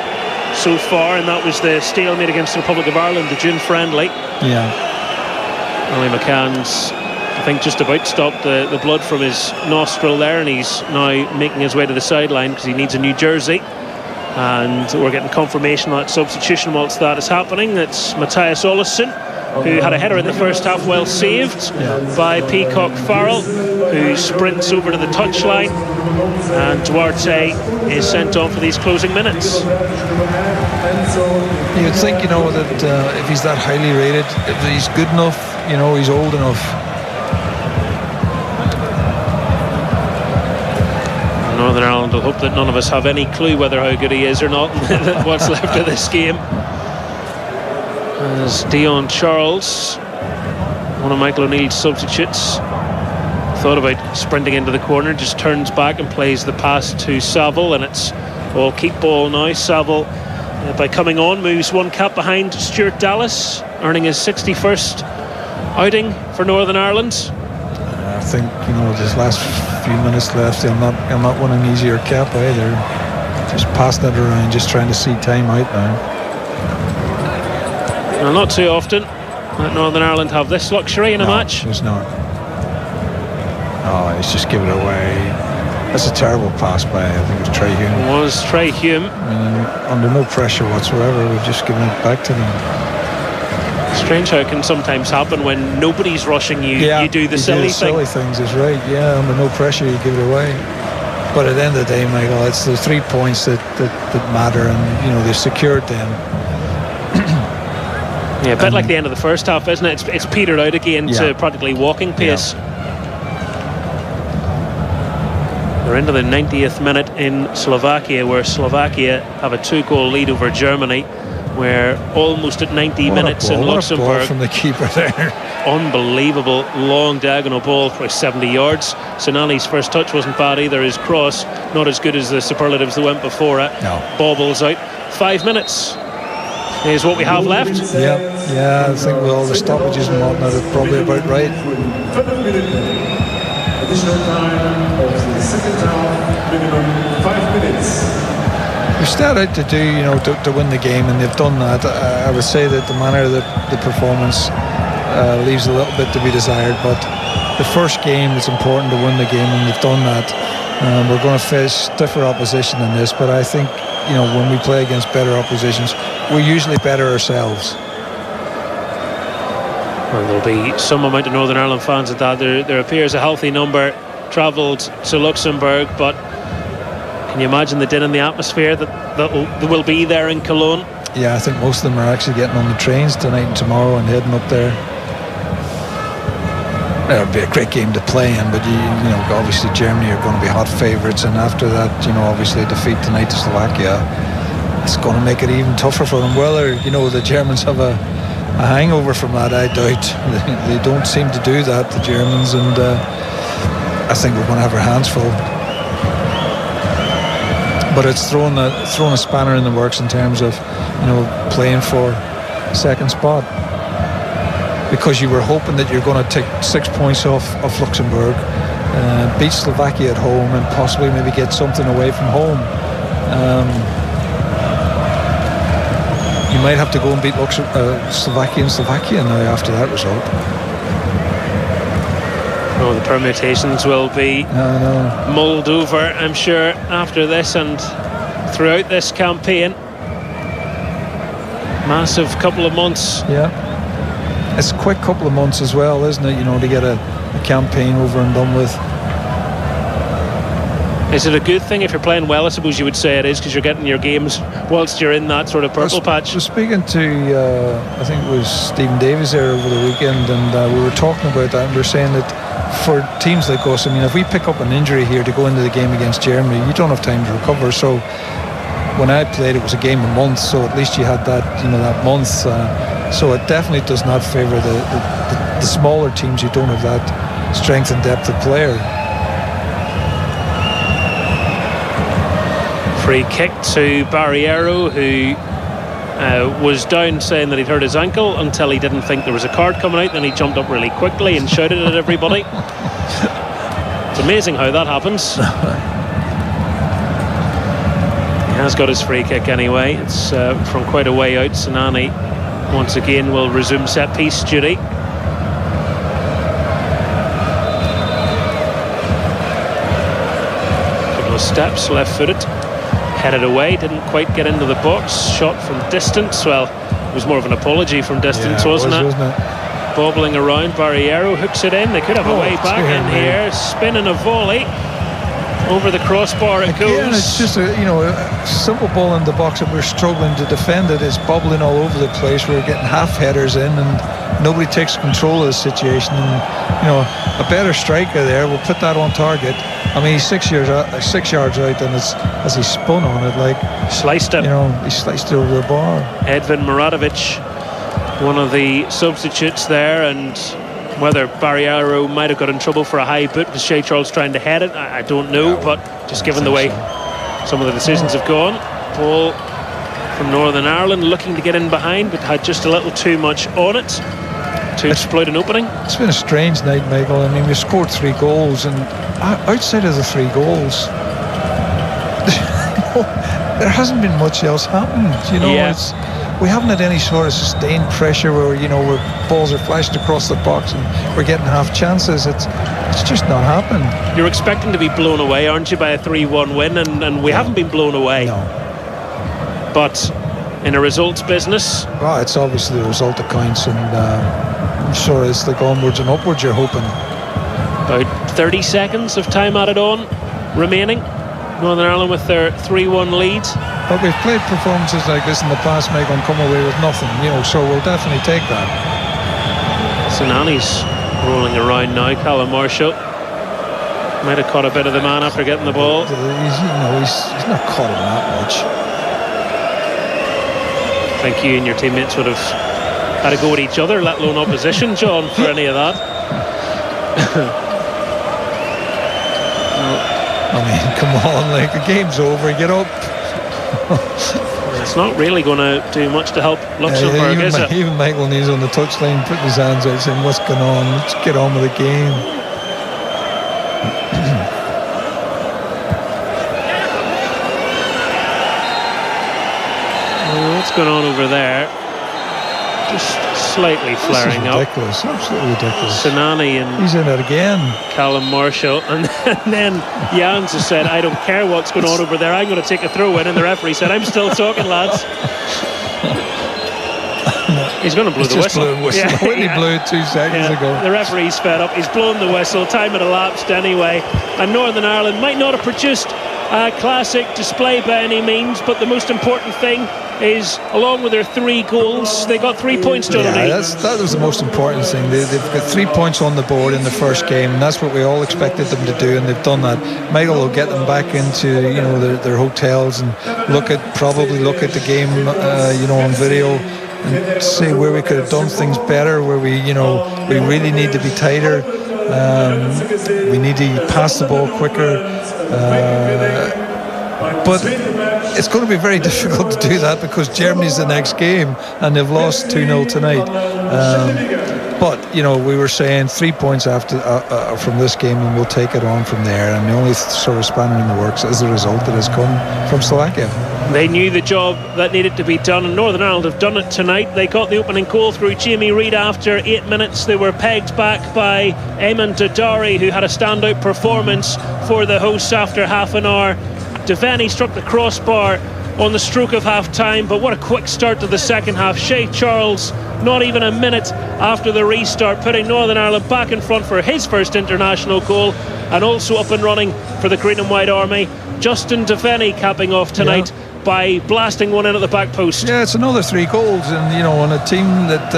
so far, and that was the stalemate against the Republic of Ireland, the June friendly. Yeah. Ali McCann's, I think, just about stopped the blood from his nostril there, and he's now making his way to the sideline because he needs a new jersey. And we're getting confirmation that substitution whilst that is happening. It's Matthias Olsson who had a header in the first half, well saved by Peacock Farrell, who sprints over to the touchline, and Duarte is sent on for these closing minutes. You'd think, that if he's that highly rated, if he's good enough, he's old enough. Northern Ireland will hope that none of us have any clue whether how good he is or not what's left of this game. As Dion Charles, one of Michael O'Neill's substitutes, thought about sprinting into the corner, just turns back and plays the pass to Saville, and it's all keep ball now. Saville, by coming on, moves one cap behind Stuart Dallas, earning his 61st outing for Northern Ireland. I think, this last few minutes left, he'll not win an easier cap either. Just passing it around, just trying to see time out now. Well, not too often that Northern Ireland have this luxury in a match. There's not. Oh, he's just given it away. That's a terrible pass by, I think it was Trey Hume. It was Trey Hume. Under no pressure whatsoever, we've just given it back to them. Strange how it can sometimes happen when nobody's rushing you. You do the silly things is right. Yeah, under no pressure you give it away. But at the end of the day, Michael, it's the 3 points that matter, and they've secured them. Yeah, a bit like the end of the first half, isn't it? It's petered out again to practically walking pace. They're into the 90th minute in Slovakia, where Slovakia have a 2-goal lead over Germany. We're almost at 90 minutes in Luxembourg. What a ball from the keeper there. Unbelievable long diagonal ball for 70 yards. Sinani's first touch wasn't bad either. His cross, not as good as the superlatives that went before it. No. Bobbles out. 5 minutes is what we have left. Yeah, I think with all the stoppages and whatnot, it's probably about right. Additional time of the second half, minimum 5 minutes. They start out to do, to win the game, and they've done that. I would say that the manner of the performance leaves a little bit to be desired, but the first game, it's important to win the game, and they've done that. We're going to face stiffer opposition than this, but I think, when we play against better oppositions, we're usually better ourselves. Well, there'll be some amount of Northern Ireland fans at that. There appears a healthy number travelled to Luxembourg, but can you imagine the din and the atmosphere that will be there in Cologne? Yeah, I think most of them are actually getting on the trains tonight and tomorrow and heading up there. It'll be a great game to play in, but obviously Germany are going to be hot favourites, and after that, obviously a defeat tonight to Slovakia, it's going to make it even tougher for them. Whether the Germans have a hangover from that, I doubt. They don't seem to do that, the Germans, and I think we're going to have our hands full. But it's thrown a spanner in the works in terms of playing for second spot, because you were hoping that you're going to take 6 points off Luxembourg, beat Slovakia at home, and possibly maybe get something away from home. You might have to go and beat Slovakia now after that result. Oh, the permutations will be mulled over, I'm sure, after this and throughout this campaign. Massive couple of months. Yeah, it's a quick couple of months as well, isn't it? To get a campaign over and done with. Is it a good thing if you're playing well? I suppose you would say it is, because you're getting your games whilst you're in that sort of purple patch. I was speaking to, I think it was Stephen Davies there over the weekend, and we were talking about that, and we were saying that for teams like us, if we pick up an injury here to go into the game against Germany, you don't have time to recover. So when I played, it was a game a month, so at least you had that, that month. So it definitely does not favour the smaller teams who don't have that strength and depth of player. Free kick to Barriero, who was down saying that he'd hurt his ankle until he didn't think there was a card coming out. Then he jumped up really quickly and shouted at everybody. It's amazing how that happens. He has got his free kick anyway. It's from quite a way out. Sinani once again will resume set piece duty. Couple of steps, left footed. Headed away, didn't quite get into the box. Shot from distance. Well, It was more of an apology from distance, wasn't it? Bobbling around, Barriero hooks it in. They could have a way back in here. Spinning a volley over the crossbar. It goes. It's just a simple ball in the box that we're struggling to defend it. It's bubbling all over the place. We're getting half headers in, and nobody takes control of the situation. And a better striker there will put that on target. I mean, he's 6 yards out, and as he spun on it, sliced it. He sliced it over the bar. Edvin Maradovic, one of the substitutes there, and whether Barriero might have got in trouble for a high boot with Shea Charles trying to head it, I don't know, but just given the way some of the decisions have gone. Ball from Northern Ireland looking to get in behind, but had just a little too much on it to exploit an opening. It's been a strange night, Michael. I mean, we scored 3 goals, and outside of the 3 goals, there hasn't been much else happened. We haven't had any sort of sustained pressure where where balls are flashed across the box and we're getting half chances. It's just not happened. You're expecting to be blown away, aren't you, by a 3-1 win, and we haven't been blown away. No. But in a results business, well, it's obviously the result that counts, and I'm sure it's like onwards and upwards you're hoping. About 30 seconds of time added on remaining. Northern Ireland with their 3-1 lead. But we've played performances like this in the past, Michael, and come away with nothing, so we'll definitely take that. Sinani's rolling around now. Callum Marshall might have caught a bit of the man after getting the ball. He's not caught him that much. I think you and your teammates would have had to go at each other, let alone opposition, John, for any of that. I mean, come on, the game's over, get up. It's not really going to do much to help Luxembourg, is it? Even Michael Neal's on the touchline putting his hands out saying, what's going on? Let's get on with the game. What's going on over there? Just slightly flaring up. Ridiculous, absolutely ridiculous. Sinani and he's in it again. Callum Marshall, and then Jans has said, I don't care what's going on over there, I'm going to take a throw in, and the referee said, I'm still talking, lads. He's going to blow the whistle. Whitney blew it 2 seconds ago. The referee's fed up, he's blown the whistle, time had elapsed anyway, and Northern Ireland might not have produced a classic display by any means, but the most important thing is, along with their 3 goals, they got 3 points to that was the most important thing. They've got 3 points on the board in the first game, and that's what we all expected them to do, and they've done that. Michael will get them back into their hotels and probably look at the game on video and see where we could have done things better, where we really need to be tighter. We need to pass the ball quicker. But it's going to be very difficult to do that because Germany's the next game and they've lost 2-0 tonight. But we were saying 3 points after from this game, and we'll take it on from there. And the only sort of spanner in the works is the result that has come from Slovakia. They knew the job that needed to be done, and Northern Ireland have done it tonight. They got the opening goal through Jamie Reid after 8 minutes. They were pegged back by Eamon Dodari, who had a standout performance for the hosts after half an hour. Devaney struck the crossbar on the stroke of half time, but what a quick start to the second half. Shea Charles, not even a minute after the restart, putting Northern Ireland back in front for his first international goal, and also up and running for the Green and White Army. Justin Devaney capping off tonight by blasting one in at the back post. Yeah, it's another 3 goals, and on a team that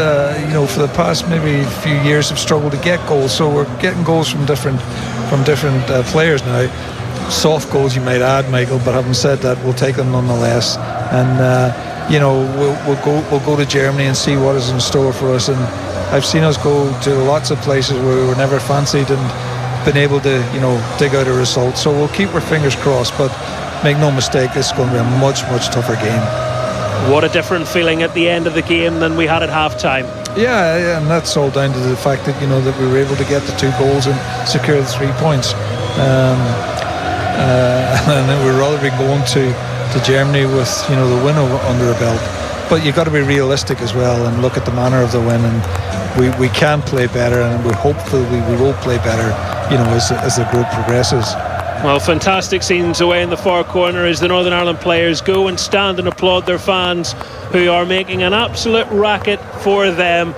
for the past maybe few years have struggled to get goals, so we're getting goals from different players now. Soft goals, you might add, Michael, but having said that, we'll take them nonetheless. And we'll go to Germany and see what is in store for us. And I've seen us go to lots of places where we were never fancied and been able to dig out a result. So we'll keep our fingers crossed, but make no mistake, this is going to be a much tougher game. What a different feeling at the end of the game than we had at half time. Yeah, and that's all down to the fact that that we were able to get the 2 goals and secure the 3 points. And then we'd rather be going to Germany with the win under a belt. But you've got to be realistic as well and look at the manner of the win, and we can play better, and we hopefully we will play better as the group progresses. Well, fantastic scenes away in the far corner as the Northern Ireland players go and stand and applaud their fans who are making an absolute racket for them.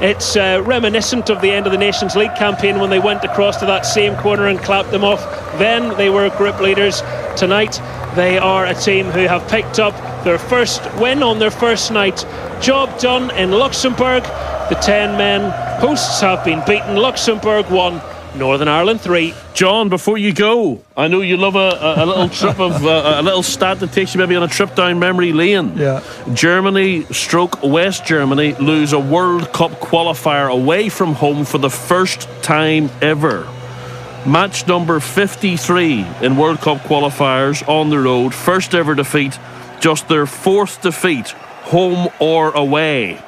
It's reminiscent of the end of the Nations League campaign when they went across to that same corner and clapped them off. Then they were group leaders. Tonight they are a team who have picked up their first win on their first night. Job done in Luxembourg. The 10-men hosts have been beaten. Luxembourg 1, Northern Ireland 3. John, before you go, I know you love a little trip of a little stat that takes you maybe on a trip down memory lane. Yeah. Germany / West Germany lose a World Cup qualifier away from home for the first time ever. Match number 53 in World Cup qualifiers on the road. First ever defeat, just their fourth defeat, home or away,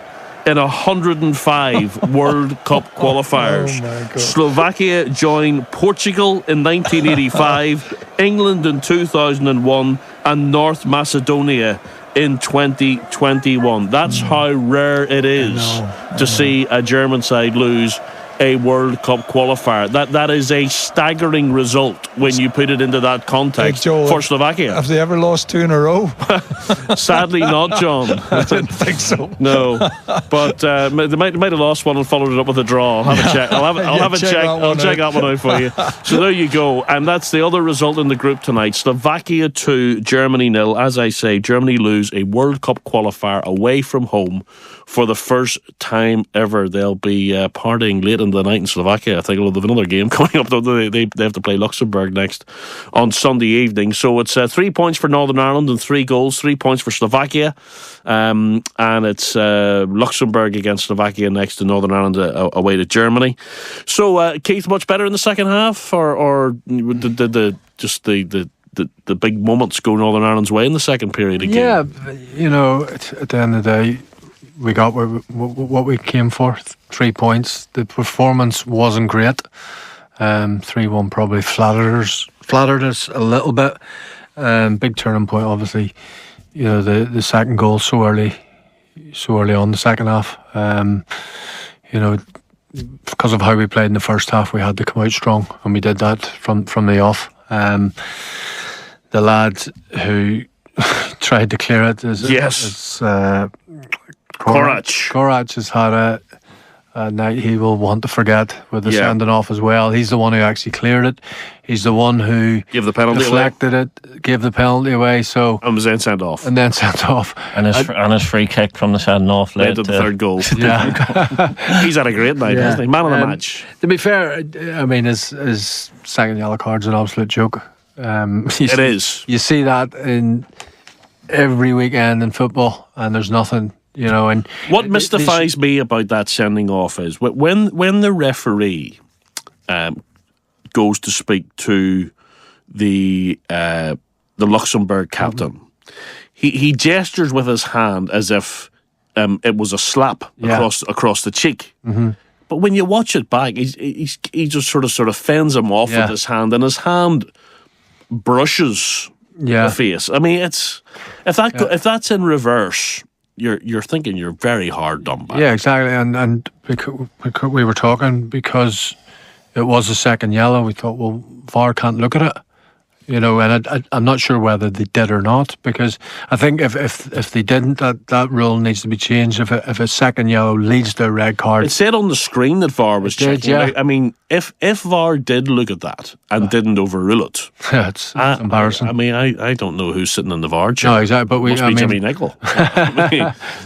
in 105 World Cup qualifiers. Slovakia joined Portugal in 1985, England in 2001, and North Macedonia in 2021. That's how rare it is to see a German side lose a World Cup qualifier. That is a staggering result when you put it into that context. Joe, for Slovakia. Have they ever lost 2 in a row? Sadly not, John. I didn't think so. No, but they might have lost one and followed it up with a draw. I'll have a check. I'll check that one out for you. So there you go, and that's the other result in the group tonight. Slovakia 2, Germany 0. As I say, Germany lose a World Cup qualifier away from home for the first time ever. They'll be partying late in the night in Slovakia. I think they'll have another game coming up. They have to play Luxembourg next on Sunday evening. So it's 3 points for Northern Ireland and 3 goals. 3 points for Slovakia, and it's Luxembourg against Slovakia next to Northern Ireland away to Germany. So Keith, much better in the second half, or did the big moments go Northern Ireland's way in the second period again? Yeah, you know, at the end of the day, we got what we came for, 3 points. The performance wasn't great. 3-1 probably flattered us a little bit. Big turning point, obviously. You know, the second goal so early on the second half. You know, because of how we played in the first half, we had to come out strong, and we did that from the off. The lad who tried to clear it is Korac has had a night he will want to forget with the sending off as well. He's the one who actually cleared it. He's the one who gave the penalty deflected away. Gave the penalty away. So and was then sent off. And his free kick from the sending off led to the third goal. Yeah, he's had a great night, hasn't he? Man of the match. To be fair, I mean, his second yellow card's an absolute joke. It is. You see that in every weekend in football, and there's nothing. You know, and what mystifies me about that sending off is when the referee goes to speak to the Luxembourg captain, he gestures with his hand as if it was a slap across the cheek. Mm-hmm. But when you watch it back, he just sort of fends him off with his hand, and his hand brushes the face. I mean, if that's in reverse, you're thinking you're very hard done by. Yeah, exactly. And because we were talking, because it was a second yellow, we thought, well, VAR can't look at it. You know, and I'm not sure whether they did or not, because I think if they didn't, that rule needs to be changed. If a second yellow leads to a red card. It said on the screen that VAR was checking. I mean, if VAR did look at that and didn't overrule it, it's embarrassing. I mean, I don't know who's sitting in the VAR chair. No, exactly. But must be Jimmy Nicholl.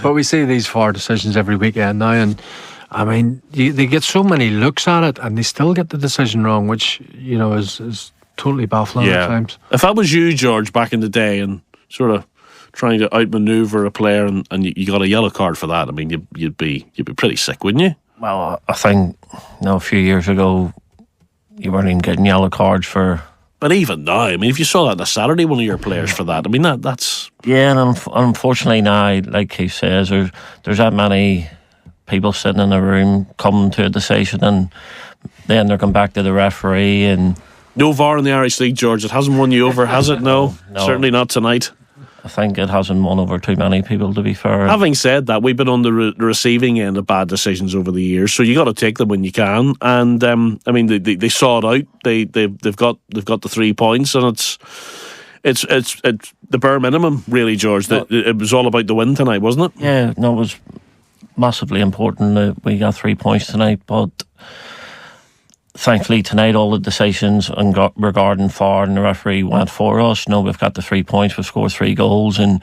But we see these VAR decisions every weekend now, and I mean, they get so many looks at it, and they still get the decision wrong, which, you know, is totally baffling at times. If that was you, George, back in the day, and sort of trying to outmaneuver a player, and you got a yellow card for that, I mean, you'd be pretty sick, wouldn't you? Well, I think a few years ago, you weren't even getting yellow cards for. But even now, I mean, if you saw that on a Saturday, one of your players for that, I mean, that's and unfortunately now, like he says, there's that many people sitting in a room coming to a decision, and then they're going back to the referee and. No VAR in the Irish League, George. It hasn't won you over, has it? No, certainly not tonight. I think it hasn't won over too many people, to be fair. Having said that, we've been on the receiving end of bad decisions over the years, so you got to take them when you can. And I mean, they saw it out. They've got the 3 points, and it's the bare minimum, really, George. It was all about the win tonight, wasn't it? Yeah, no, it was massively important that we got 3 points tonight, but thankfully tonight all the decisions regarding VAR and the referee went for us. No, we've got the 3 points, we've scored 3 goals, and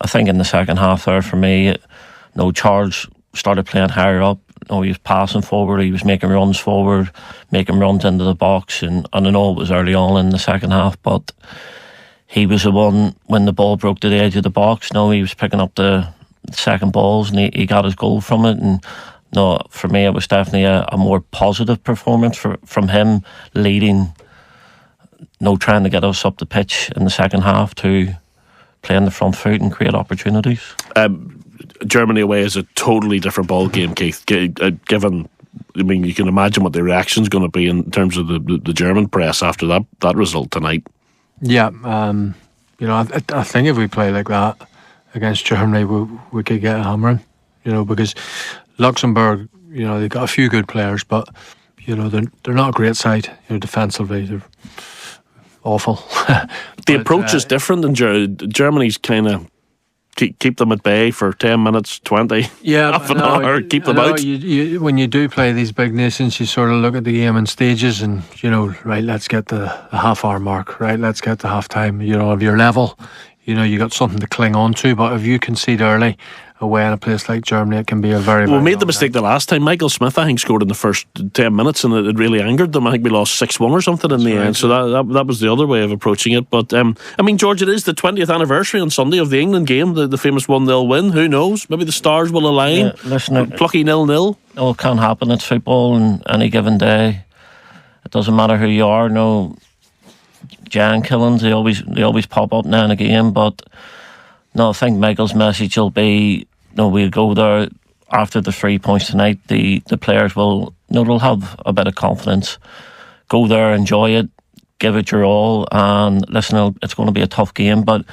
I think in the second half there for me, Charles started playing higher up. He was passing forward, he was making runs forward, making runs into the box, and I know it was early on in the second half, but he was the one when the ball broke to the edge of the box. He was picking up the second balls and he got his goal from it. And for me, it was definitely a more positive performance from him, leading, trying to get us up the pitch in the second half to play in the front foot and create opportunities. Germany away is a totally different ball game, Keith. Given, I mean, you can imagine what the reaction's going to be in terms of the German press after that result tonight. Yeah, I think if we play like that against Germany, we could get a hammering. Because Luxembourg, they've got a few good players, but they're not a great side. Defensively, they're awful. The approach is different in Germany's kind of keep them at bay for 10 minutes, 20, half an hour, keep them out. When you do play these big nations, you sort of look at the game in stages and, right, let's get the half-hour mark, right, let's get the half-time, of your level. You got something to cling on to, but if you concede early away in a place like Germany, it can be a very, very we made the mistake the last time. Michael Smith, I think, scored in the first 10 minutes and it really angered them. I think we lost 6-1 or something in the end, so that was the other way of approaching it. But I mean, George, it is the 20th anniversary on Sunday of the England game, the famous 1-0 win. Who knows, maybe the stars will align. Yeah, listen, plucky 0-0. It can happen. It's football, and any given day it doesn't matter who you are. Giant killings, they always pop up now and again, but I think Michael's message will be, we'll go there after the 3 points tonight. The players will, they'll have a bit of confidence. Go there, enjoy it, give it your all, and listen, it's going to be a tough game, but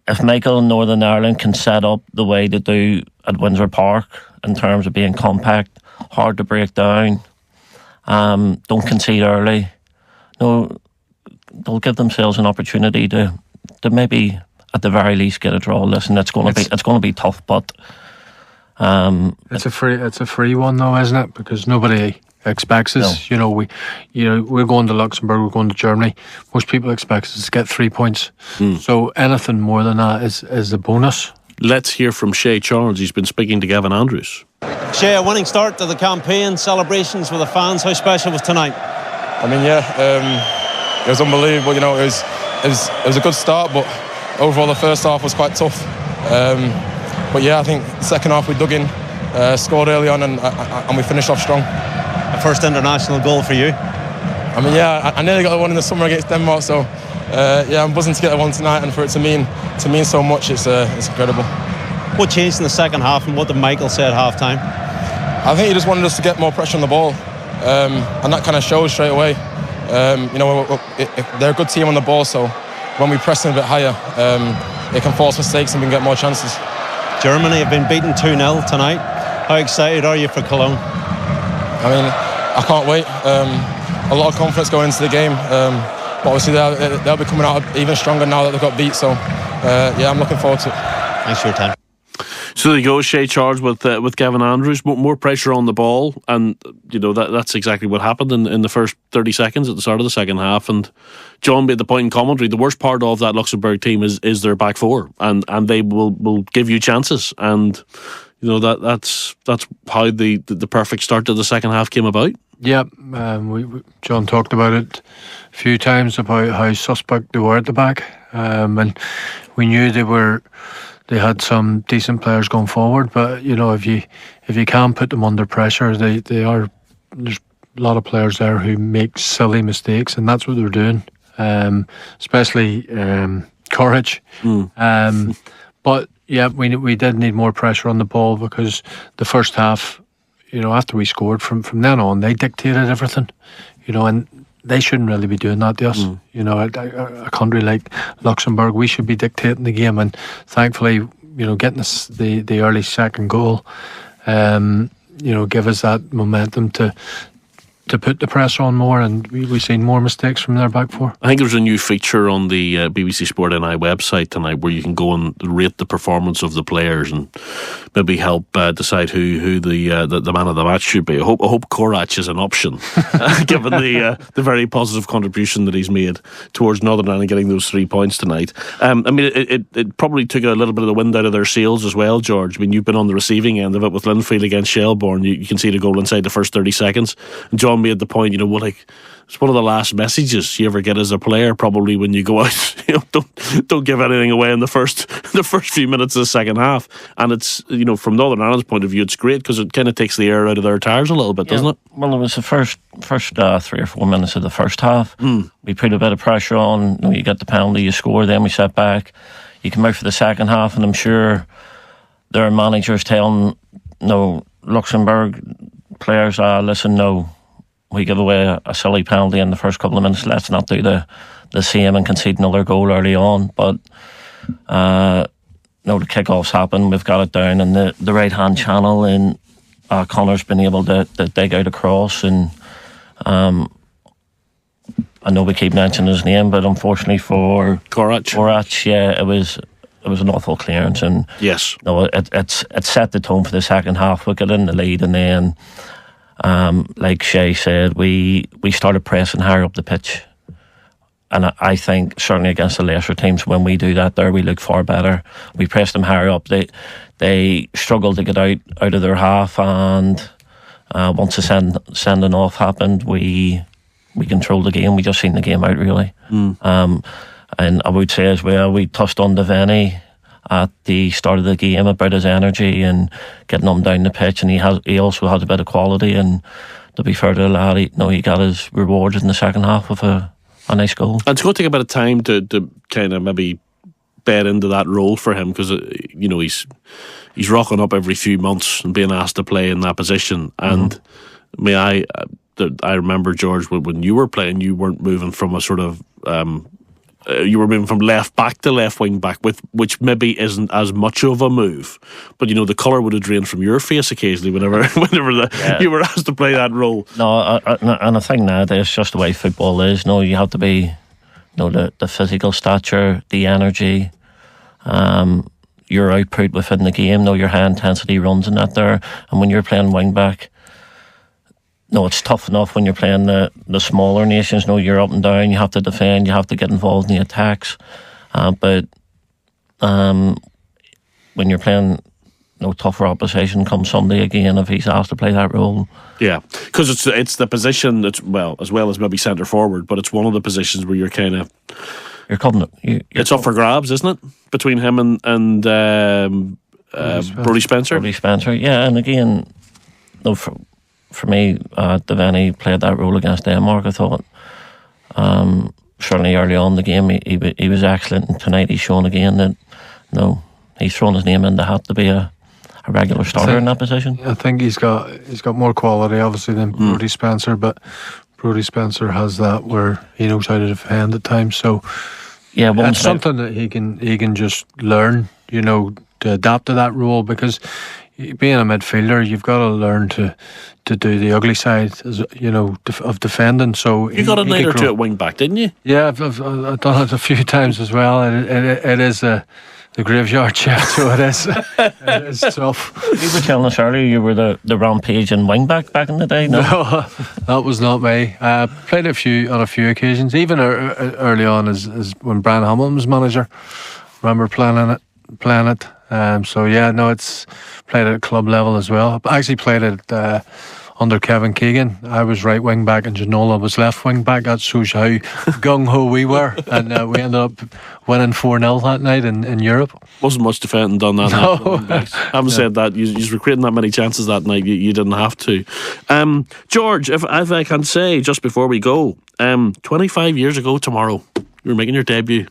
if Michael and Northern Ireland can set up the way they do at Windsor Park in terms of being compact, hard to break down, don't concede early, they'll give themselves an opportunity to maybe at the very least get a draw. Listen, it's going to be tough, but it's a free one though, isn't it? Because nobody expects us. No. We're going to Luxembourg, we're going to Germany. Most people expect us to get 3 points. So anything more than that is a bonus. Let's hear from Shay Charles. He's been speaking to Gavin Andrews. Shay, a winning start to the campaign, celebrations with the fans. How special was tonight? I mean, it was unbelievable. It was a good start, but overall the first half was quite tough. But I think the second half we dug in, scored early on, and we finished off strong. A first international goal for you? I mean, I nearly got the one in the summer against Denmark, so I'm buzzing to get the one tonight, and for it to mean so much, it's incredible. What changed in the second half, and what did Michael say at half time? I think he just wanted us to get more pressure on the ball, and that kind of shows straight away. They're a good team on the ball, so when we press them a bit higher, they can force mistakes and we can get more chances. Germany have been beaten 2-0 tonight. How excited are you for Cologne? I mean, I can't wait. A lot of confidence going into the game, but obviously they'll be coming out even stronger now that they've got beat, so I'm looking forward to it. Thanks for your time. So there you go, Shay Charles with Gavin Andrews. More pressure on the ball, and that's exactly what happened in the first 30 seconds at the start of the second half. And John made the point in commentary, the worst part of that Luxembourg team is their back four, and they will give you chances, and that's how the perfect start to the second half came about. Yeah, John talked about it a few times about how suspect they were at the back, and we knew they had some decent players going forward, but if you can put them under pressure, there's a lot of players there who make silly mistakes, and that's what they're doing, especially Courage. But we did need more pressure on the ball, because the first half, after we scored, from then on they dictated everything, and they shouldn't really be doing that to us. You know, a country like Luxembourg, we should be dictating the game, and thankfully, you know, getting us the early second goal, you know, give us that momentum to put the pressure on more, and we've seen more mistakes from their back four. I think there's a new feature on the BBC Sport NI website tonight where you can go and rate the performance of the players and maybe help decide who the man of the match should be. I hope Korach is an option, given the very positive contribution that he's made towards Northern Ireland getting those 3 points tonight. I mean, it probably took a little bit of the wind out of their sails as well, George. I mean, you've been on the receiving end of it with Linfield against Shelbourne. You can see the goal inside the first 30 seconds. And John made the point, you know, well, like, it's one of the last messages you ever get as a player, probably when you go out. You know, don't give anything away in the first few minutes of the second half. And it's, you know, from Northern Ireland's point of view, it's great because it kind of takes the air out of their tires a little bit, doesn't it? Well, it was the first 3 or 4 minutes of the first half. We put a bit of pressure on. You know, you get the penalty, you score, then we set back. You come out for the second half, and I'm sure their managers telling, Luxembourg players, listen, no, we give away a silly penalty in the first couple of minutes. Let's not do the same and concede another goal early on. But the kickoffs happen. We've got it down in the right hand channel, and Connor's been able to dig out a cross. And I know we keep mentioning his name, but unfortunately for Korach, yeah, it was an awful clearance. And yes, it set the tone for the second half. We got in the lead, and then, like Shay said, we started pressing higher up the pitch, and I think certainly against the lesser teams, when we do that there, we look far better. We pressed them higher up. They struggled to get out of their half, and once the sending off happened, we controlled the game. We just seen the game out, really. And I would say as well, we touched on Devaney at the start of the game about his energy and getting him down the pitch, and he also has a bit of quality. And to be fair to the lad, he got his rewards in the second half of a nice goal. And it's going to take a bit of time to kind of maybe bed into that role for him, because you know, he's rocking up every few months and being asked to play in that position. And I remember, George, when you were playing, you weren't moving from a sort of you were moving from left back to left wing back, which maybe isn't as much of a move, but you know, the colour would have drained from your face occasionally whenever you were asked to play that role. No, and I think nowadays it's just the way football is. No, you have to be, the physical stature, the energy, your output within the game. Your high intensity runs in that there, and when you're playing wing back, it's tough enough when you're playing the smaller nations. You're up and down, you have to defend, you have to get involved in the attacks. But when you're playing tougher opposition come Sunday again, if he's asked to play that role. Yeah, because it's the position that's, well, as well as maybe centre forward, but it's one of the positions where you're kind of... It's up for grabs, isn't it? Between him and Brodie Spencer. Brodie Spencer, yeah, and again, for me, Devaney played that role against Denmark. I thought certainly early on in the game he was excellent, and tonight he's shown again that he's thrown his name in the hat to be a regular starter in that position. I think he's got more quality obviously than Brodie Spencer, but Brodie Spencer has that where he knows how to defend at times. So yeah, it's something that he can just learn, to adapt to that role, because being a midfielder, you've got to learn to do the ugly side, of defending. So you got a night or two at wing back, didn't you? Yeah, I've done it a few times as well. It is the graveyard shift, so it is. It is tough. You were telling us earlier you were the rampage and wing back in the day. No, that was not me. Played on a few occasions, even early on as when Brian Hamilton was manager. Remember playing it. It's played at club level as well. I actually played it under Kevin Keegan. I was right wing back and Ginola was left wing back. That shows you how gung-ho we were, and we ended up winning 4-0 that night in Europe. Wasn't much defending done that night. Having said that, you were creating that many chances that night, you didn't have to. George, if I can say just before we go, 25 years ago tomorrow, you were making your debut.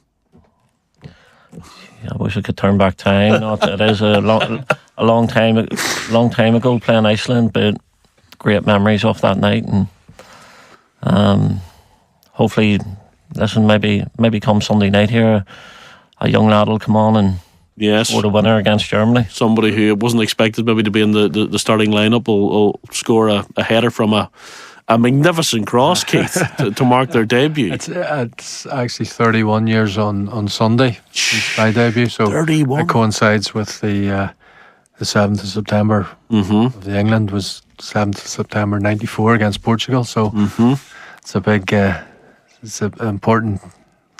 I wish I could turn back time. It is a long time ago playing Iceland, but great memories of that night. And hopefully, listen, maybe come Sunday night here, a young lad will come on and score the winner against Germany. Somebody who wasn't expected maybe to be in the starting lineup will score a header from a magnificent cross, Keith, to mark their debut. It's actually 31 years on Sunday since my debut, so 31. It coincides with the 7th of September of the England was 7th of September 94 against Portugal, so it's a big it's an important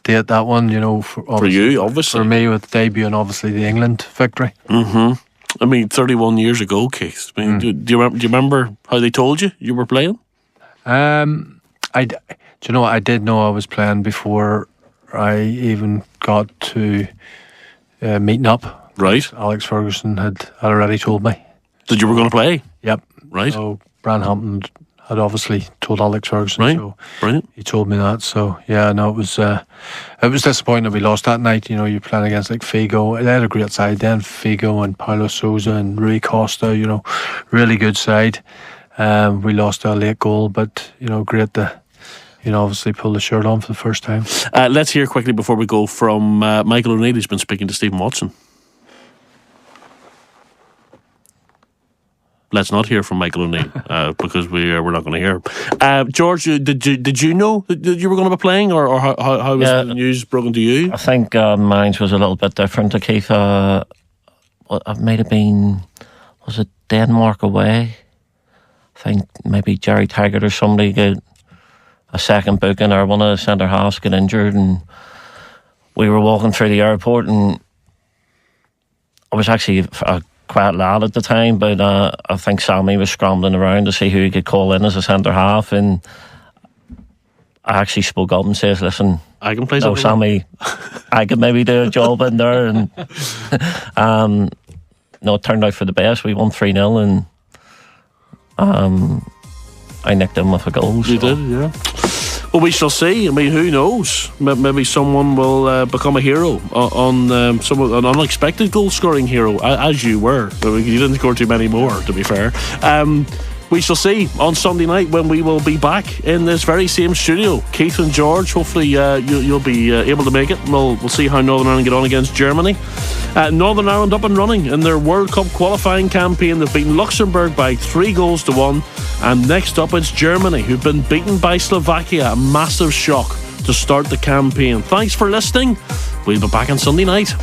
date, that one, for you, obviously. For me, with debut and obviously the England victory. I mean, 31 years ago, Keith. I mean, do you remember how they told you were playing? I did know I was playing before I even got to meeting up. Right. Alex Ferguson had already told me that you were going to play. Yep. Right. So Bran Hampton had obviously told Alex Ferguson. Right. So brilliant. He told me that. So yeah, no, it was disappointing that we lost that night. You're playing against like Figo. They had a great side then. Figo and Paulo Sousa and Rui Costa. Really good side. We lost a late goal, but great to obviously pull the shirt on for the first time. Let's hear quickly before we go from Michael O'Neill, who's been speaking to Stephen Watson. Let's not hear from Michael O'Neill because we're not going to hear him. George, did you know that you were going to be playing, or how was the news broken to you? I think mine was a little bit different to Keith. It might have been, was it Denmark away? I think maybe Jerry Taggart or somebody got a second booking, or one of the centre halves got injured, and we were walking through the airport, and I was actually a quiet lad at the time, but I think Sammy was scrambling around to see who he could call in as a centre half, and I actually spoke up and says, listen, I can play something. No, Sammy, I could maybe do a job in there, and it turned out for the best. We won 3-0, and I nicked him with a goal. You did, yeah. Well, we shall see. I mean, who knows? Maybe someone will become a hero on an unexpected goal-scoring hero, as you were. I mean, you didn't score too many more, to be fair. We shall see on Sunday night when we will be back in this very same studio. Keith and George, hopefully you'll be able to make it. We'll see how Northern Ireland get on against Germany. Northern Ireland up and running in their World Cup qualifying campaign. They've beaten Luxembourg by 3-1. And next up it's Germany, who've been beaten by Slovakia. A massive shock to start the campaign. Thanks for listening. We'll be back on Sunday night.